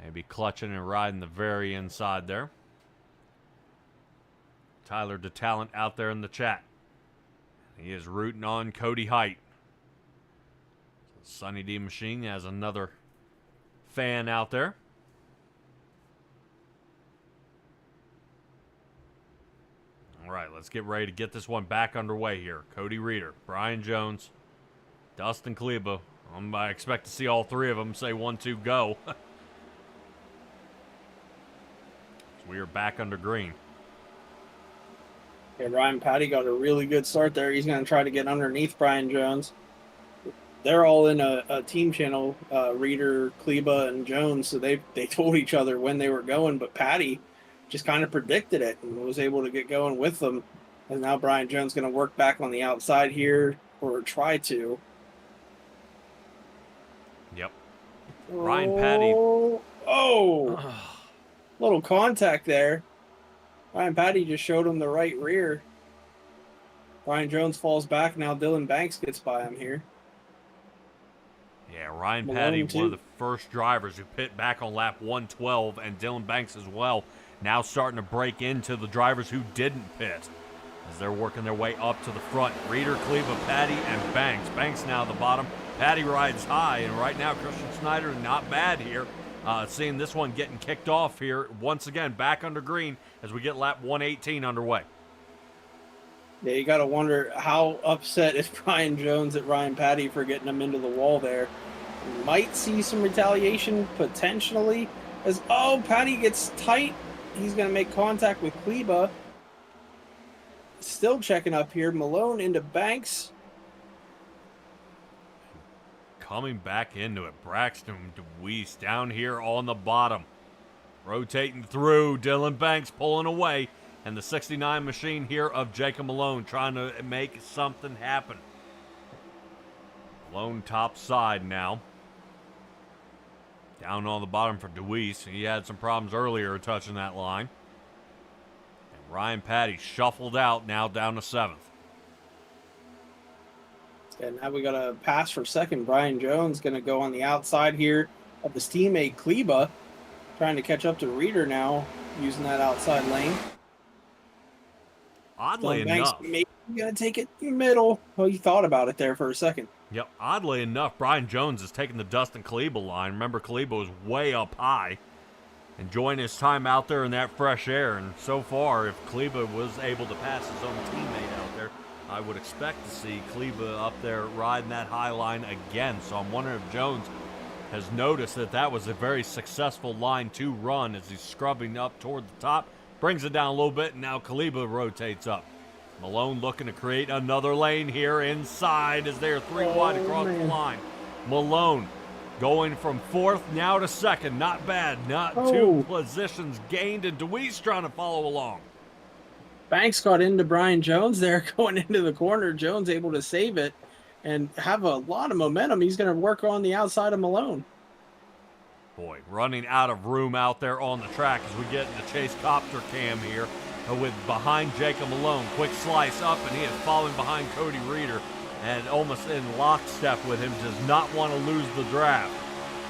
Maybe clutching and riding the very inside there. Tyler DeTalent out there in the chat. He is rooting on Cody Height. Sonny D Machine has another fan out there. All right, let's get ready to get this one back underway here. Cody Reeder, Brian Jones, Dustin Kleba. I expect to see all three of them say 1, 2, go. So we are back under green. Yeah, Ryan Patty got a really good start there. He's going to try to get underneath Brian Jones. They're all in a team channel, Reeder, Kleba, and Jones, so they told each other when they were going, but Patty just kind of predicted it and was able to get going with them. And now Brian Jones going to work back on the outside here, or try to. Yep. Ryan Patty. Oh! Little contact there. Ryan Patty just showed him the right rear. Brian Jones falls back. Now Dylan Banks gets by him here. Yeah, Ryan Patty, one of the first drivers who pit back on lap 112, and Dylan Banks as well, now starting to break into the drivers who didn't pit as they're working their way up to the front. Reeder, Kleba, Patty, and Banks. Banks now at the bottom. Patty rides high, and right now Christian Snyder not bad here. Seeing this one getting kicked off here once again back under green as we get lap 118 underway. Yeah, you got to wonder how upset is Brian Jones at Ryan Patty for getting him into the wall there. We might see some retaliation potentially as, Patty gets tight. He's going to make contact with Kleba. still checking up here. Malone into Banks. Coming back into it, Braxton DeWeese down here on the bottom. Rotating through, Dylan Banks pulling away, and the 69 machine here of Jacob Malone trying to make something happen. Malone top side now. Down on the bottom for DeWeese. He had some problems earlier touching that line. And Ryan Patty shuffled out, now down to 7th. And now we got a pass for second. Brian Jones going to go on the outside here of his teammate Kleba, trying to catch up to Reeder now, using that outside lane. Oddly enough, maybe going to take it in the middle. Well, you thought about it there for a second. Yep, oddly enough, Brian Jones is taking the Dustin Kleba line. Remember, Kleba was way up high, enjoying his time out there in that fresh air. And so far, if Kleba was able to pass his own teammate out there, I would expect to see Kleba up there riding that high line again. So I'm wondering if Jones has noticed that that was a very successful line to run as he's scrubbing up toward the top. Brings it down a little bit, and now Kleba rotates up. Malone looking to create another lane here inside as they are 3 wide across the line. Malone going from 4th now to 2nd. Not bad. Not 2 positions gained, and DeWeese trying to follow along. Banks got into Brian Jones there going into the corner. Jones able to save it and have a lot of momentum. He's going to work on the outside of Malone. Boy, running out of room out there on the track as we get in the chase copter cam here with behind Jacob Malone. Quick slice up, and he is following behind Cody Reeder and almost in lockstep with him. Does not want to lose the draft.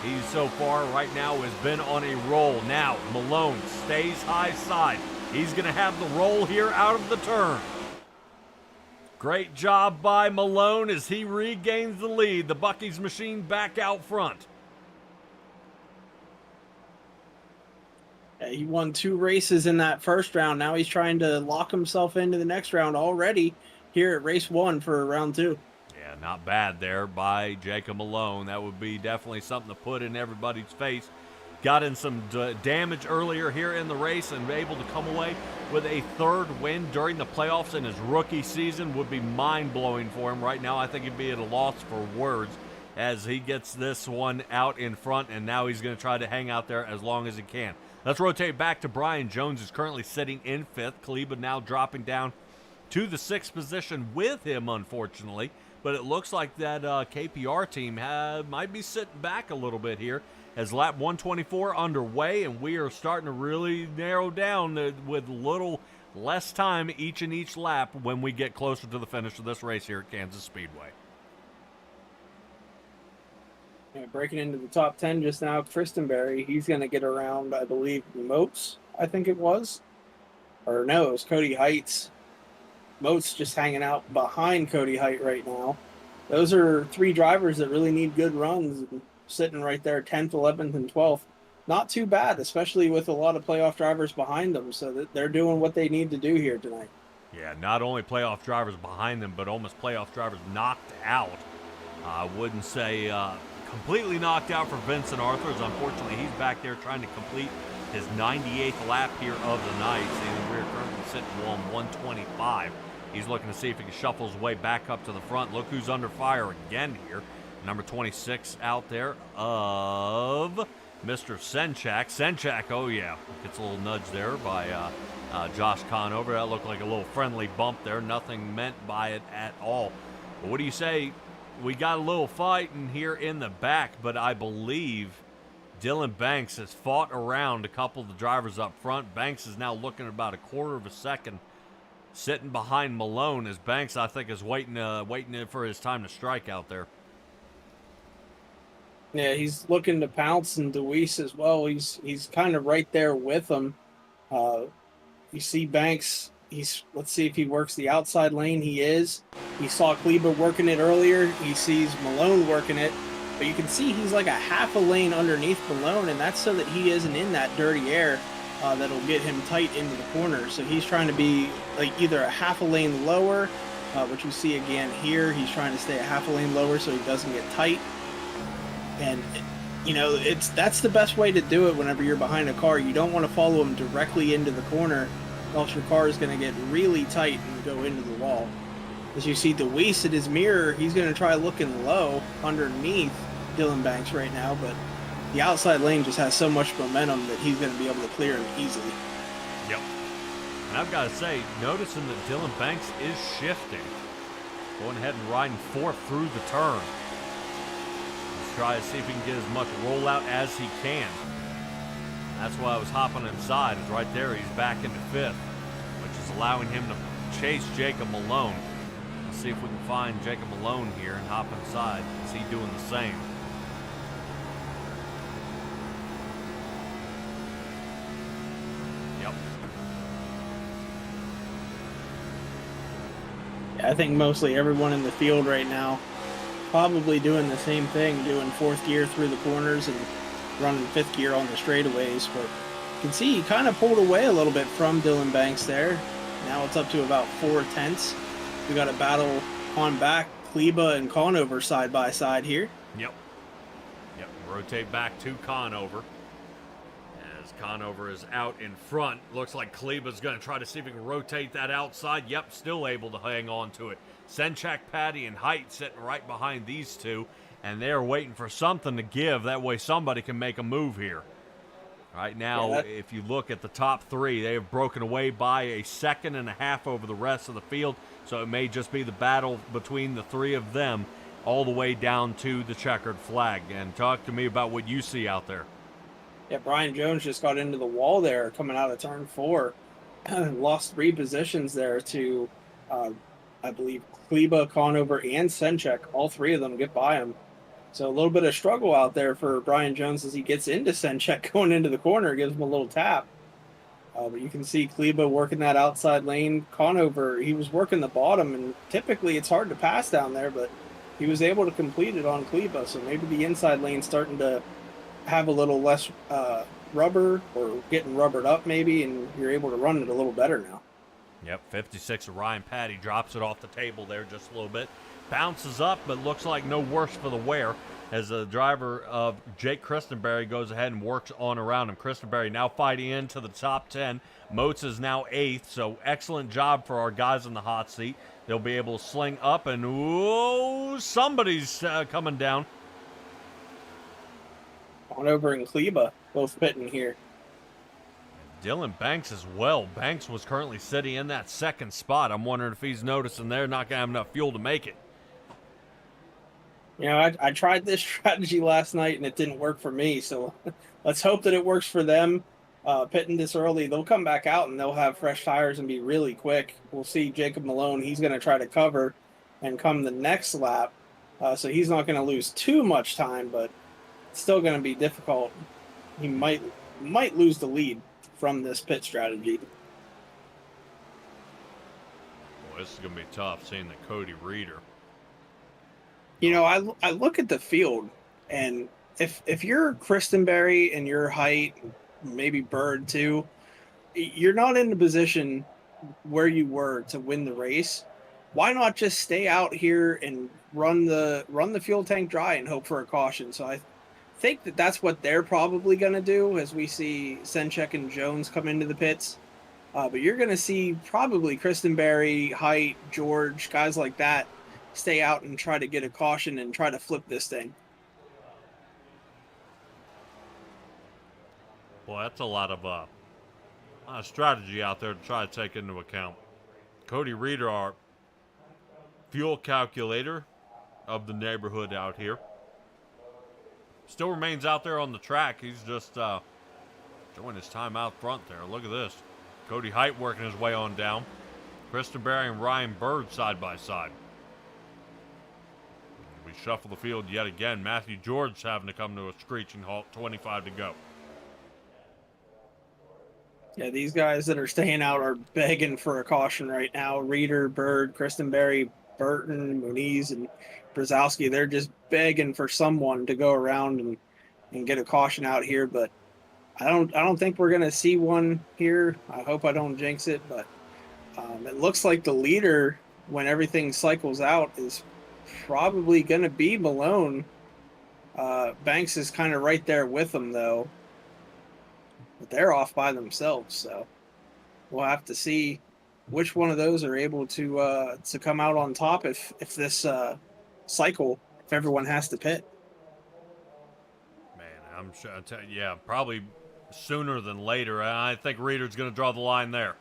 He so far right now has been on a roll. Now Malone stays high side. He's going to have the roll here out of the turn. Great job by Malone as he regains the lead. The Buc-ee's machine back out front. He won 2 races in that first round. Now he's trying to lock himself into the next round already here at race 1 for round 2. Yeah, not bad there by Jacob Malone. That would be definitely something to put in everybody's face. Got in some damage earlier here in the race and able to come away with a 3rd win during the playoffs in his rookie season would be mind-blowing for him. Right now, I think he'd be at a loss for words as he gets this one out in front, and now he's going to try to hang out there as long as he can. Let's rotate back to Brian Jones, who's currently sitting in 5th. Kleba now dropping down to the 6th position with him, unfortunately. But it looks like that KPR team might be sitting back a little bit here as lap 124 underway, and we are starting to really narrow down with little less time each lap when we get closer to the finish of this race here at Kansas Speedway. Yeah, breaking into the top 10 just now, Christenberry, he's going to get around, I believe, Moats, I think it was. Or no, it was Cody Heights. Moats just hanging out behind Cody Height right now. Those are 3 drivers that really need good runs, sitting right there, 10th, 11th, and 12th. Not too bad, especially with a lot of playoff drivers behind them, so that they're doing what they need to do here tonight. Yeah, not only playoff drivers behind them, but almost playoff drivers knocked out. I wouldn't say completely knocked out for Vincent Arthurs. Unfortunately, he's back there trying to complete his 98th lap here of the night. See, we're currently sitting on 125. He's looking to see if he can shuffle his way back up to the front. Look who's under fire again here. Number 26 out there of Mr. Senchak. Senchak, oh yeah, gets a little nudge there by Josh Conover. That looked like a little friendly bump there. Nothing meant by it at all. But what do you say? We got a little fighting here in the back, but I believe Dylan Banks has fought around a couple of the drivers up front. Banks is now looking about a quarter of a second sitting behind Malone as Banks, I think, is waiting for his time to strike out there. Yeah, he's looking to pounce, and DeWeese as well. He's kind of right there with him. You see Banks. Let's see if he works the outside lane. He is. He saw Kleba working it earlier. He sees Malone working it. But you can see he's like a half a lane underneath Malone, and that's so that he isn't in that dirty air that'll get him tight into the corner. So he's trying to be like either a half a lane lower, which you see again here. He's trying to stay a half a lane lower so he doesn't get tight. And, you know, that's the best way to do it whenever you're behind a car. You don't want to follow him directly into the corner else your car is going to get really tight and go into the wall. As you see Deweese at his mirror, he's going to try looking low underneath Dylan Banks right now, but the outside lane just has so much momentum that he's going to be able to clear him easily. Yep. And I've got to say, noticing that Dylan Banks is shifting. Going ahead and riding fourth through the turn. Let's try to see if he can get as much rollout as he can. That's why I was hopping inside. Is right there, he's back into fifth, which is allowing him to chase Jacob Malone. Let's see if we can find Jacob Malone here and hop inside. Is he doing the same? Yep. Yeah, I think mostly everyone in the field right now probably doing the same thing, doing fourth gear through the corners and running fifth gear on the straightaways. But you can see he kind of pulled away a little bit from Dylan Banks there. Now it's up to about 4/10. We got a battle on back, Kleba and Conover side by side here. Yep. Rotate back to Conover. As Conover is out in front, looks like Kleba's going to try to see if he can rotate that outside. Yep, still able to hang on to it. Senchak, Patty, and Height sitting right behind these two, and they're waiting for something to give. That way somebody can make a move here. Right now, if you look at the top three, they have broken away by a second and a half over the rest of the field, so it may just be the battle between the three of them all the way down to the checkered flag. And talk to me about what you see out there. Yeah, Brian Jones just got into the wall there coming out of turn 4. Lost 3 positions there to, I believe, Kleba, Conover, and Senchek. All 3 of them get by him. So a little bit of struggle out there for Brian Jones as he gets into Senchek going into the corner, gives him a little tap. But you can see Kleba working that outside lane. Conover, he was working the bottom, and typically it's hard to pass down there, but he was able to complete it on Kleba. So maybe the inside lane's starting to have a little less rubber, or getting rubbered up maybe, and you're able to run it a little better now. Yep, 56 of Ryan Patty drops it off the table there just a little bit. Bounces up, but looks like no worse for the wear as the driver of Jake Christenberry goes ahead and works on around him. Christenberry now fighting into the top 10. Moats is now 8th, so excellent job for our guys in the hot seat. They'll be able to sling up, and whoa, somebody's coming down. Conover and Kleba both pitting here. Dylan Banks as well. Banks was currently sitting in that second spot. I'm wondering if he's noticing they're not going to have enough fuel to make it. You know, I tried this strategy last night and it didn't work for me, so let's hope that it works for them. Pitting this early, they'll come back out and they'll have fresh tires and be really quick. We'll see Jacob Malone. He's going to try to cover and come the next lap, so he's not going to lose too much time, but it's still going to be difficult. He might lose the lead from this pit strategy. Boy, this is going to be tough seeing the Cody Reeder. You know, I look at the field, and if you're Christenberry and you're Height, maybe Bird too, you're not in the position where you were to win the race. Why not just stay out here and run the fuel tank dry and hope for a caution? So I think that that's what they're probably going to do as we see Senchek and Jones come into the pits. But you're going to see probably Christenberry, Height, George, guys like that stay out and try to get a caution and try to flip this thing. Boy, that's a lot of strategy out there to try to take into account. Cody Reeder, our fuel calculator of the neighborhood out here, still remains out there on the track. He's just enjoying his time out front there. Look at this. Cody Height working his way on down. Christenberry and Ryan Bird side by side. We shuffle the field yet again. Matthew George having to come to a screeching halt. 25 to go. Yeah, these guys that are staying out are begging for a caution right now. Reeder, Bird, Christenberry, Burton, Muniz, and Brzezowski, they're just begging for someone to go around and get a caution out here. But I don't think we're going to see one here. I hope I don't jinx it, but it looks like the leader, when everything cycles out, is probably going to be Malone. Banks is kind of right there with them, though. But they're off by themselves, so we'll have to see which one of those are able to come out on top if this cycle, if everyone has to pit. Man, I'm sure. Yeah, probably sooner than later. I think Reeder's going to draw the line there.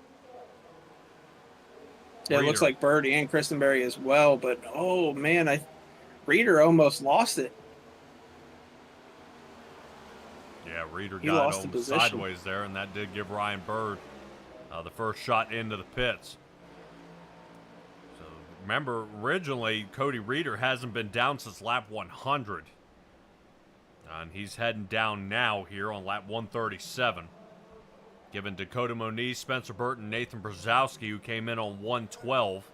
Yeah, it looks like Bird and Christenberry as well, but oh man, Reeder almost lost it. Yeah, Reeder He got lost the almost position sideways there, and that did give Ryan Bird the first shot into the pits. So remember, originally Cody Reeder hasn't been down since lap 100, and he's heading down now here on lap 137. Giving Dakota Moniz, Spencer Burton, Nathan Brzezowski, who came in on 112,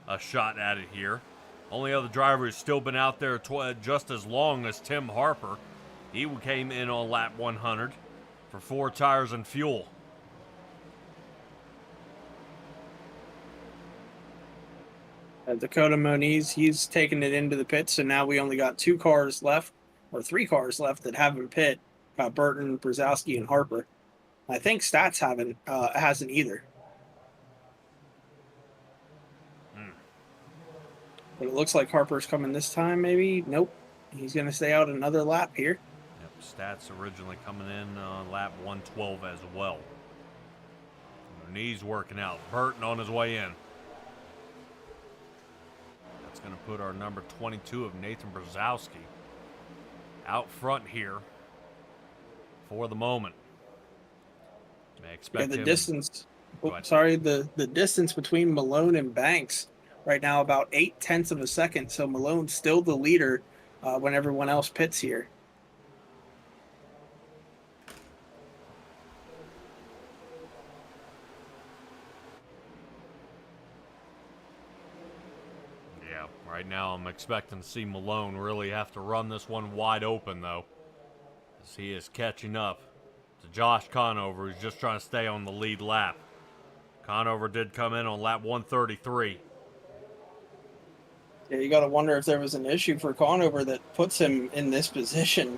a shot at it here. Only other driver who's still been out there just as long as Tim Harper. He came in on lap 100 for 4 tires and fuel. Dakota Moniz, he's taking it into the pit, so now we only got 2 cars left, or 3 cars left that haven't pit. Got Burton, Brzezowski, and Harper. I think Stats hasn't either. But it looks like Harper's coming this time, maybe. Nope. He's going to stay out another lap here. Yep, Stats originally coming in lap 112 as well. Knees working out. Burton on his way in. That's going to put our number 22 of Nathan Brzezowski out front here for the moment. May expect the him. Distance. The distance between Malone and Banks right now about 0.8 of a second. So Malone's still the leader when everyone else pits here. Yeah, right now I'm expecting to see Malone really have to run this one wide open though, as he is catching up to Josh Conover, who's just trying to stay on the lead lap. Conover did come in on lap 133. Yeah, you got to wonder if there was an issue for Conover that puts him in this position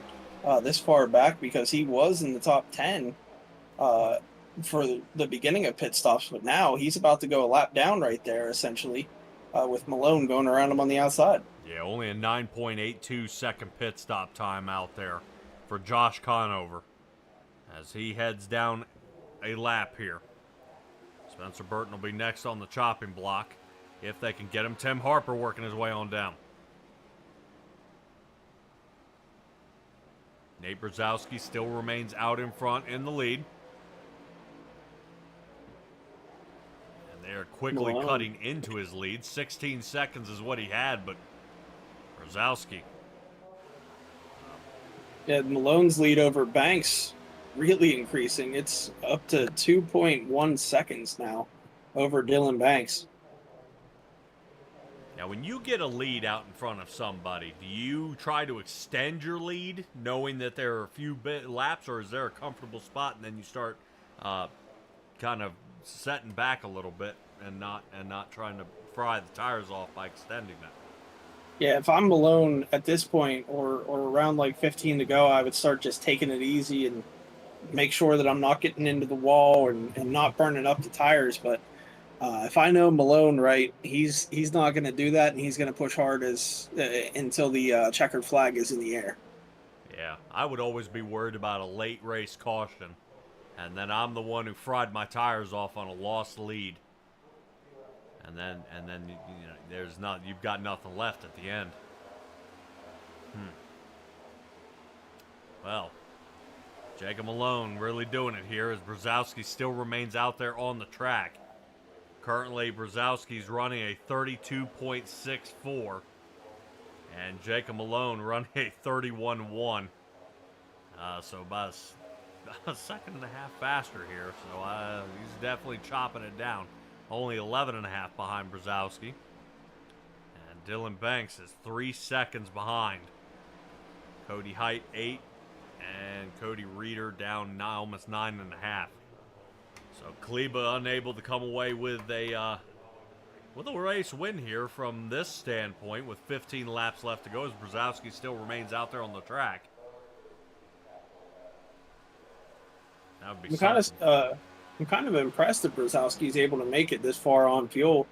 this far back, because he was in the top 10 for the beginning of pit stops, but now he's about to go a lap down right there, essentially, with Malone going around him on the outside. Yeah, only a 9.82 second pit stop time out there for Josh Conover as he heads down a lap here. Spencer Burton will be next on the chopping block if they can get him. Tim Harper working his way on down. Nate Brzezowski still remains out in front in the lead. And they are quickly cutting into his lead. 16 seconds is what he had, but Brzezowski. Yeah, Malone's lead over Banks really increasing. It's up to 2.1 seconds now over Dylan Banks. Now, when you get a lead out in front of somebody, do you try to extend your lead knowing that there are a few laps, or is there a comfortable spot and then you start kind of setting back a little bit and not trying to fry the tires off by extending that? Yeah, if I'm Malone at this point or around like 15 to go, I would start just taking it easy and make sure that I'm not getting into the wall and not burning up the tires. But if I know Malone right, he's not going to do that, and he's going to push hard until the checkered flag is in the air. Yeah, I would always be worried about a late race caution, and then I'm the one who fried my tires off on a lost lead, and then you've got nothing left at the end. Well, Jacob Malone really doing it here as Brzezowski still remains out there on the track. Currently, Brzezowski's running a 32.64, and Jacob Malone running a 31.1. So about a second and a half faster here. So he's definitely chopping it down. Only 11.5 behind Brzezowski. And Dylan Banks is 3 seconds behind. Cody Height 8, and Cody Reeder down almost 9.5. So Kleba unable to come away with a race win here from this standpoint with 15 laps left to go as Brzezowski still remains out there on the track. That would be I'm kind of impressed that Brzezowski's able to make it this far on fuel.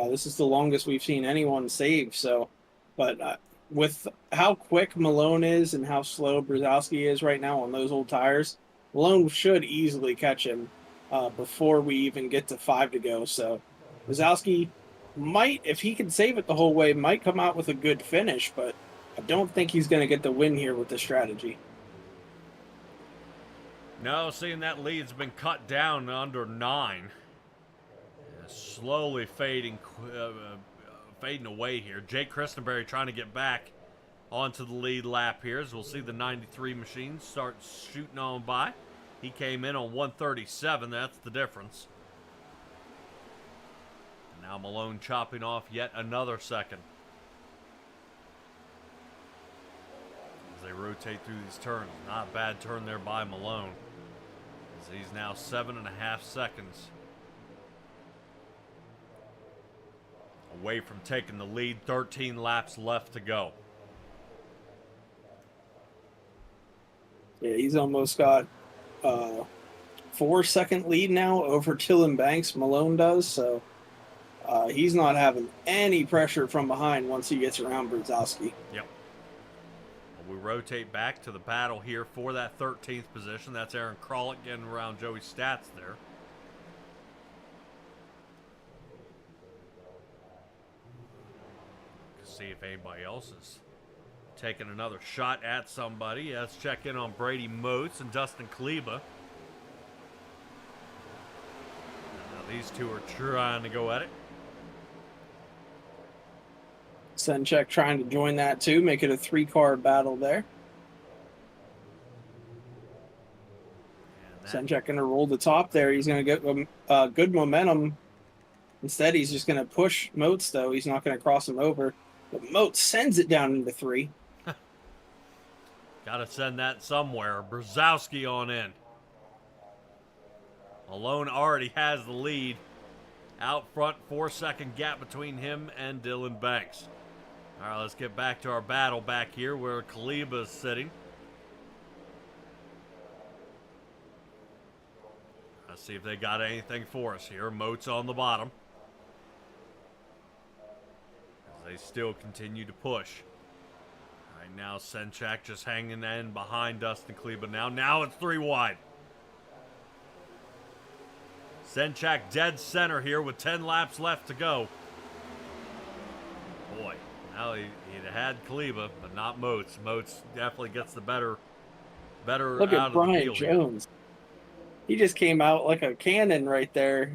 This is the longest we've seen anyone save. So, but with how quick Malone is and how slow Brzezowski is right now on those old tires, Malone should easily catch him before we even get to 5 to go. So, Brzezowski might, if he can save it the whole way, might come out with a good finish. But I don't think he's going to get the win here with this strategy. No, seeing that lead's been cut down to under 9. Slowly fading away here. Jake Christenberry trying to get back onto the lead lap here, as we'll see the 93 machine start shooting on by. He came in on 137. That's the difference. Now Malone chopping off yet another second as they rotate through these turns. Not a bad turn there by Malone, as he's now 7.5 seconds away from taking the lead. 13 laps left to go. Yeah, he's almost got 4-second lead now over Dylan Banks. Malone does, so he's not having any pressure from behind once he gets around Brzezowski. Yep. We rotate back to the battle here for that 13th position. That's Aaron Krolick getting around Joey Stats there. See if anybody else is taking another shot at somebody. Let's check in on Brady Moats and Dustin Kleba. Now these two are trying to go at it. Senchek trying to join that too, make it a 3-car battle there. Senchek going to roll the top there. He's going to get good momentum. Instead, he's just going to push Moats, though. He's not going to cross him over. But Moats sends it down into 3. Got to send that somewhere. Brzezowski on in. Malone already has the lead. Out front, 4-second gap between him and Dylan Banks. All right, let's get back to our battle back here where Kleba is sitting. Let's see if they got anything for us here. Moats on the bottom. As they still continue to push. Right now, Senchak just hanging in behind Dustin Kleba now. Now it's 3 wide. Senchak dead center here with 10 laps left to go. Boy, now he had Kleba, but not Moats. Moats definitely gets the better Look out at of the Brian field Jones. He just came out like a cannon right there.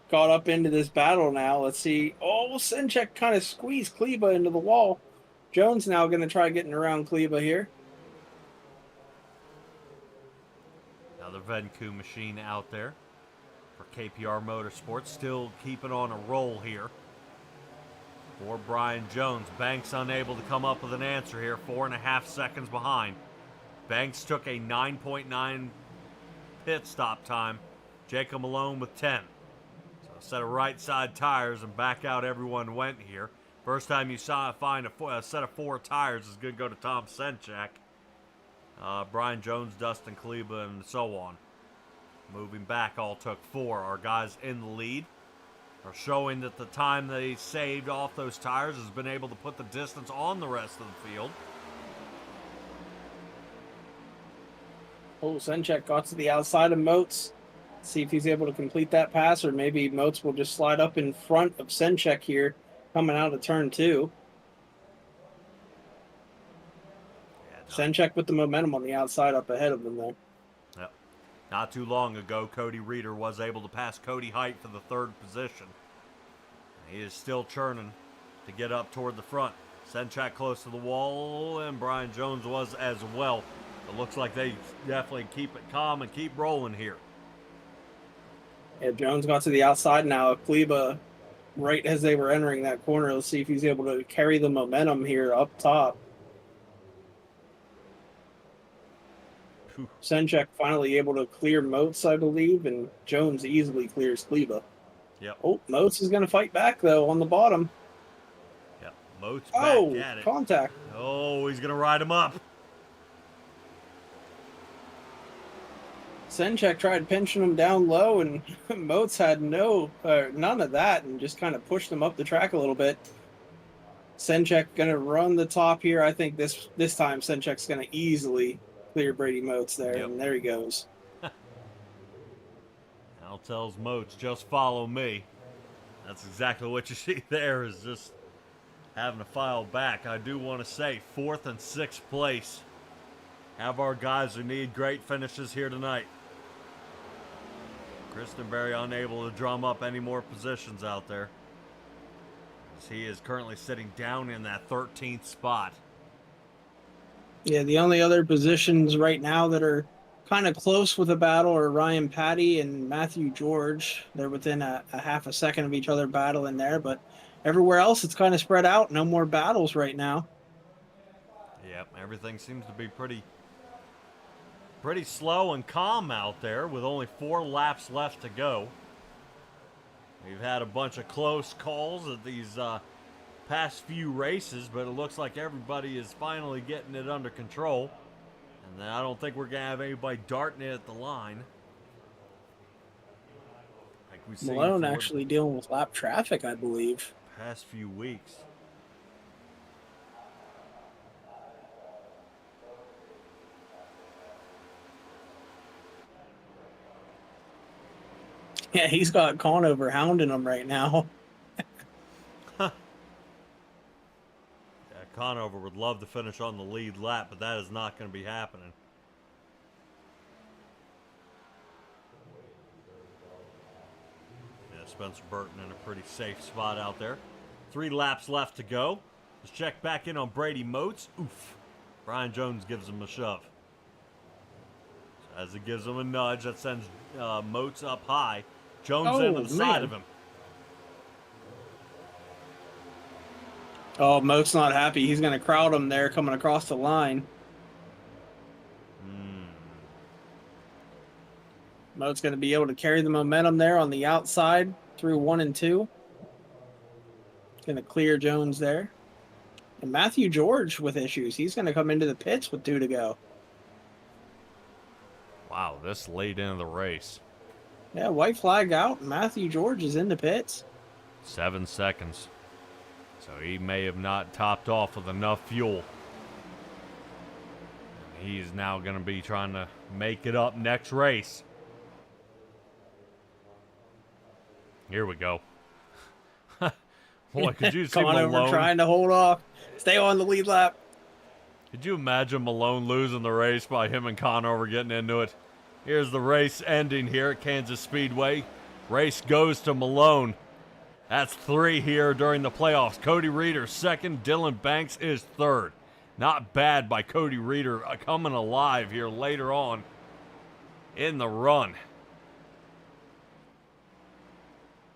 Got up into this battle now. Let's see. Oh, Senchek kind of squeezed Kleba into the wall. Jones now going to try getting around Kleba here. Another Venku machine out there for KPR Motorsports. Still keeping on a roll here for Brian Jones. Banks unable to come up with an answer here. 4.5 seconds behind. Banks took a 9.9 pit stop time. Jacob Malone with 10. So a set of right side tires and back out everyone went here. First time you find a set of 4 tires is going to go to Tom Senchak. Brian Jones, Dustin Kleba, and so on. Moving back, all took 4. Our guys in the lead are showing that the time they saved off those tires has been able to put the distance on the rest of the field. Oh, Senchek got to the outside of Moats. See if he's able to complete that pass, or maybe Moats will just slide up in front of Senchek here, coming out of turn 2. Senchek with the momentum on the outside up ahead of him there. Yep. Not too long ago, Cody Reeder was able to pass Cody Height for the 3rd position. He is still churning to get up toward the front. Senchak close to the wall, and Brian Jones was as well. It looks like they definitely keep it calm and keep rolling here. Yeah, Jones got to the outside now. Kleba, right as they were entering that corner, let's see if he's able to carry the momentum here up top. Senchek finally able to clear Moats, I believe, and Jones easily clears Kleba. Yep. Oh, Moats is going to fight back, though, on the bottom. Yep. Moats back at it. Contact. Oh, he's going to ride him up. Senchek tried pinching him down low, and Moats had none of that, and just kind of pushed him up the track a little bit. Senchek gonna run the top here. I think this time Senchek's gonna easily clear Brady Moats there, Yep. and there he goes. Al tells Moats, just follow me. That's exactly what you see there, is just having to file back. I do want to say 4th and 6th place. Have our guys who need great finishes here tonight. Christenberry unable to drum up any more positions out there, as he is currently sitting down in that 13th spot. Yeah, the only other positions right now that are kind of close with a battle are Ryan Patty and Matthew George. They're within a half a second of each other battle in there, but everywhere else it's kind of spread out. No more battles right now. Yep, everything seems to be pretty slow and calm out there with only 4 laps left to go. We've had a bunch of close calls at these past few races, but it looks like everybody is finally getting it under control. And I don't think we're going to have anybody darting it at the line. Like we've seen Malone for actually dealing with lap traffic, I believe. the past few weeks. Yeah, he's got Conover hounding him right now. Yeah, Conover would love to finish on the lead lap, but that is not going to be happening. Yeah, Spencer Burton in a pretty safe spot out there. 3 laps left to go. Let's check back in on Brady Moats. Oof. Brian Jones gives him a shove. So as he gives him a nudge, that sends Moats up high. Jones into the side of him. Oh, Moat's not happy. He's going to crowd him there coming across the line. Moat's going to be able to carry the momentum there on the outside through 1 and 2. Going to clear Jones there. And Matthew George with issues. He's going to come into the pits with 2 to go. Wow, this late into the race. Yeah, white flag out. Matthew George is in the pits. 7 seconds. So he may have not topped off with enough fuel. And he's now going to be trying to make it up next race. Here we go. Boy, could you see Malone trying to hold off. Stay on the lead lap. Could you imagine Malone losing the race by him and Conover getting into it? Here's the race ending here at Kansas Speedway. Race goes to Malone. That's 3 here during the playoffs. Cody Reeder 2nd. Dylan Banks is 3rd. Not bad by Cody Reeder coming alive here later on in the run.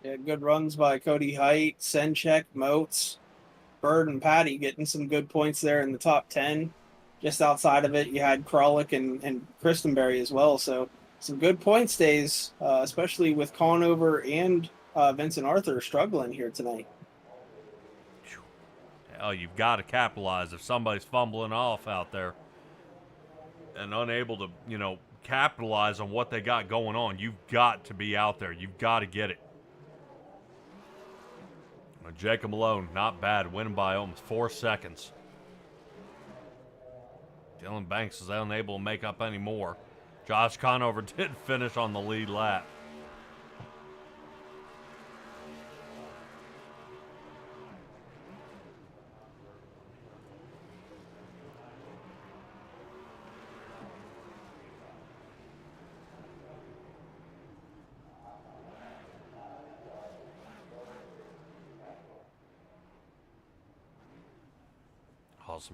Yeah, good runs by Cody Height, Senchek, Moats, Bird, and Patty getting some good points there in the top 10. Just outside of it, you had Kralik and Christenberry as well. So some good point stays, especially with Conover and Vincent Arthur struggling here tonight. Hell, you've got to capitalize if somebody's fumbling off out there and unable to, capitalize on what they got going on. You've got to be out there. You've got to get it. Jacob Malone, not bad, winning by almost 4 seconds. Dylan Banks is unable to make up any more. Josh Conover did finish on the lead lap.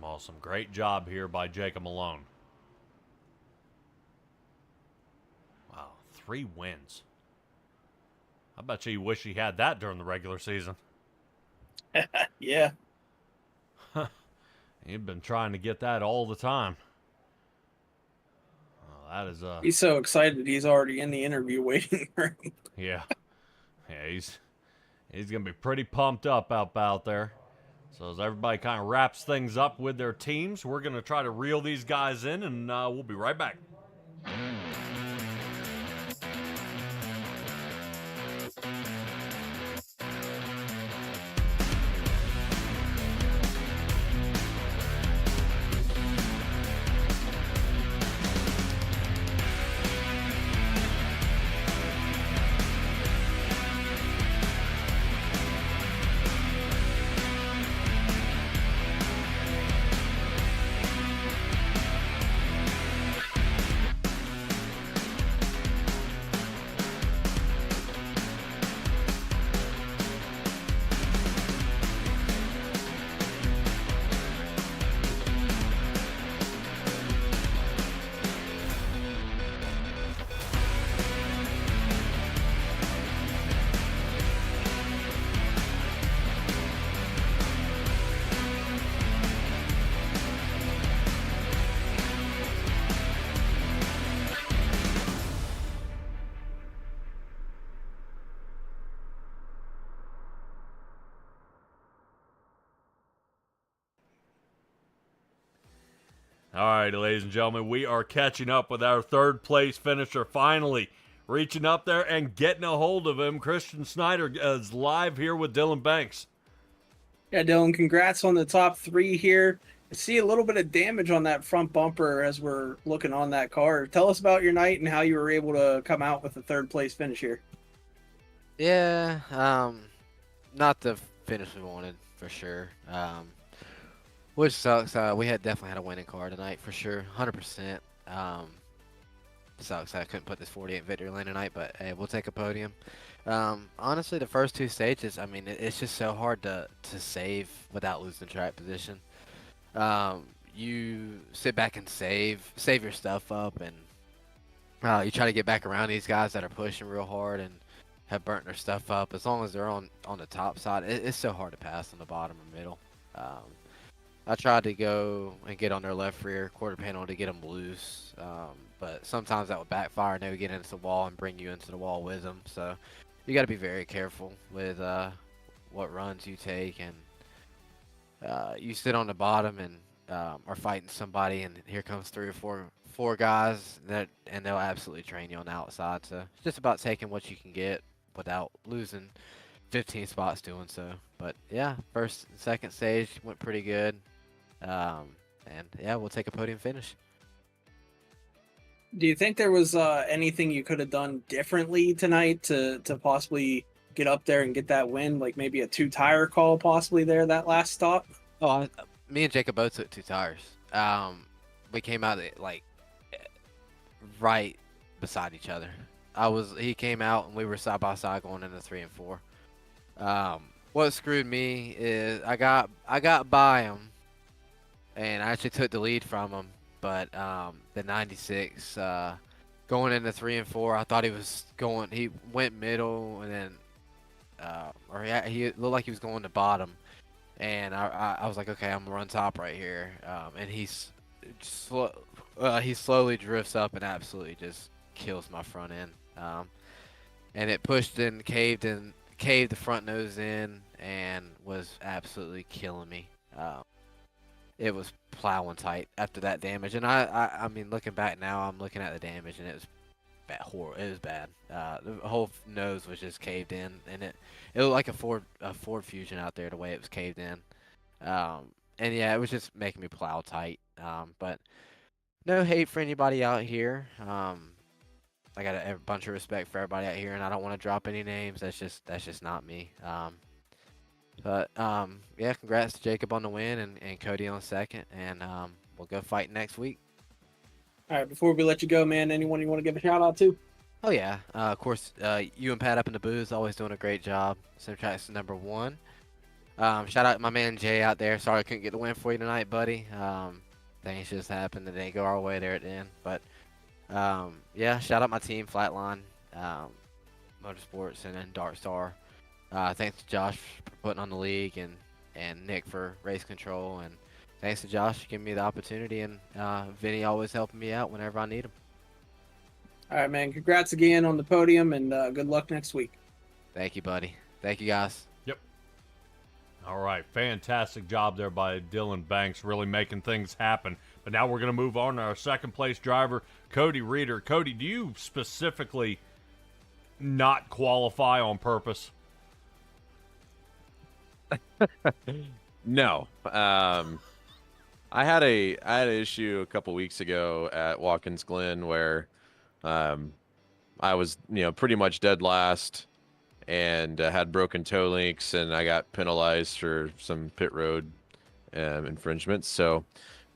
Awesome. Great job here by Jacob Malone. Wow, 3 wins. I bet you wish he had that during the regular season. Yeah. He'd been trying to get that all the time. Oh, that is He's so excited he's already in the interview waiting room. Yeah, he's gonna be pretty pumped up out there. So as everybody kind of wraps things up with their teams, we're going to try to reel these guys in, and we'll be right back. All right, ladies and gentlemen, we are catching up with our third place finisher. Finally reaching up there and getting a hold of him. Christian Snyder is live here with Dylan Banks. Yeah, Dylan, congrats on the top 3 here. I see a little bit of damage on that front bumper as we're looking on that car. Tell us about your night and how you were able to come out with the third place finish here. Yeah, not the finish we wanted for sure. Which sucks. We definitely had a winning car tonight for sure, 100%. Sucks I couldn't put this 48 victory lane tonight, but hey, we'll take a podium. Honestly, the first 2 stages, I mean, it's just so hard to save without losing track position. You sit back and save your stuff up, and you try to get back around these guys that are pushing real hard and have burnt their stuff up. As long as they're on the top side, it's so hard to pass on the bottom or middle. I tried to go and get on their left rear quarter panel to get them loose, but sometimes that would backfire and they would get into the wall and bring you into the wall with them. So you got to be very careful with what runs you take, and you sit on the bottom and are fighting somebody, and here comes 3 or 4 guys and they'll absolutely train you on the outside. So it's just about taking what you can get without losing 15 spots doing so. But yeah, first and second stage went pretty good. And yeah, we'll take a podium finish. Do you think there was anything you could have done differently tonight to possibly get up there and get that win? Like maybe a 2-tire call possibly there that last stop? Oh, me and Jacob both took 2 tires. We came out like right beside each other. He came out and we were side by side going into 3 and 4. What screwed me is I got by him, and I actually took the lead from him. But the 96 going into 3 and 4, I thought he went middle, and then he looked like he was going to bottom, and I was like, okay, I'm gonna run top right here, and he slowly drifts up and absolutely just kills my front end, and it pushed and caved the front nose in and was absolutely killing me. It was plowing tight after that damage, and I mean, looking back now, I'm looking at the damage, and it was bad. It was bad. The whole nose was just caved in, and it looked like a Ford Fusion out there the way it was caved in. And yeah, it was just making me plow tight. But no hate for anybody out here. I got a bunch of respect for everybody out here, and I don't want to drop any names. That's just not me. But yeah, congrats to Jacob on the win and Cody on second, and we'll go fight next week. All right, before we let you go, man, anyone you want to give a shout out to? Oh yeah, of course, you and Pat up in the booth, always doing a great job. Simtracks #1. Shout out to my man Jay out there. Sorry I couldn't get the win for you tonight, buddy. Things just happened. It didn't go our way there at the end. But yeah, shout out my team, Flatline, Motorsports, and then Dark Star. Thanks to Josh for putting on the league, and Nick for race control, and thanks to Josh for giving me the opportunity, and Vinny always helping me out whenever I need him. All right, man. Congrats again on the podium, and good luck next week. Thank you, buddy. Thank you, guys. Yep. All right. Fantastic job there by Dylan Banks, really making things happen. But now we're going to move on to our second place driver, Cody Reeder. Cody, do you specifically not qualify on purpose? No. I had an issue a couple weeks ago at Watkins Glen where I was pretty much dead last and had broken toe links, and I got penalized for some pit road infringements. So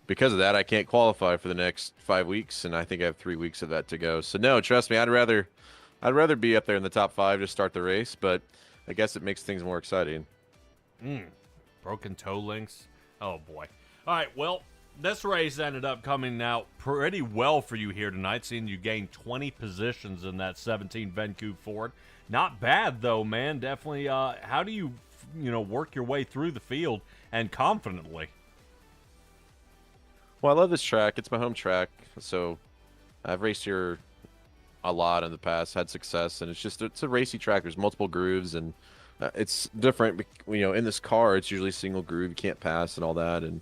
because of that, I can't qualify for the next 5 weeks, and I think I have 3 weeks of that to go. So no, trust me, I'd rather be up there in the top 5 to start the race, but I guess it makes things more exciting. Broken toe links. Oh boy. All right, well, this race ended up coming out pretty well for you here tonight, seeing you gain 20 positions in that 17 Vencoup Ford. Not bad though, man. Definitely. How do you work your way through the field and confidently? Well, I love this track. It's my home track, so I've raced here a lot in the past, had success, and it's a racy track. There's multiple grooves, and it's different. In this car, it's usually single groove, you can't pass and all that, and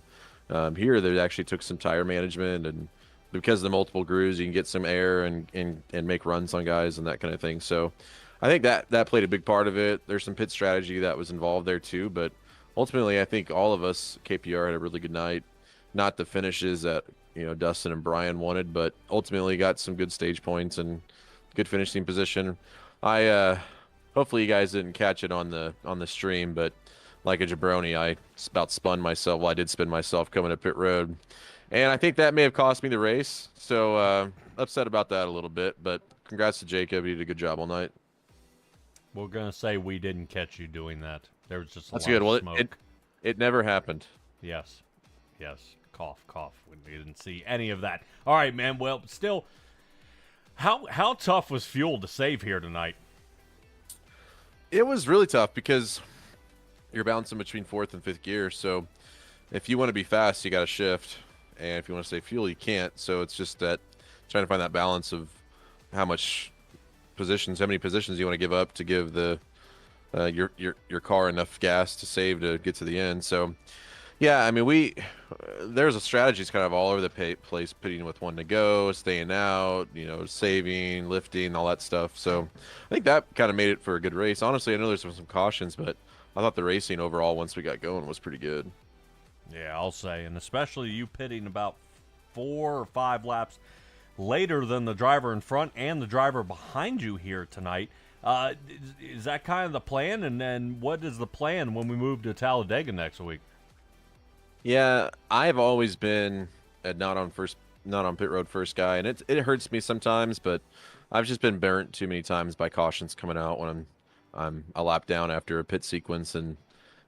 Here, they actually took some tire management, and because of the multiple grooves, you can get some air and make runs on guys and that kind of thing. So I think that played a big part of it. There's some pit strategy that was involved there too, but ultimately, I think all of us, KPR, had a really good night. Not the finishes that Dustin and Brian wanted, but ultimately got some good stage points and good finishing position. I hopefully you guys didn't catch it on the stream, but like a jabroni, I about spun myself. Well, I did spin myself coming up pit road, and I think that may have cost me the race. So upset about that a little bit, but congrats to Jacob. He did a good job all night. We're gonna say we didn't catch you doing that. There was just a That's lot good. of Well, smoke. it never happened. Yes. Cough, cough. We didn't see any of that. All right, man. Well, still, how tough was fuel to save here tonight? It was really tough because you're bouncing between fourth and fifth gear. So if you want to be fast, you got to shift, and if you want to save fuel, you can't. So it's just that trying to find that balance of how many positions you want to give up to give the your car enough gas to save to get to the end. So yeah, I mean, there's a strategies kind of all over the place, pitting with one to go, staying out, saving, lifting, all that stuff. So I think that kind of made it for a good race. Honestly, I know there's some cautions, but I thought the racing overall, once we got going, was pretty good. Yeah, I'll say, and especially you pitting about 4 or 5 laps later than the driver in front and the driver behind you here tonight. Is that kind of the plan? And then what is the plan when we move to Talladega next week? Yeah, I've always been a not on pit road first guy, and it hurts me sometimes, but I've just been burnt too many times by cautions coming out when I'm a lap down after a pit sequence, and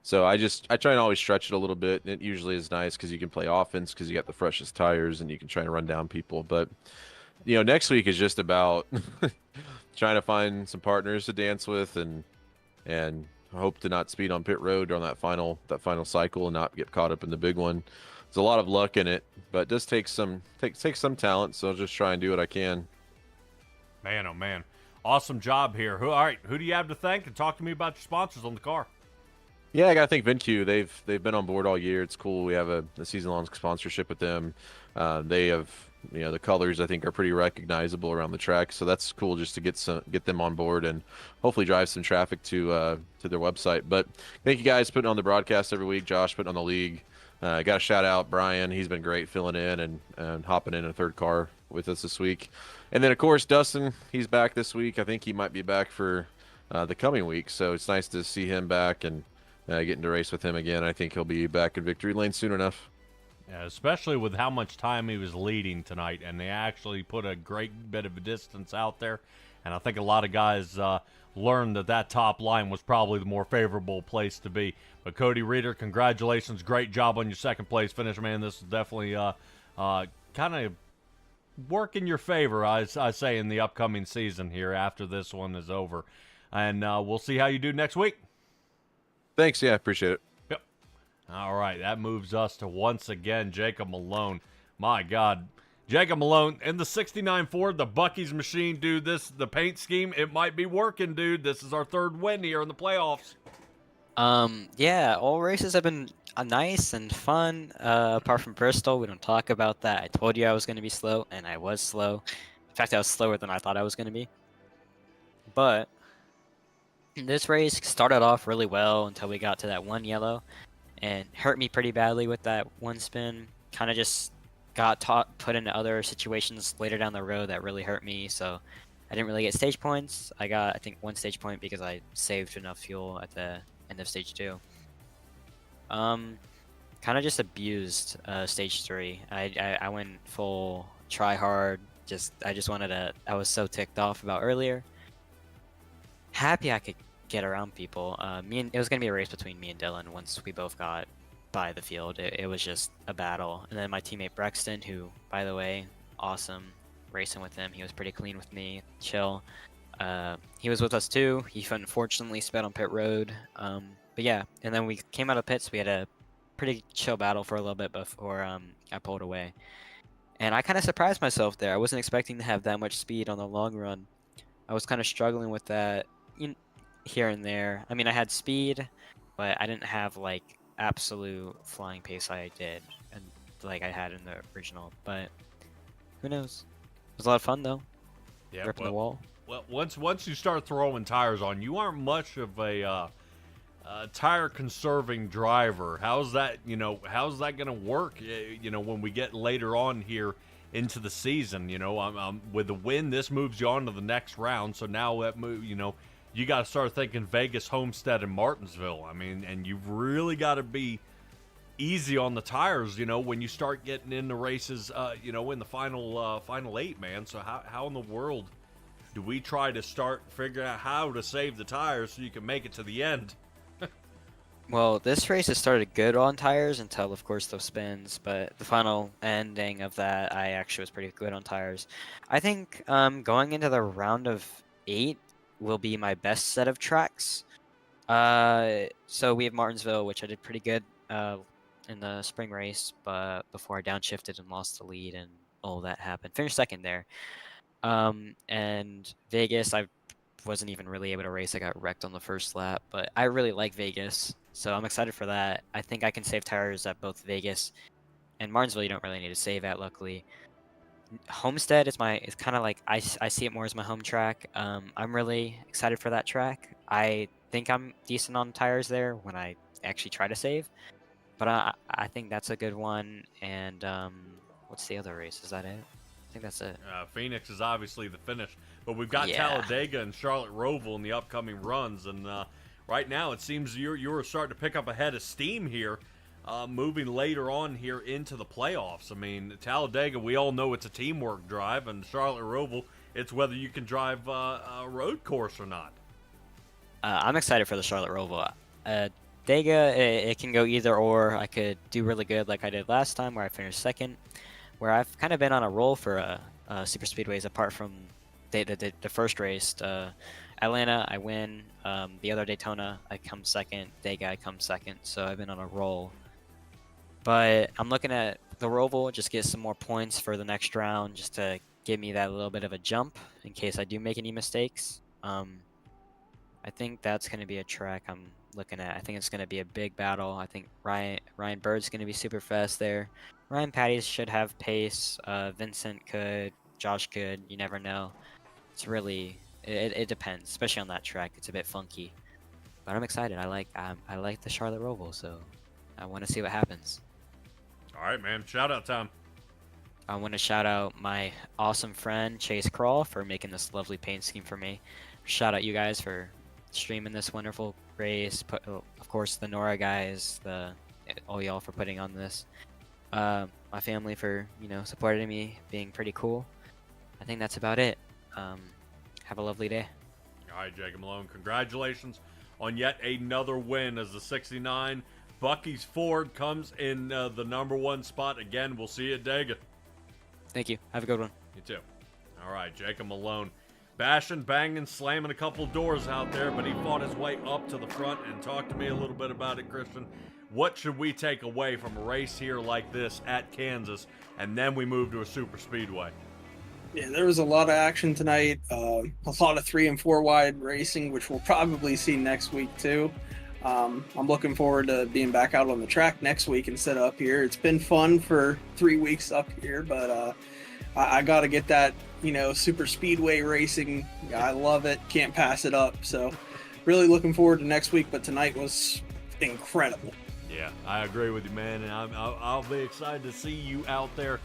so I try and always stretch it a little bit, and it usually is nice because you can play offense because you got the freshest tires and you can try and run down people. But next week is just about trying to find some partners to dance with and hope to not speed on pit road during that final cycle and not get caught up in the big one. There's a lot of luck in it, but it does take some talent. So I'll just try and do what I can. Man, oh man, awesome job here. Who do you have to thank? And talk to me about your sponsors on the car. Yeah, I gotta thank VinQ. They've been on board all year. It's cool. We have a season-long sponsorship with them. They have the colors I think are pretty recognizable around the track, so that's cool just to get them on board and hopefully drive some traffic to their website. But thank you guys putting on the broadcast every week. Josh putting on the league. Got to shout out Brian. He's been great filling in and hopping in a third car with us this week. And then of course Dustin. He's back this week. I think he might be back for the coming week. So it's nice to see him back and getting to race with him again. I think he'll be back in victory lane soon enough. Yeah, especially with how much time he was leading tonight, and they actually put a great bit of a distance out there. And I think a lot of guys learned that top line was probably the more favorable place to be. But Cody Reeder, congratulations. Great job on your second place finish, man. This is definitely kind of work in your favor, I say, in the upcoming season here after this one is over. And we'll see how you do next week. Thanks. Yeah, I appreciate it. Yep. All right, that moves us to once again Jacob Malone. My God. Jacob Malone in the 69 Ford, the Buc-ee's machine, dude. The paint scheme, it might be working, dude. This is our third win here in the playoffs. Yeah, all races have been nice and fun. Apart from Bristol, we don't talk about that. I told you I was going to be slow, and I was slow. In fact, I was slower than I thought I was going to be. But this race started off really well until we got to that one yellow, and hurt me pretty badly with that one spin. Kind of just got put into other situations later down the road that really hurt me, so I didn't really get stage points. I got, I think, 1 stage point because I saved enough fuel at the end of stage 2. Kind of just abused stage 3. I went full try hard. I just wanted to. I was so ticked off about earlier. Happy I could get around people. It was gonna be a race between me and Dylan once we both got by the field. It was just a battle. And then my teammate Brexton, who, by the way, awesome racing with him. He was pretty clean with me, chill. He was with us too. He unfortunately sped on pit road. But yeah, and then we came out of pits. We had a pretty chill battle for a little bit before I pulled away. And I kind of surprised myself there. I wasn't expecting to have that much speed on the long run. I was kind of struggling with that here and there. I mean, I had speed, but I didn't have like absolute flying pace like I did. And like I had in the original. But who knows? It was a lot of fun though. Yeah, Ripping the wall. Well, once you start throwing tires on, you aren't much of a tire conserving driver. How's that? How's that going to work? When we get later on here into the season, with the win, this moves you on to the next round. So now that move, you got to start thinking Vegas, Homestead, and Martinsville. I mean, and you've really got to be easy on the tires, when you start getting into races, in the final 8, man. So how in the world do we try to start figuring out how to save the tires so you can make it to the end? Well, this race has started good on tires until, of course, those spins. But the final ending of that, I actually was pretty good on tires. I think going into the round of 8 will be my best set of tracks. So we have Martinsville, which I did pretty good in the spring race, but before I downshifted and lost the lead and all that happened. Finished second there. And Vegas, I wasn't even really able to race. I got wrecked on the first lap, but I really like Vegas, so I'm excited for that. I think I can save tires at both Vegas and Martinsville. You don't really need to save at, luckily. Homestead is it's kind of like I see it more as my home track. I'm really excited for that track. I think I'm decent on tires there when I actually try to save, but I think that's a good one. And what's the other race? Is that it? I think that's it. Phoenix is obviously the finish, but we've got Yeah. Talladega and Charlotte Roval in the upcoming runs, and right now it seems you're starting to pick up a head of steam here, moving later on here into the playoffs. I mean, Talladega, we all know it's a teamwork drive, and Charlotte Roval, it's whether you can drive a road course or not. I'm excited for the Charlotte Roval. Dega, it can go either or. I could do really good like I did last time where I finished second, where I've kind of been on a roll for super speedways apart from the first race. Atlanta, I win. The other Daytona, I come second. Dega, I come second. So I've been on a roll. But I'm looking at the Roval, just get some more points for the next round, just to give me that little bit of a jump in case I do make any mistakes. I think that's going to be a track I'm looking at. I think it's going to be a big battle. I think Ryan Bird's going to be super fast there. Ryan Patties should have pace. Vincent could. Josh could. You never know. It's really it depends, especially on that track. It's a bit funky, but I'm excited. I like the Charlotte Roval, so I want to see what happens. All right, man. Shout out time. I want to shout out my awesome friend Chase Crawl for making this lovely paint scheme for me. Shout out you guys for streaming this wonderful race. Of course, the Nora guys, all y'all for putting on this. My family for supporting me, being pretty cool. I think that's about it. Have a lovely day. All right, Jacob Malone, congratulations on yet another win as the 69 Bucky's Ford comes in the number 1 spot. Again, we'll see you at Dega. Thank you. Have a good one. You too. All right, Jacob Malone. Bashing, banging, slamming a couple doors out there, but he fought his way up to the front and talked to me a little bit about it, Christian. What should we take away from a race here like this at Kansas, and then we move to a super speedway? Yeah, there was a lot of action tonight. A lot of 3 and 4 wide racing, which we'll probably see next week too. I'm looking forward to being back out on the track next week instead of up here. It's been fun for 3 weeks up here, but I got to get that, super speedway racing. I love it. Can't pass it up. So really looking forward to next week, but tonight was incredible. Yeah, I agree with you, man, and I'll be excited to see you out there,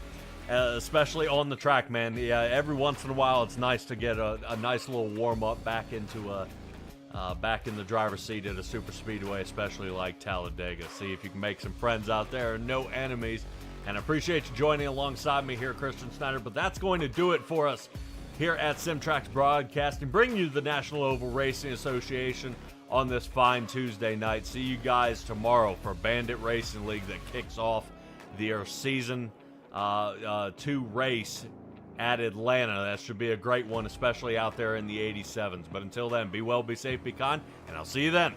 especially on the track, man. Yeah, every once in a while, it's nice to get a nice little warm up back into back in the driver's seat at a super speedway, especially like Talladega. See if you can make some friends out there and no enemies. And I appreciate you joining alongside me here, Christian Snyder. But that's going to do it for us here at SimTrax Broadcasting, bringing you the National Oval Racing Association on this fine Tuesday night. See you guys tomorrow for Bandit Racing League that kicks off their season 2 race at Atlanta. That should be a great one, especially out there in the 87s. But until then, be well, be safe, be kind, and I'll see you then.